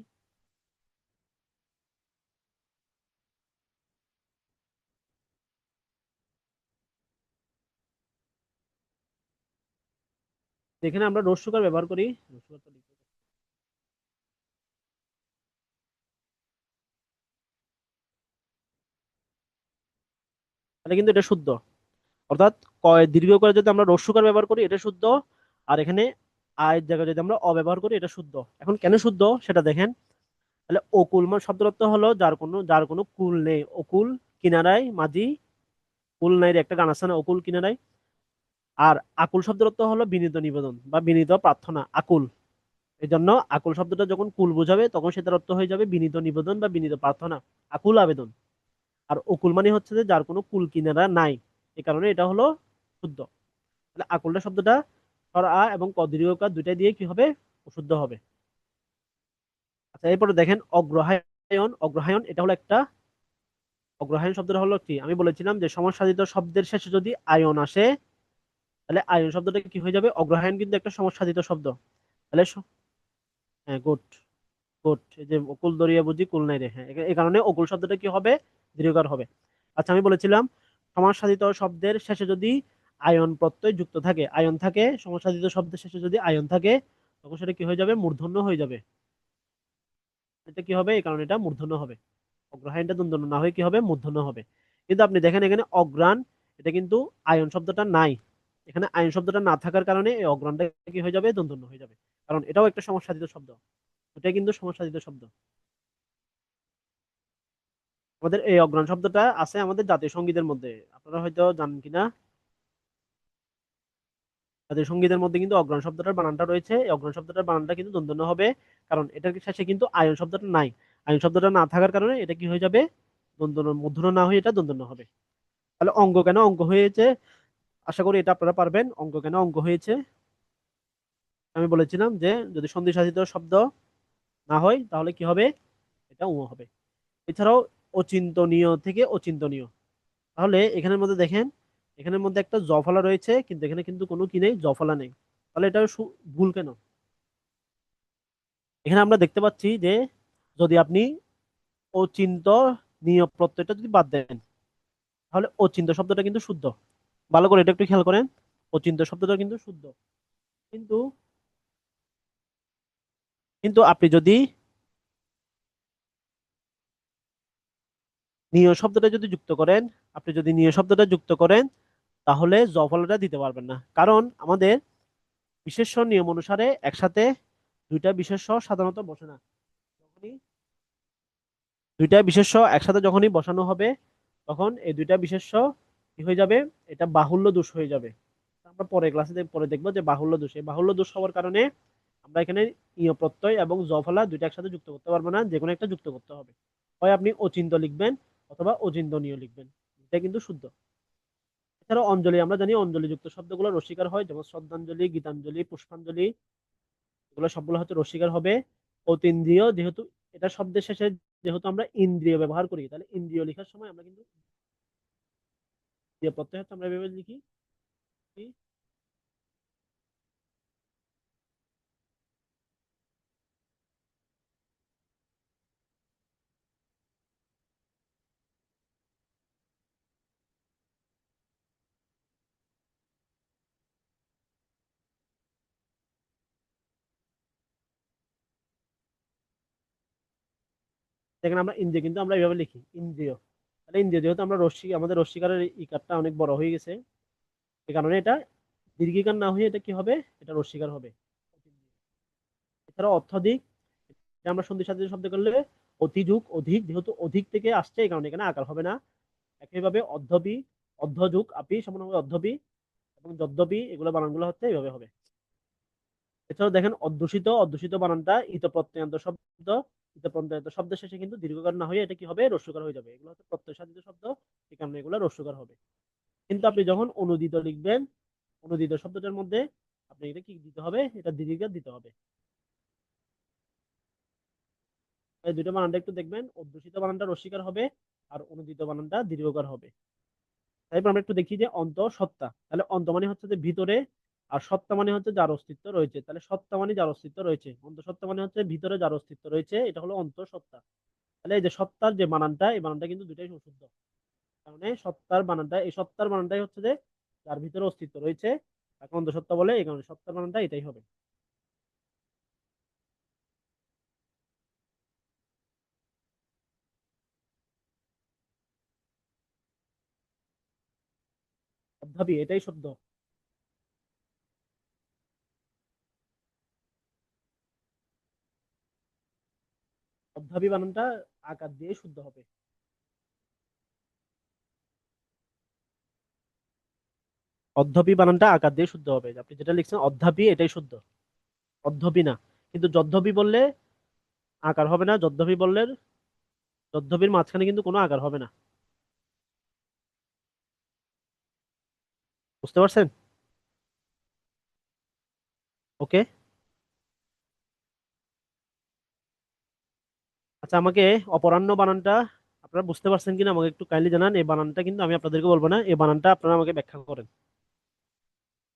এখানে আমরা রস্যকার ব্যবহার করি, রস্যকারটা লিখি। তাহলে কিন্তু এটা শুদ্ধ। অর্থাৎ কয় দীর্ঘ করে যদি আমরা রস্যকার ব্যবহার করি এটা শুদ্ধ, আর এখানে আয়ের জায়গায় যদি আমরা অব্যবহার করি এটা শুদ্ধ। এখন কেন শুদ্ধ সেটা দেখেন। তাহলে অকুল মানে শব্দের অর্থ হলো যার কোনো কুল নেই। অকুল কিনারায় মাঝি, কুল নাই রে একটা গান আছে না, অকুল কিনারায়। আর আকুল শব্দের অর্থ হলো বিনীত নিবেদন বা বিনীত প্রার্থনা, আকুল। এই জন্য আকুল শব্দটা যখন কুল বোঝাবে তখন সেটার অর্থ হয়ে যাবে বিনীত নিবেদন বা বিনীত প্রার্থনা, আকুল আবেদন। আর অকুল মানে হচ্ছে যে যার কোনো কুল কিনারা নাই, এই কারণে এটা হলো শুদ্ধ। তাহলে আকুলটা শব্দটা স্বর আ এবং ক দীর্ঘ ক দুইটা দিয়ে কি হবে, অশুদ্ধ হবে। আচ্ছা এরপরে দেখেন অগ্রহায়ণ। অগ্রহায়ণ এটা হলো একটা, অগ্রহায়ণ শব্দটা হলো কি, আমি বলেছিলাম যে সমাজসাধিত শব্দের শেষে যদি আয়ন আসে তাহলে আয়ন শব্দটা কি হয়ে যাবে, অগ্রহায়ণ কিন্তু একটা সমাজসাধিত শব্দ। তাহলে হ্যাঁ গুড, গুড। এই যে অকুল দরিয়া বুঝি কুল নাই রে, হ্যাঁ এই কারণে অকুল শব্দটা কি হবে, দীর্ঘকার হবে। আচ্ছা আমি বলেছিলাম সমাজসাধিত শব্দের শেষে যদি আয়ন প্রত্যয় যুক্ত থাকে, আয়ন থাকে সমাজসাধিত শব্দের শেষে যদি আয়ন থাকে, তখন সেটা কি হয়ে যাবে, মূর্ধন্য হয়ে যাবে। এটা কি হবে, এই কারণে এটা মূর্ধন্য হবে। অগ্রহায়ণটা দন্তন্য না হয়ে কি হবে, মূর্ধন্য হবে। কিন্তু আপনি দেখেন এখানে অগ্রাণ, এটা কিন্তু আয়ন শব্দটা নাই। এখানে আয়ন শব্দটা না থাকার কারণে এই অগ্রাণটা কি হয়ে যাবে, দন্তন্য হয়ে যাবে। কারণ এটাও একটা সমাজসাধিত শব্দ, ওটাই কিন্তু সমাজসাধিত শব্দ। আমাদের এই অগ্রাণ শব্দটা আছে আমাদের জাতীয় সঙ্গীতের মধ্যে, আপনারা হয়তো জানেন কিনা। জাতীয় সঙ্গীতের মধ্যে কিন্তু অগ্রাণ শব্দটার বানানটা রয়েছে, এই অগ্রাণ শব্দটার বানানটা কিন্তু দন্তন্য হবে। কারণ এটার শেষে কিন্তু আয়ন শব্দটা নাই। আয়ন শব্দটা না থাকার কারণে এটা কি হয়ে যাবে, দন্তন্য, মূর্ধন্য না হয়ে এটা দন্তন্য হবে। তাহলে অঙ্গ কেন অঙ্গ হয়েছে, আশা করি এটা আপনারা পারবেন। অঙ্ক কেন অঙ্ক হয়েছে, আমি বলেছিলাম যে যদি সন্ধি সাধিত শব্দ না হয় তাহলে কি হবে, এটা উ হবে। এছাড়াও অচিন্তনীয় থেকে অচিন্তনীয়। তাহলে এখানের মধ্যে দেখেন, এখানের মধ্যে একটা জফলা রয়েছে কিন্তু এখানে কিন্তু কোনো কি নেই, জফলা নেই। তাহলে এটা ভুল কেন, এখানে আমরা দেখতে পাচ্ছি যে যদি আপনি অচিন্ত নিয় প্রত্যয়টা যদি বাদ দেন তাহলে অচিন্ত শব্দটা কিন্তু শুদ্ধ। ভালো করে এটা একটু খেয়াল করেন, অচিন্ত শব্দটা কিন্তু শুদ্ধ। কিন্তু কিন্তু আপনি যদি নিয় শব্দটা যদি যুক্ত করেন, আপনি যদি নিয় শব্দটা যুক্ত করেন তাহলে জফলাটা দিতে পারবেন না। কারণ আমাদের বিশেষ্য নিয়ম অনুসারে একসাথে দুইটা বিশেষ্য সাধারণত বসে না। যখনই দুইটা বিশেষ্য একসাথে যখনই বসানো হবে তখন এই দুইটা বিশেষ্য কি হয়ে যাবে, এটা বাহুল্য দোষ হয়ে যাবে। আমরা পরে ক্লাসে পরে দেখবো যে বাহুল্য দোষ, এই বাহুল্য দোষ হওয়ার কারণে আমরা এখানে ইয় প্রত্যয় এবং জফলা দুইটা একসাথে যুক্ত করতে পারবো না, যে কোনো একটা যুক্ত করতে হবে। হয় আপনি অচিন্ত লিখবেন অথবা অচিন্তনীয় লিখবেন, এটা কিন্তু শুদ্ধ। এছাড়াও অঞ্জলি, আমরা জানি অঞ্জলি যুক্ত শব্দগুলো রসিকার হয়, যেমন শ্রদ্ধাঞ্জলি, গীতাঞ্জলি, পুষ্পাঞ্জলি, এগুলো সবগুলো হচ্ছে রসিকার হবে। অতীন্দ্রিয়, যেহেতু এটা শব্দের শেষে যেহেতু আমরা ইন্দ্রিয় ব্যবহার করি, তাহলে ইন্দ্রিয় লেখার সময় আমরা কিন্তু ইন্দ্রিয় প্রত্যয় হচ্ছে আমরা এভাবে লিখি কি? দেখেন আমরা ইন্দ্রিয় কিন্তু আমরা এভাবে লিখি ইন্দ্রিয়। তাহলে ইন্দ্রিয় যেহেতু আমরা রশ্মি, আমাদের রশ্মিকারের ইকারটা অনেক বড় হয়ে গেছে, এই কারণে এটা দীর্ঘিকার না হয়ে এটা কি হবে, এটা রশ্মিকার হবে। এছাড়া অত্যধিক, এটা আমরা সন্ধির সাথে শব্দ করলে অতিযুগ অধিক, যেহেতু অধিক থেকে আসছে এই কারণে এখানে আকার হবে না। একইভাবে অধ্যবি, অর্ধযুগ আপি সমান হবে অধ্যবি, এবং যদ্যপি, এগুলো বানানগুলো হচ্ছে এইভাবে হবে। এছাড়াও দেখেন অধ্যুষিত, অধ্যুষিত বানানটা ইত প্রত্যয়ান্ত শব্দ, ইত প্রত্যয়ান্ত শব্দের শেষে কিন্তু দীর্ঘকার না হয়ে এটা কি হবে, রস্যকার হয়ে যাবে। এগুলো হচ্ছে প্রত্যয় সাধিত শব্দ, এই কারণে এগুলো রস্যকার হবে। কিন্তু আপনি যখন অনুদিত লিখবেন, অনুদিত শব্দটার মধ্যে আপনি এটা কি দিতে হবে, এটা দীর্ঘিকার দিতে হবে। এই দুটো বানানটা একটু দেখবেন, অধ্যুষিত বানানটা রস্যিকার হবে আর অনুদিত বানানটা দীর্ঘকার হবে। তারপর আমরা একটু দেখি যে অন্ত সত্তা, তাহলে অন্ত মানে হচ্ছে যে ভিতরে, আর সত্তা মানে হচ্ছে যার অস্তিত্ব রয়েছে। তাহলে সত্তা মানে যার অস্তিত্ব রয়েছে, অন্ত সত্তা মানে হচ্ছে ভিতরে যার অস্তিত্ব রয়েছে, এটা হলো অন্ত সত্তা। তাহলে এই যে সত্তার যে বানানটা, এই বানানটা কিন্তু দুটাই শুদ্ধ। কারণে সত্তার বানানটা, এই সত্তার বানানটাই হচ্ছে যে যার ভিতরে অস্তিত্ব রয়েছে, তাকে অন্ত সত্তা বলে, এই কারণে সত্তার বানানটা এটাই হবে। অধ্যাপী এটাই শুদ্ধ। অধ্যাপী বানানটা আকার দিয়ে শুদ্ধ হবে। অধ্যাপী বানানটা আকার দিয়ে শুদ্ধ হবে, আপনি যেটা লিখছেন অধ্যাপী এটাই শুদ্ধ, অধ্যপী না। কিন্তু যদ্যপি বললে আকার হবে না, যদ্যপি বললে যদ্যপির মাঝখানে কিন্তু কোনো আকার হবে না। বুঝতে পারছেন? ওকে। আচ্ছা, আমাকে অপরাহ্ন বানানটা আপনারা বুঝতে পারছেন কিনা আমাকে একটু কাইন্ডলি জানান। এই বানানটা কিন্তু আমি আপনাদেরকে বলবো না, এই বানানটা আপনারা আমাকে ব্যাখ্যা করেন।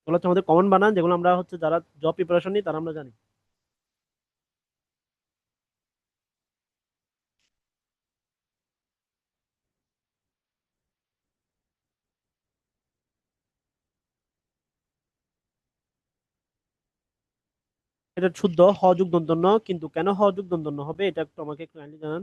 এগুলো হচ্ছে আমাদের কমন বানান, যেগুলো আমরা হচ্ছে যারা জব প্রিপারেশন নিই তারা আমরা জানি। এটা শুদ্ধ হ যুগ দন্তন্য ন, কিন্তু কেন হ যুগ দন্তন্য ন হবে এটা একটু আমাকে একটু কাইন্ডলি জানান।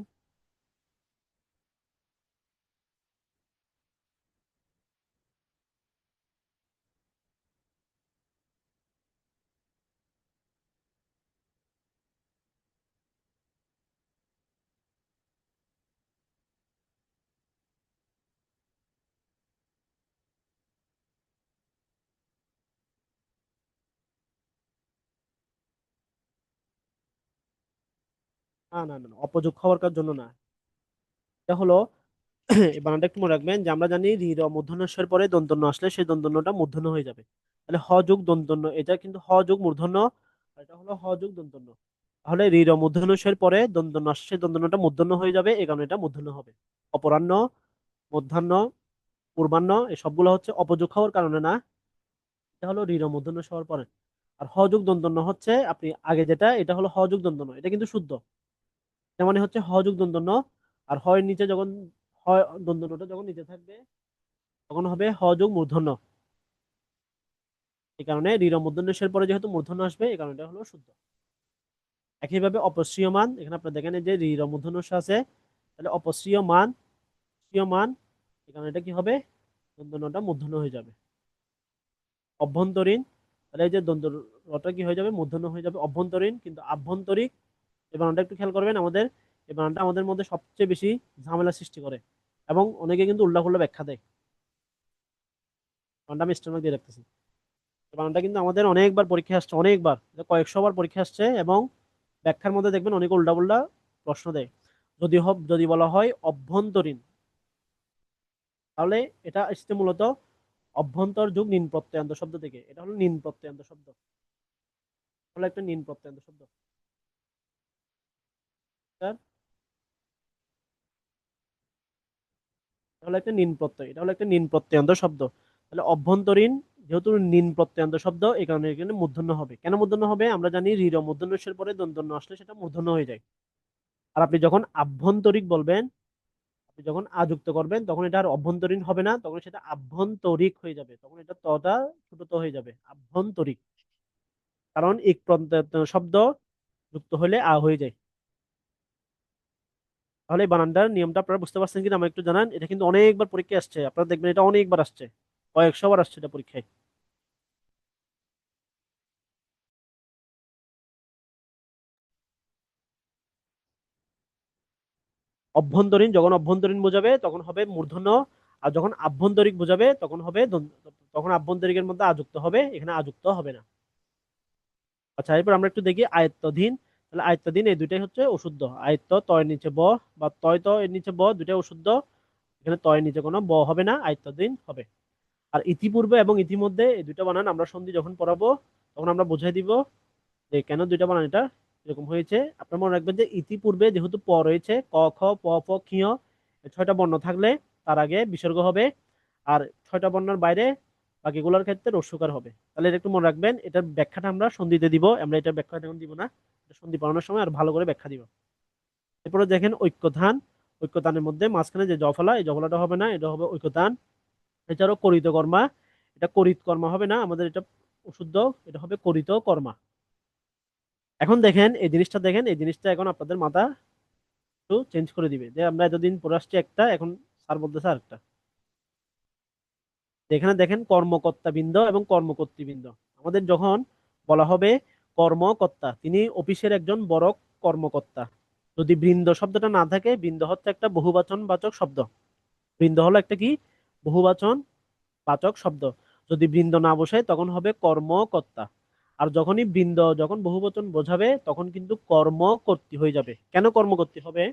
না না না না, অপযোগ হওয়ার জন্য না। এটা হলো এই বানানটা একটু মনে রাখবেন যে আমরা জানি রি র মূর্ধন্যের পরে দন্তন্য আসলে সেই দন্তন্যটা মূর্ধন্য হয়ে যাবে। তাহলে হ যোগ দন্তন্য, এটা কিন্তু হ যোগ মূর্ধন্য, আর এটা হলো হ যোগ দন্তন্য। তাহলে রি র মূর্ধন্যের পরে দন্তন্য আসলে সেই দন্তন্যটা মূর্ধন্য হয়ে যাবে, এই কারণে এটা মূর্ধন্য হবে। অপরাহ্ন, মধ্যাহ্ন, পূর্বাহ্ন, এই সবগুলো হচ্ছে অপযোগ হওয়ার কারণে না, এটা হলো রি র মূর্ধন্য হওয়ার পরে। আর হ যোগ দন্তন্য হচ্ছে আপনি আগে যেটা, এটা হলো হ যোগ দন্তন্য, এটা কিন্তু শুদ্ধ। তার মানে হচ্ছে হ যোগ দন্তন্য, আর হয় নিচে যখন হয় দন্তন্যটা যখন নিচে থাকবে তখন হবে হ যোগ মূর্ধন্য। এই কারণে রির মূর্ধন্যের পরে যেহেতু মূর্ধন্য আসবে, এই কারণে এটা হলো শুদ্ধ। একইভাবে অপসৃয়মান, এখানে আপনারা দেখেন এই যে রির মূর্ধন্য আছে, তাহলে অপসৃয়মান, সৃয়মান, এই কারণে এটা কি হবে, দন্তন্যটা মূর্ধন্য হয়ে যাবে। অভ্যন্তরীণ, তাহলে এই যে দন্ত রটা কি হয়ে যাবে, মূর্ধন্য হয়ে যাবে অভ্যন্তরীণ। কিন্তু আভ্যন্তরিক, এই বানানটা একটু খেয়াল করবেন, আমাদের এই বানানটা আমাদের মধ্যে সবচেয়ে বেশি ঝামেলা সৃষ্টি করে, এবং অনেকে কিন্তু উল্টা ব্যাখ্যা দেয়। বানানটা আমি স্টেনও দিয়ে রাখতেছি। এই বানানটা কিন্তু আমাদের অনেকবার পরীক্ষা আসছে, অনেকবার, এটা কয়েকশো বার পরীক্ষা আসছে, এবং ব্যাখ্যার মধ্যে দেখবেন অনেকে উল্টা প্রশ্ন দেয়। যদি বলা হয় অভ্যন্তরীণ, তাহলে এটা আসছে মূলত অভ্যন্তর যুগ নিন প্রত্যয়ান্ত শব্দ থেকে, এটা হলো নিন প্রত্যয়ান্ত শব্দ, হলো একটা নিন প্রত্যয়ান্ত শব্দ। এটা হলো একটা নিন প্রত্যয়, এটা হলো একটা নিন প্রত্যয়ান্ত শব্দ। তাহলে অভ্যন্তরীণ যেহেতু নিন প্রত্যয়ান্ত শব্দ, এই কারণে এখানে মূর্ধন্য হবে। কেন মূর্ধন্য হবে? আমরা জানি ঋ মূর্ধন্যের পরে দন্তন্য আসলে সেটা মূর্ধন্য হয়ে যায়। আর আপনি যখন আভ্যন্তরিক বলবেন, আপনি যখন আযুক্ত করবেন, তখন এটা আর অভ্যন্তরীণ হবে না, তখন সেটা আভ্যন্তরিক হয়ে যাবে, তখন এটা তটা ছোট ত হয়ে যাবে, আভ্যন্তরিক। কারণ এক প্রত্যয় শব্দ যুক্ত হলে আ হয়ে যায়। তাহলে এই বানানটার নিয়মটা আপনারা বুঝতে পারছেন কিনা আমাকে একটু জানান। এটা কিন্তু অনেকবার পরীক্ষায় আসছে, আপনারা দেখবেন এটা অনেকবার আসছে, কয়েকশো বার আসছে এটা পরীক্ষায়। অভ্যন্তরীণ যখন অভ্যন্তরীণ বোঝাবে তখন হবে মূর্ধন্য, আর যখন আভ্যন্তরিক বোঝাবে তখন হবে তখন আভ্যন্তরিকের মধ্যে আযুক্ত হবে, এখানে আযুক্ত হবে না। আচ্ছা, এরপর আমরা একটু দেখি আয়ত্তাধীন। তাহলে আয়ত্তাধীন এই দুইটাই হচ্ছে অশুদ্ধ। আয়ত্ত তয়ের নিচে ব, বা তয় ত এর নিচে ব, দুইটাই অশুদ্ধ। এখানে তয়ের নিচে কোনো ব হবে না, আয়ত্তাধীন হবে। আর ইতিপূর্বে এবং ইতিমধ্যে এই দুইটা বানান আমরা সন্ধি যখন পড়াবো তখন আমরা বুঝাই দিব যে কেন দুইটা বানান এটা এরকম হয়েছে। আপনার মনে রাখবেন যে ইতিপূর্বে যেহেতু প রয়েছে, ক খ প ফ ক্ষিয়, এই ছয়টা বর্ণ থাকলে তার আগে বিসর্গ হবে। আর ছয়টা বর্ণের বাইরে বাকিগুলোর ক্ষেত্রে রস্যকার হবে। তাহলে এটা একটু মনে রাখবেন, এটার ব্যাখ্যাটা আমরা সন্ধিতে দিব, আমরা এটার ব্যাখ্যাটা এখন দিব না, এটা সন্ধি পড়ানোর সময় আর ভালো করে ব্যাখ্যা দিব। এরপরে দেখেন ঐক্যথান। ঐক্যতানের মধ্যে মাঝখানে যে জফলা, এই জফলাটা হবে না, এটা হবে ঐক্যতান। এছাড়াও করিত কর্মা, এটা করিত কর্মা হবে না আমাদের, এটা অশুদ্ধ, এটা হবে করিত কর্মা। এখন দেখেন এই জিনিসটা, দেখেন এই জিনিসটা এখন আপনাদের মাথা একটু চেঞ্জ করে দিবে যে আমরা এতদিন পড়ে আসছি একটা, এখন স্যার বলতেছে আরেকটা। এখানে দেখেন কর্মকর্তা বৃন্দ এবং কর্মকর্তৃবৃন্দ। আমাদের যখন বলা হবে কর্মকর্তা, তিনি অফিসের একজন বড় কর্মকর্তা। যদি বৃন্দ শব্দটা না থাকে, বৃন্দ হচ্ছে একটা বহুবচন বাচক শব্দ। বৃন্দ হলো একটা কি? বহুবচন বাচক শব্দ। যদি বৃন্দ না বসে তখন হবে কর্মকর্তা। আর যখনই বৃন্দ যখন বহুবচন বোঝাবে তখন কিন্তু কর্মকর্ত্রী হয়ে যাবে। কেন কর্মকর্ত্রী হবে?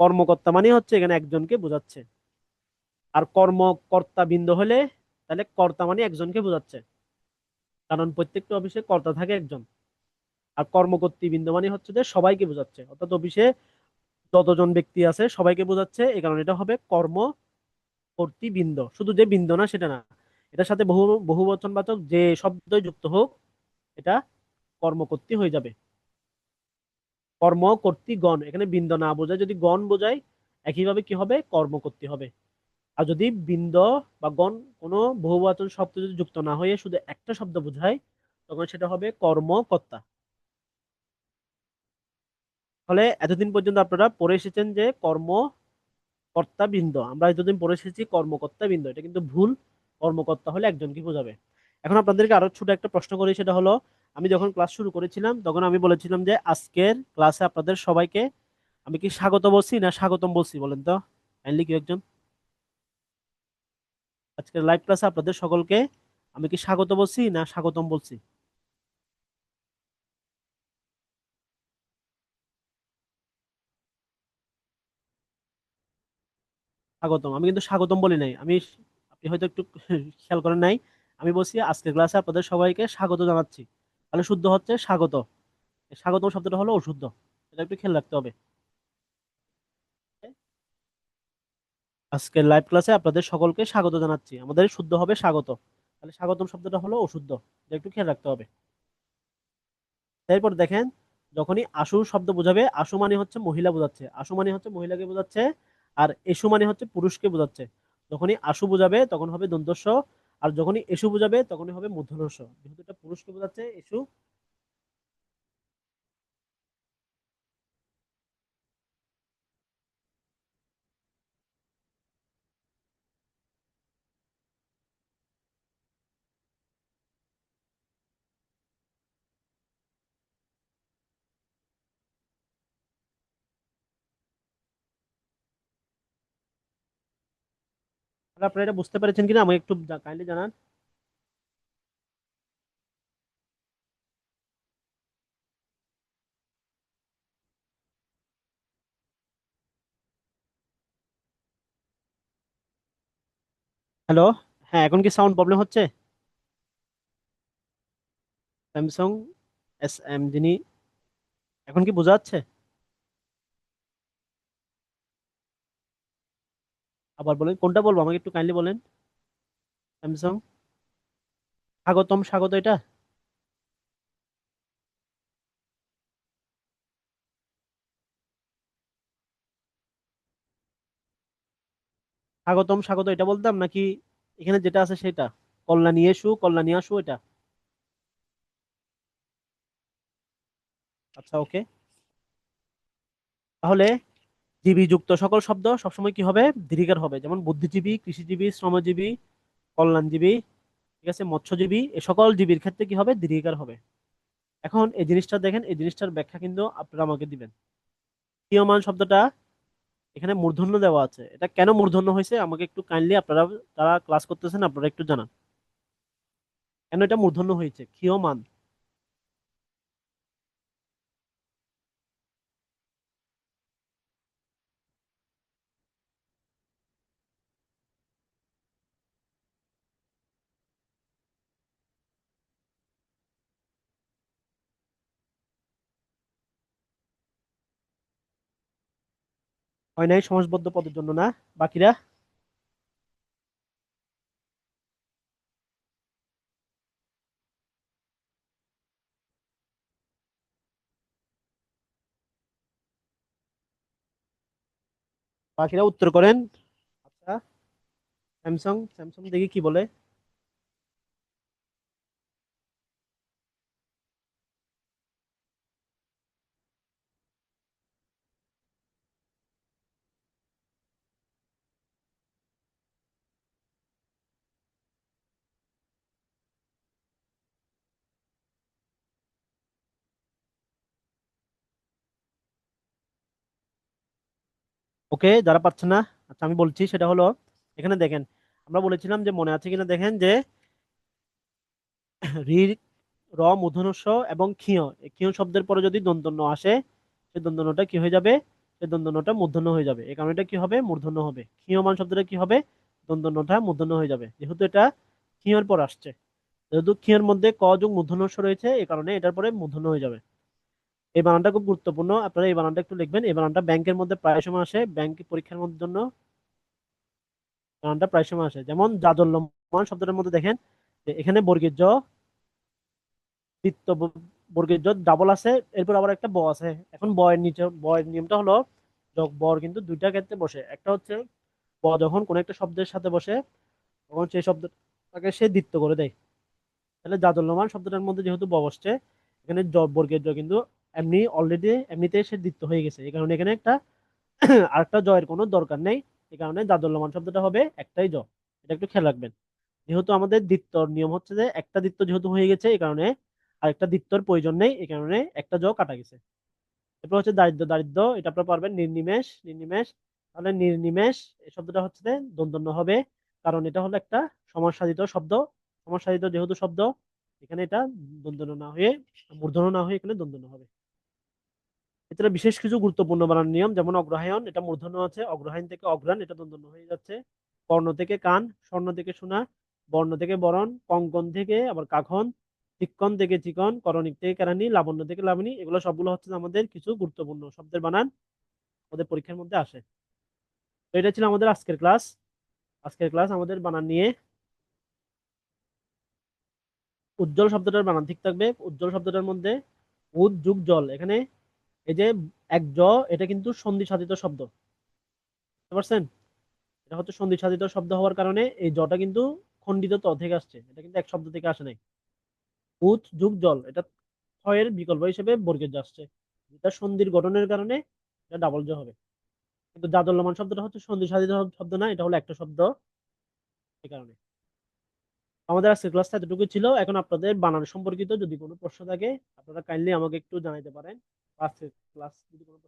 কর্মকর্তা মানে হচ্ছে এখানে একজনকে বোঝাচ্ছে। আর কর্মকর্তা বৃন্দ হলে তাহলে কর্তা মানে একজনকে বোঝাচ্ছে, কারণ প্রত্যেকটা অফিসে কর্তা থাকে একজন। আর কর্মকর্তৃবৃন্দ মানে হচ্ছে যে সবাইকে বোঝাচ্ছে, অর্থাৎ অফিসে যতজন ব্যক্তি আছে সবাইকে বোঝাচ্ছে, এই কারণে এটা হবে কর্মকর্তৃবৃন্দ। শুধু যে বৃন্দ না সেটা না, এটার সাথে বহু বচনবাচক যে শব্দ যুক্ত হোক এটা কর্মকর্তৃ হয়ে যাবে। কর্মকর্তৃগণ, এখানে বৃন্দ না বোঝায়, যদি গণ বোঝায় একইভাবে কি হবে? কর্মকর্তৃ হবে। আর যদি বৃন্দ বা গণ কোনো বহুবচন শব্দ যদি যুক্ত না হয়ে শুধু একটা শব্দ বোঝায় তখন সেটা হবে কর্মকর্তা। ফলে এতদিন পর্যন্ত আপনারা পড়ে এসেছেন যে কর্মকর্তা বৃন্দ, আমরা এতদিন পড়ে এসেছি কর্মকর্তা বৃন্দ, এটা কিন্তু ভুল। কর্মকর্তা হলে একজনকে বোঝাবে। এখন আপনাদেরকে আরো ছোট একটা প্রশ্ন করি, সেটা হলো আমি যখন ক্লাস শুরু করেছিলাম তখন আমি বলেছিলাম যে আজকের ক্লাসে আপনাদের সবাইকে আমি কি স্বাগত বলছি না স্বাগতম বলছি বলেন তো, কাইন্ডলি কেউ একজন। আজকের লাইভ ক্লাসে আপনাদের সকলকে আমি কি স্বাগত বলছি না স্বাগতম বলছি? স্বাগতম, আমি কিন্তু স্বাগতম বলি নাই। আমি, আপনি হয়তো একটু খেয়াল করেন নাই, আমি বলছি আজকের ক্লাসে আপনাদের সবাইকে স্বাগত জানাচ্ছি। তাহলে শুদ্ধ হচ্ছে স্বাগত। এই স্বাগতম শব্দটা হলো অশুদ্ধ, এটা একটু খেয়াল রাখতে হবে। আজকের লাইভ ক্লাসে আপনাদের সকলকে স্বাগত জানাচ্ছি, আমাদের শুদ্ধ হবে স্বাগত। তাহলে স্বাগতম শব্দটা হলো অশুদ্ধ, এটা একটু খেয়াল রাখতে হবে। এরপর দেখেন, যখনই আশু শব্দ বোঝাবে, আশু মানে হচ্ছে মহিলা বোঝাচ্ছে, আশু মানে হচ্ছে মহিলাকে বোঝাচ্ছে। আর এসু মানে হচ্ছে পুরুষকে বোঝাচ্ছে। যখনই আশু বোঝাবে তখন হবে দন্তস্ব, আর যখনই এসু বোঝাবে তখনই হবে মূর্ধন্য ষ। যেহেতু এটা পুরুষকে বোঝাচ্ছে এসু। আর আপনারা এটা বুঝতে পেরেছেন কিনা আমাকে একটু কাইন্ডলি জানান। হ্যালো। হ্যাঁ, এখন কি সাউন্ড প্রবলেম হচ্ছে? স্যামসাং এস এম যিনি, এখন কি বোঝা যাচ্ছে? আবার বলেন, কোনটা বলবো আমাকে একটু কাইন্ডলি বলেন। স্যামসাং। স্বাগতম, স্বাগত এটা। স্বাগতম, স্বাগত এটা বলতাম নাকি এখানে যেটা আছে সেটা? কল্যাণী এসু, কল্যাণী আসু এটা। আচ্ছা, ওকে। তাহলে জীবী যুক্ত সকল শব্দ সবসময় কি হবে? দীর্ঘিকার হবে। যেমন বুদ্ধিজীবী, কৃষিজীবী, শ্রমজীবী, কল্যাণজীবী, ঠিক আছে, মৎস্যজীবী, এই সকল জীবীর ক্ষেত্রে কি হবে? দীর্ঘিকার হবে। এখন এই জিনিসটা দেখেন, এই জিনিসটার ব্যাখ্যা কিন্তু আপনারা আমাকে দিবেন। ক্ষীয়মান শব্দটা এখানে মূর্ধন্য দেওয়া আছে, এটা কেন মূর্ধন্য হয়েছে আমাকে একটু কাইন্ডলি আপনারা যারা ক্লাস করতেছেন আপনারা একটু জানান, কেন এটা মূর্ধন্য হয়েছে ক্ষীয়মান? হয় নাই সমাসবদ্ধ পদের জন্য না? বাকিরা? বাকিরা উত্তর করেন। আচ্ছা, স্যামসাং, স্যামসাং দেখি কি বলে। ওকে, যারা পাচ্ছে না, আচ্ছা আমি বলছি সেটা হলো, এখানে দেখেন, আমরা বলেছিলাম যে মনে আছে কিনা দেখেন যে রি, র মূর্ধন্য ষ এবং ক্ষীয়, এই ক্ষীয় শব্দের পরে যদি দন্তন্য আসে, সেই দন্তন্যটা কি হয়ে যাবে? সেই দন্তন্যটা মূর্ধন্য হয়ে যাবে। এই কারণে এটা কি হবে? মূর্ধন্য হবে। ক্ষীয়মান শব্দটা কি হবে? দন্তন্যটা মূর্ধন্য হয়ে যাবে, যেহেতু এটা ক্ষীয়র পর আসছে। যেহেতু ক্ষীয়র মধ্যে ক যোগ মূর্ধন্য ষ রয়েছে, এই কারণে এটার পরে মূর্ধন্য হয়ে যাবে। এই বানানটা খুব গুরুত্বপূর্ণ, আপনারা এই বানানটা একটু লিখবেন। এই বানানটা ব্যাংকের মধ্যে প্রায় সময় আসে, ব্যাংক পরীক্ষার মধ্যে জন্য বানানটা প্রায় সময় আসে। যেমন জাজল্যমান শব্দটার মধ্যে দেখেন যে এখানে বর্গের জ, বৃত্ত বর্গের জ ডাবল আছে, এরপর আবার একটা ব আছে। এখন বয়ের নিচে, বয়ের নিয়মটা হলো বর কিন্তু দুইটা ক্ষেত্রে বসে। একটা হচ্ছে ব যখন কোন একটা শব্দের সাথে বসে, তখন সেই শব্দটাকে সে দ্বিত্ব করে দেয়। তাহলে জাজল্যমান শব্দটার মধ্যে যেহেতু ব বসছে, এখানে জ বর্গের জ কিন্তু এমনি অলরেডি এমনিতে সে দ্বিত্ব হয়ে গেছে। এই কারণে এখানে একটা আরেকটা জয়ের কোনো দরকার নেই। এই কারণে জাজল্যমান শব্দটা হবে একটাই জ। এটা একটু খেয়াল রাখবেন। যেহেতু আমাদের দ্বিত্বর নিয়ম হচ্ছে যে একটা দ্বিত্ব যেহেতু হয়ে গেছে, এই কারণে আরেকটা দ্বিত্বর প্রয়োজন নেই, এই কারণে একটা জ কাটা গেছে। এরপর হচ্ছে দারিদ্র, দারিদ্র এটা আপনারা পারবেন। নির্নিমেষ, নির্নিমেষ, তাহলে নির্নিমেষ এই শব্দটা হচ্ছে যে দন্তন্য হবে, কারণ এটা হলো একটা সমাজসাধিত শব্দ। সমাজসাধিত যেহেতু শব্দ, এখানে এটা দন্তন্য না হয়ে, মূর্ধন্য না হয়ে এখানে দন্তন্য হবে। এছাড়া বিশেষ কিছু গুরুত্বপূর্ণ বানান নিয়ম, যেমন অগ্রহায়ণ, এটা মূর্ধন্য আছে, অগ্রহায়ণ থেকে অগ্রাণ, এটা দন্তন্য হয়ে যাচ্ছে। কর্ণ থেকে কান, স্বর্ণ থেকে সোনা, বর্ণ থেকে বরণ, কঙ্কন থেকে আবার কাখন, চিক্কন থেকে চিকন, করণিক থেকে কেরানি, লাবণ্য থেকে লাবণী, এগুলো সবগুলো হচ্ছে আমাদের কিছু গুরুত্বপূর্ণ শব্দের বানান, আমাদের পরীক্ষার মধ্যে আসে। তো এটা ছিল আমাদের আজকের ক্লাস। আজকের ক্লাস আমাদের বানান নিয়ে। উজ্জ্বল শব্দটার বানান ঠিক থাকবে। উজ্জ্বল শব্দটার মধ্যে উদ যুগ জল, এখানে এই যে এক জ, এটা কিন্তু সন্ধি সাধিত শব্দ, বুঝতে পারছেন? এটা হচ্ছে সন্ধি সাধিত শব্দ হওয়ার কারণে এই জটা কিন্তু খণ্ডিত ত থেকে আসছে, এটা কিন্তু এক শব্দ থেকে আসে নাই। উৎ যুগ জল, এটা ক্ষয়ের বিকল্প হিসেবে বর্গের জ আসছে, এটা সন্ধির গঠনের কারণে এটা ডাবল জ হবে। কিন্তু জাদল্যমান শব্দটা হচ্ছে সন্ধি সাধিত শব্দ না, এটা হলো একটা শব্দ, এই কারণে। আমাদের আজকের ক্লাসটা এতটুকু ছিল। এখন আপনাদের বানান সম্পর্কিত যদি কোনো প্রশ্ন থাকে, আপনারা কাইন্ডলি আমাকে একটু জানাতে পারেন। আজকের ক্লাস যদি কোনো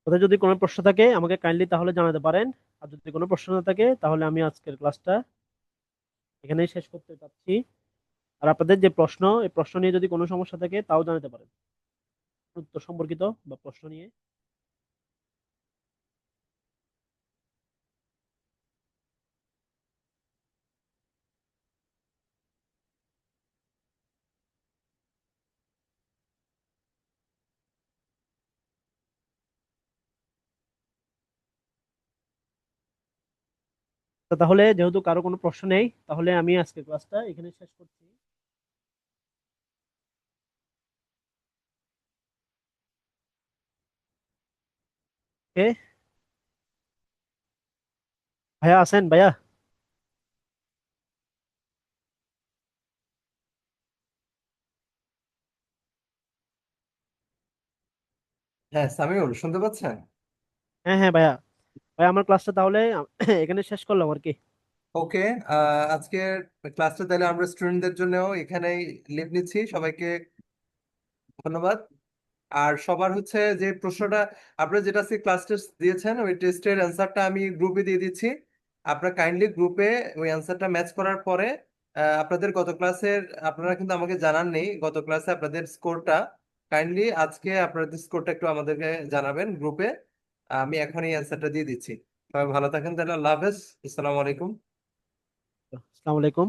ওদের যদি কোনো প্রশ্ন থাকে আমাকে কাইন্ডলি তাহলে জানাতে পারেন। আর যদি কোনো প্রশ্ন না থাকে তাহলে আমি আজকের ক্লাসটা এখানেই শেষ করতে চাচ্ছি। আর আপনাদের যে প্রশ্ন, এই প্রশ্ন নিয়ে যদি কোনো সমস্যা থাকে তাও জানাতে পারেন, উত্তর সম্পর্কিত বা প্রশ্ন নিয়ে। তো তাহলে যেহেতু কারো কোনো প্রশ্ন নেই, তাহলে আমি আজকের ক্লাসটা এখানে শেষ করছি। ওকে, ভাইয়া আছেন ভাইয়া? হ্যাঁ, সামিউল শুনতে পাচ্ছেন? হ্যাঁ হ্যাঁ ভাইয়া। ভাইয়া আমার ক্লাসটা তাহলে এখানে শেষ করলাম আর কি। ওকে। আজকের ক্লাসটা তাহলে আমরা স্টুডেন্টদের জন্যও এখানেই লিভ নিচ্ছি। সবাইকে ধন্যবাদ। আর সবার হচ্ছে যে প্রশ্নটা আপনারা যেটা আজকে ক্লাস টেস্ট দিয়েছেন, ওই টেস্টের অ্যান্সারটা আমি গ্রুপে দিয়ে দিচ্ছি। আপনারা কাইন্ডলি গ্রুপে ওই অ্যান্সারটা ম্যাচ করার পরে আপনাদের গত ক্লাসের, আপনারা কিন্তু আমাকে জানাননি গত ক্লাসে আপনাদের স্কোরটা। কাইন্ডলি আজকে আপনাদের স্কোরটা একটু আমাদেরকে জানাবেন গ্রুপে। আমি এখনই অ্যান্সারটা দিয়ে দিচ্ছি। সবাই ভালো থাকেন তাহলে, আল্লাহ হাফেজ, আসসালামু আলাইকুম। আসসালামু আলাইকুম।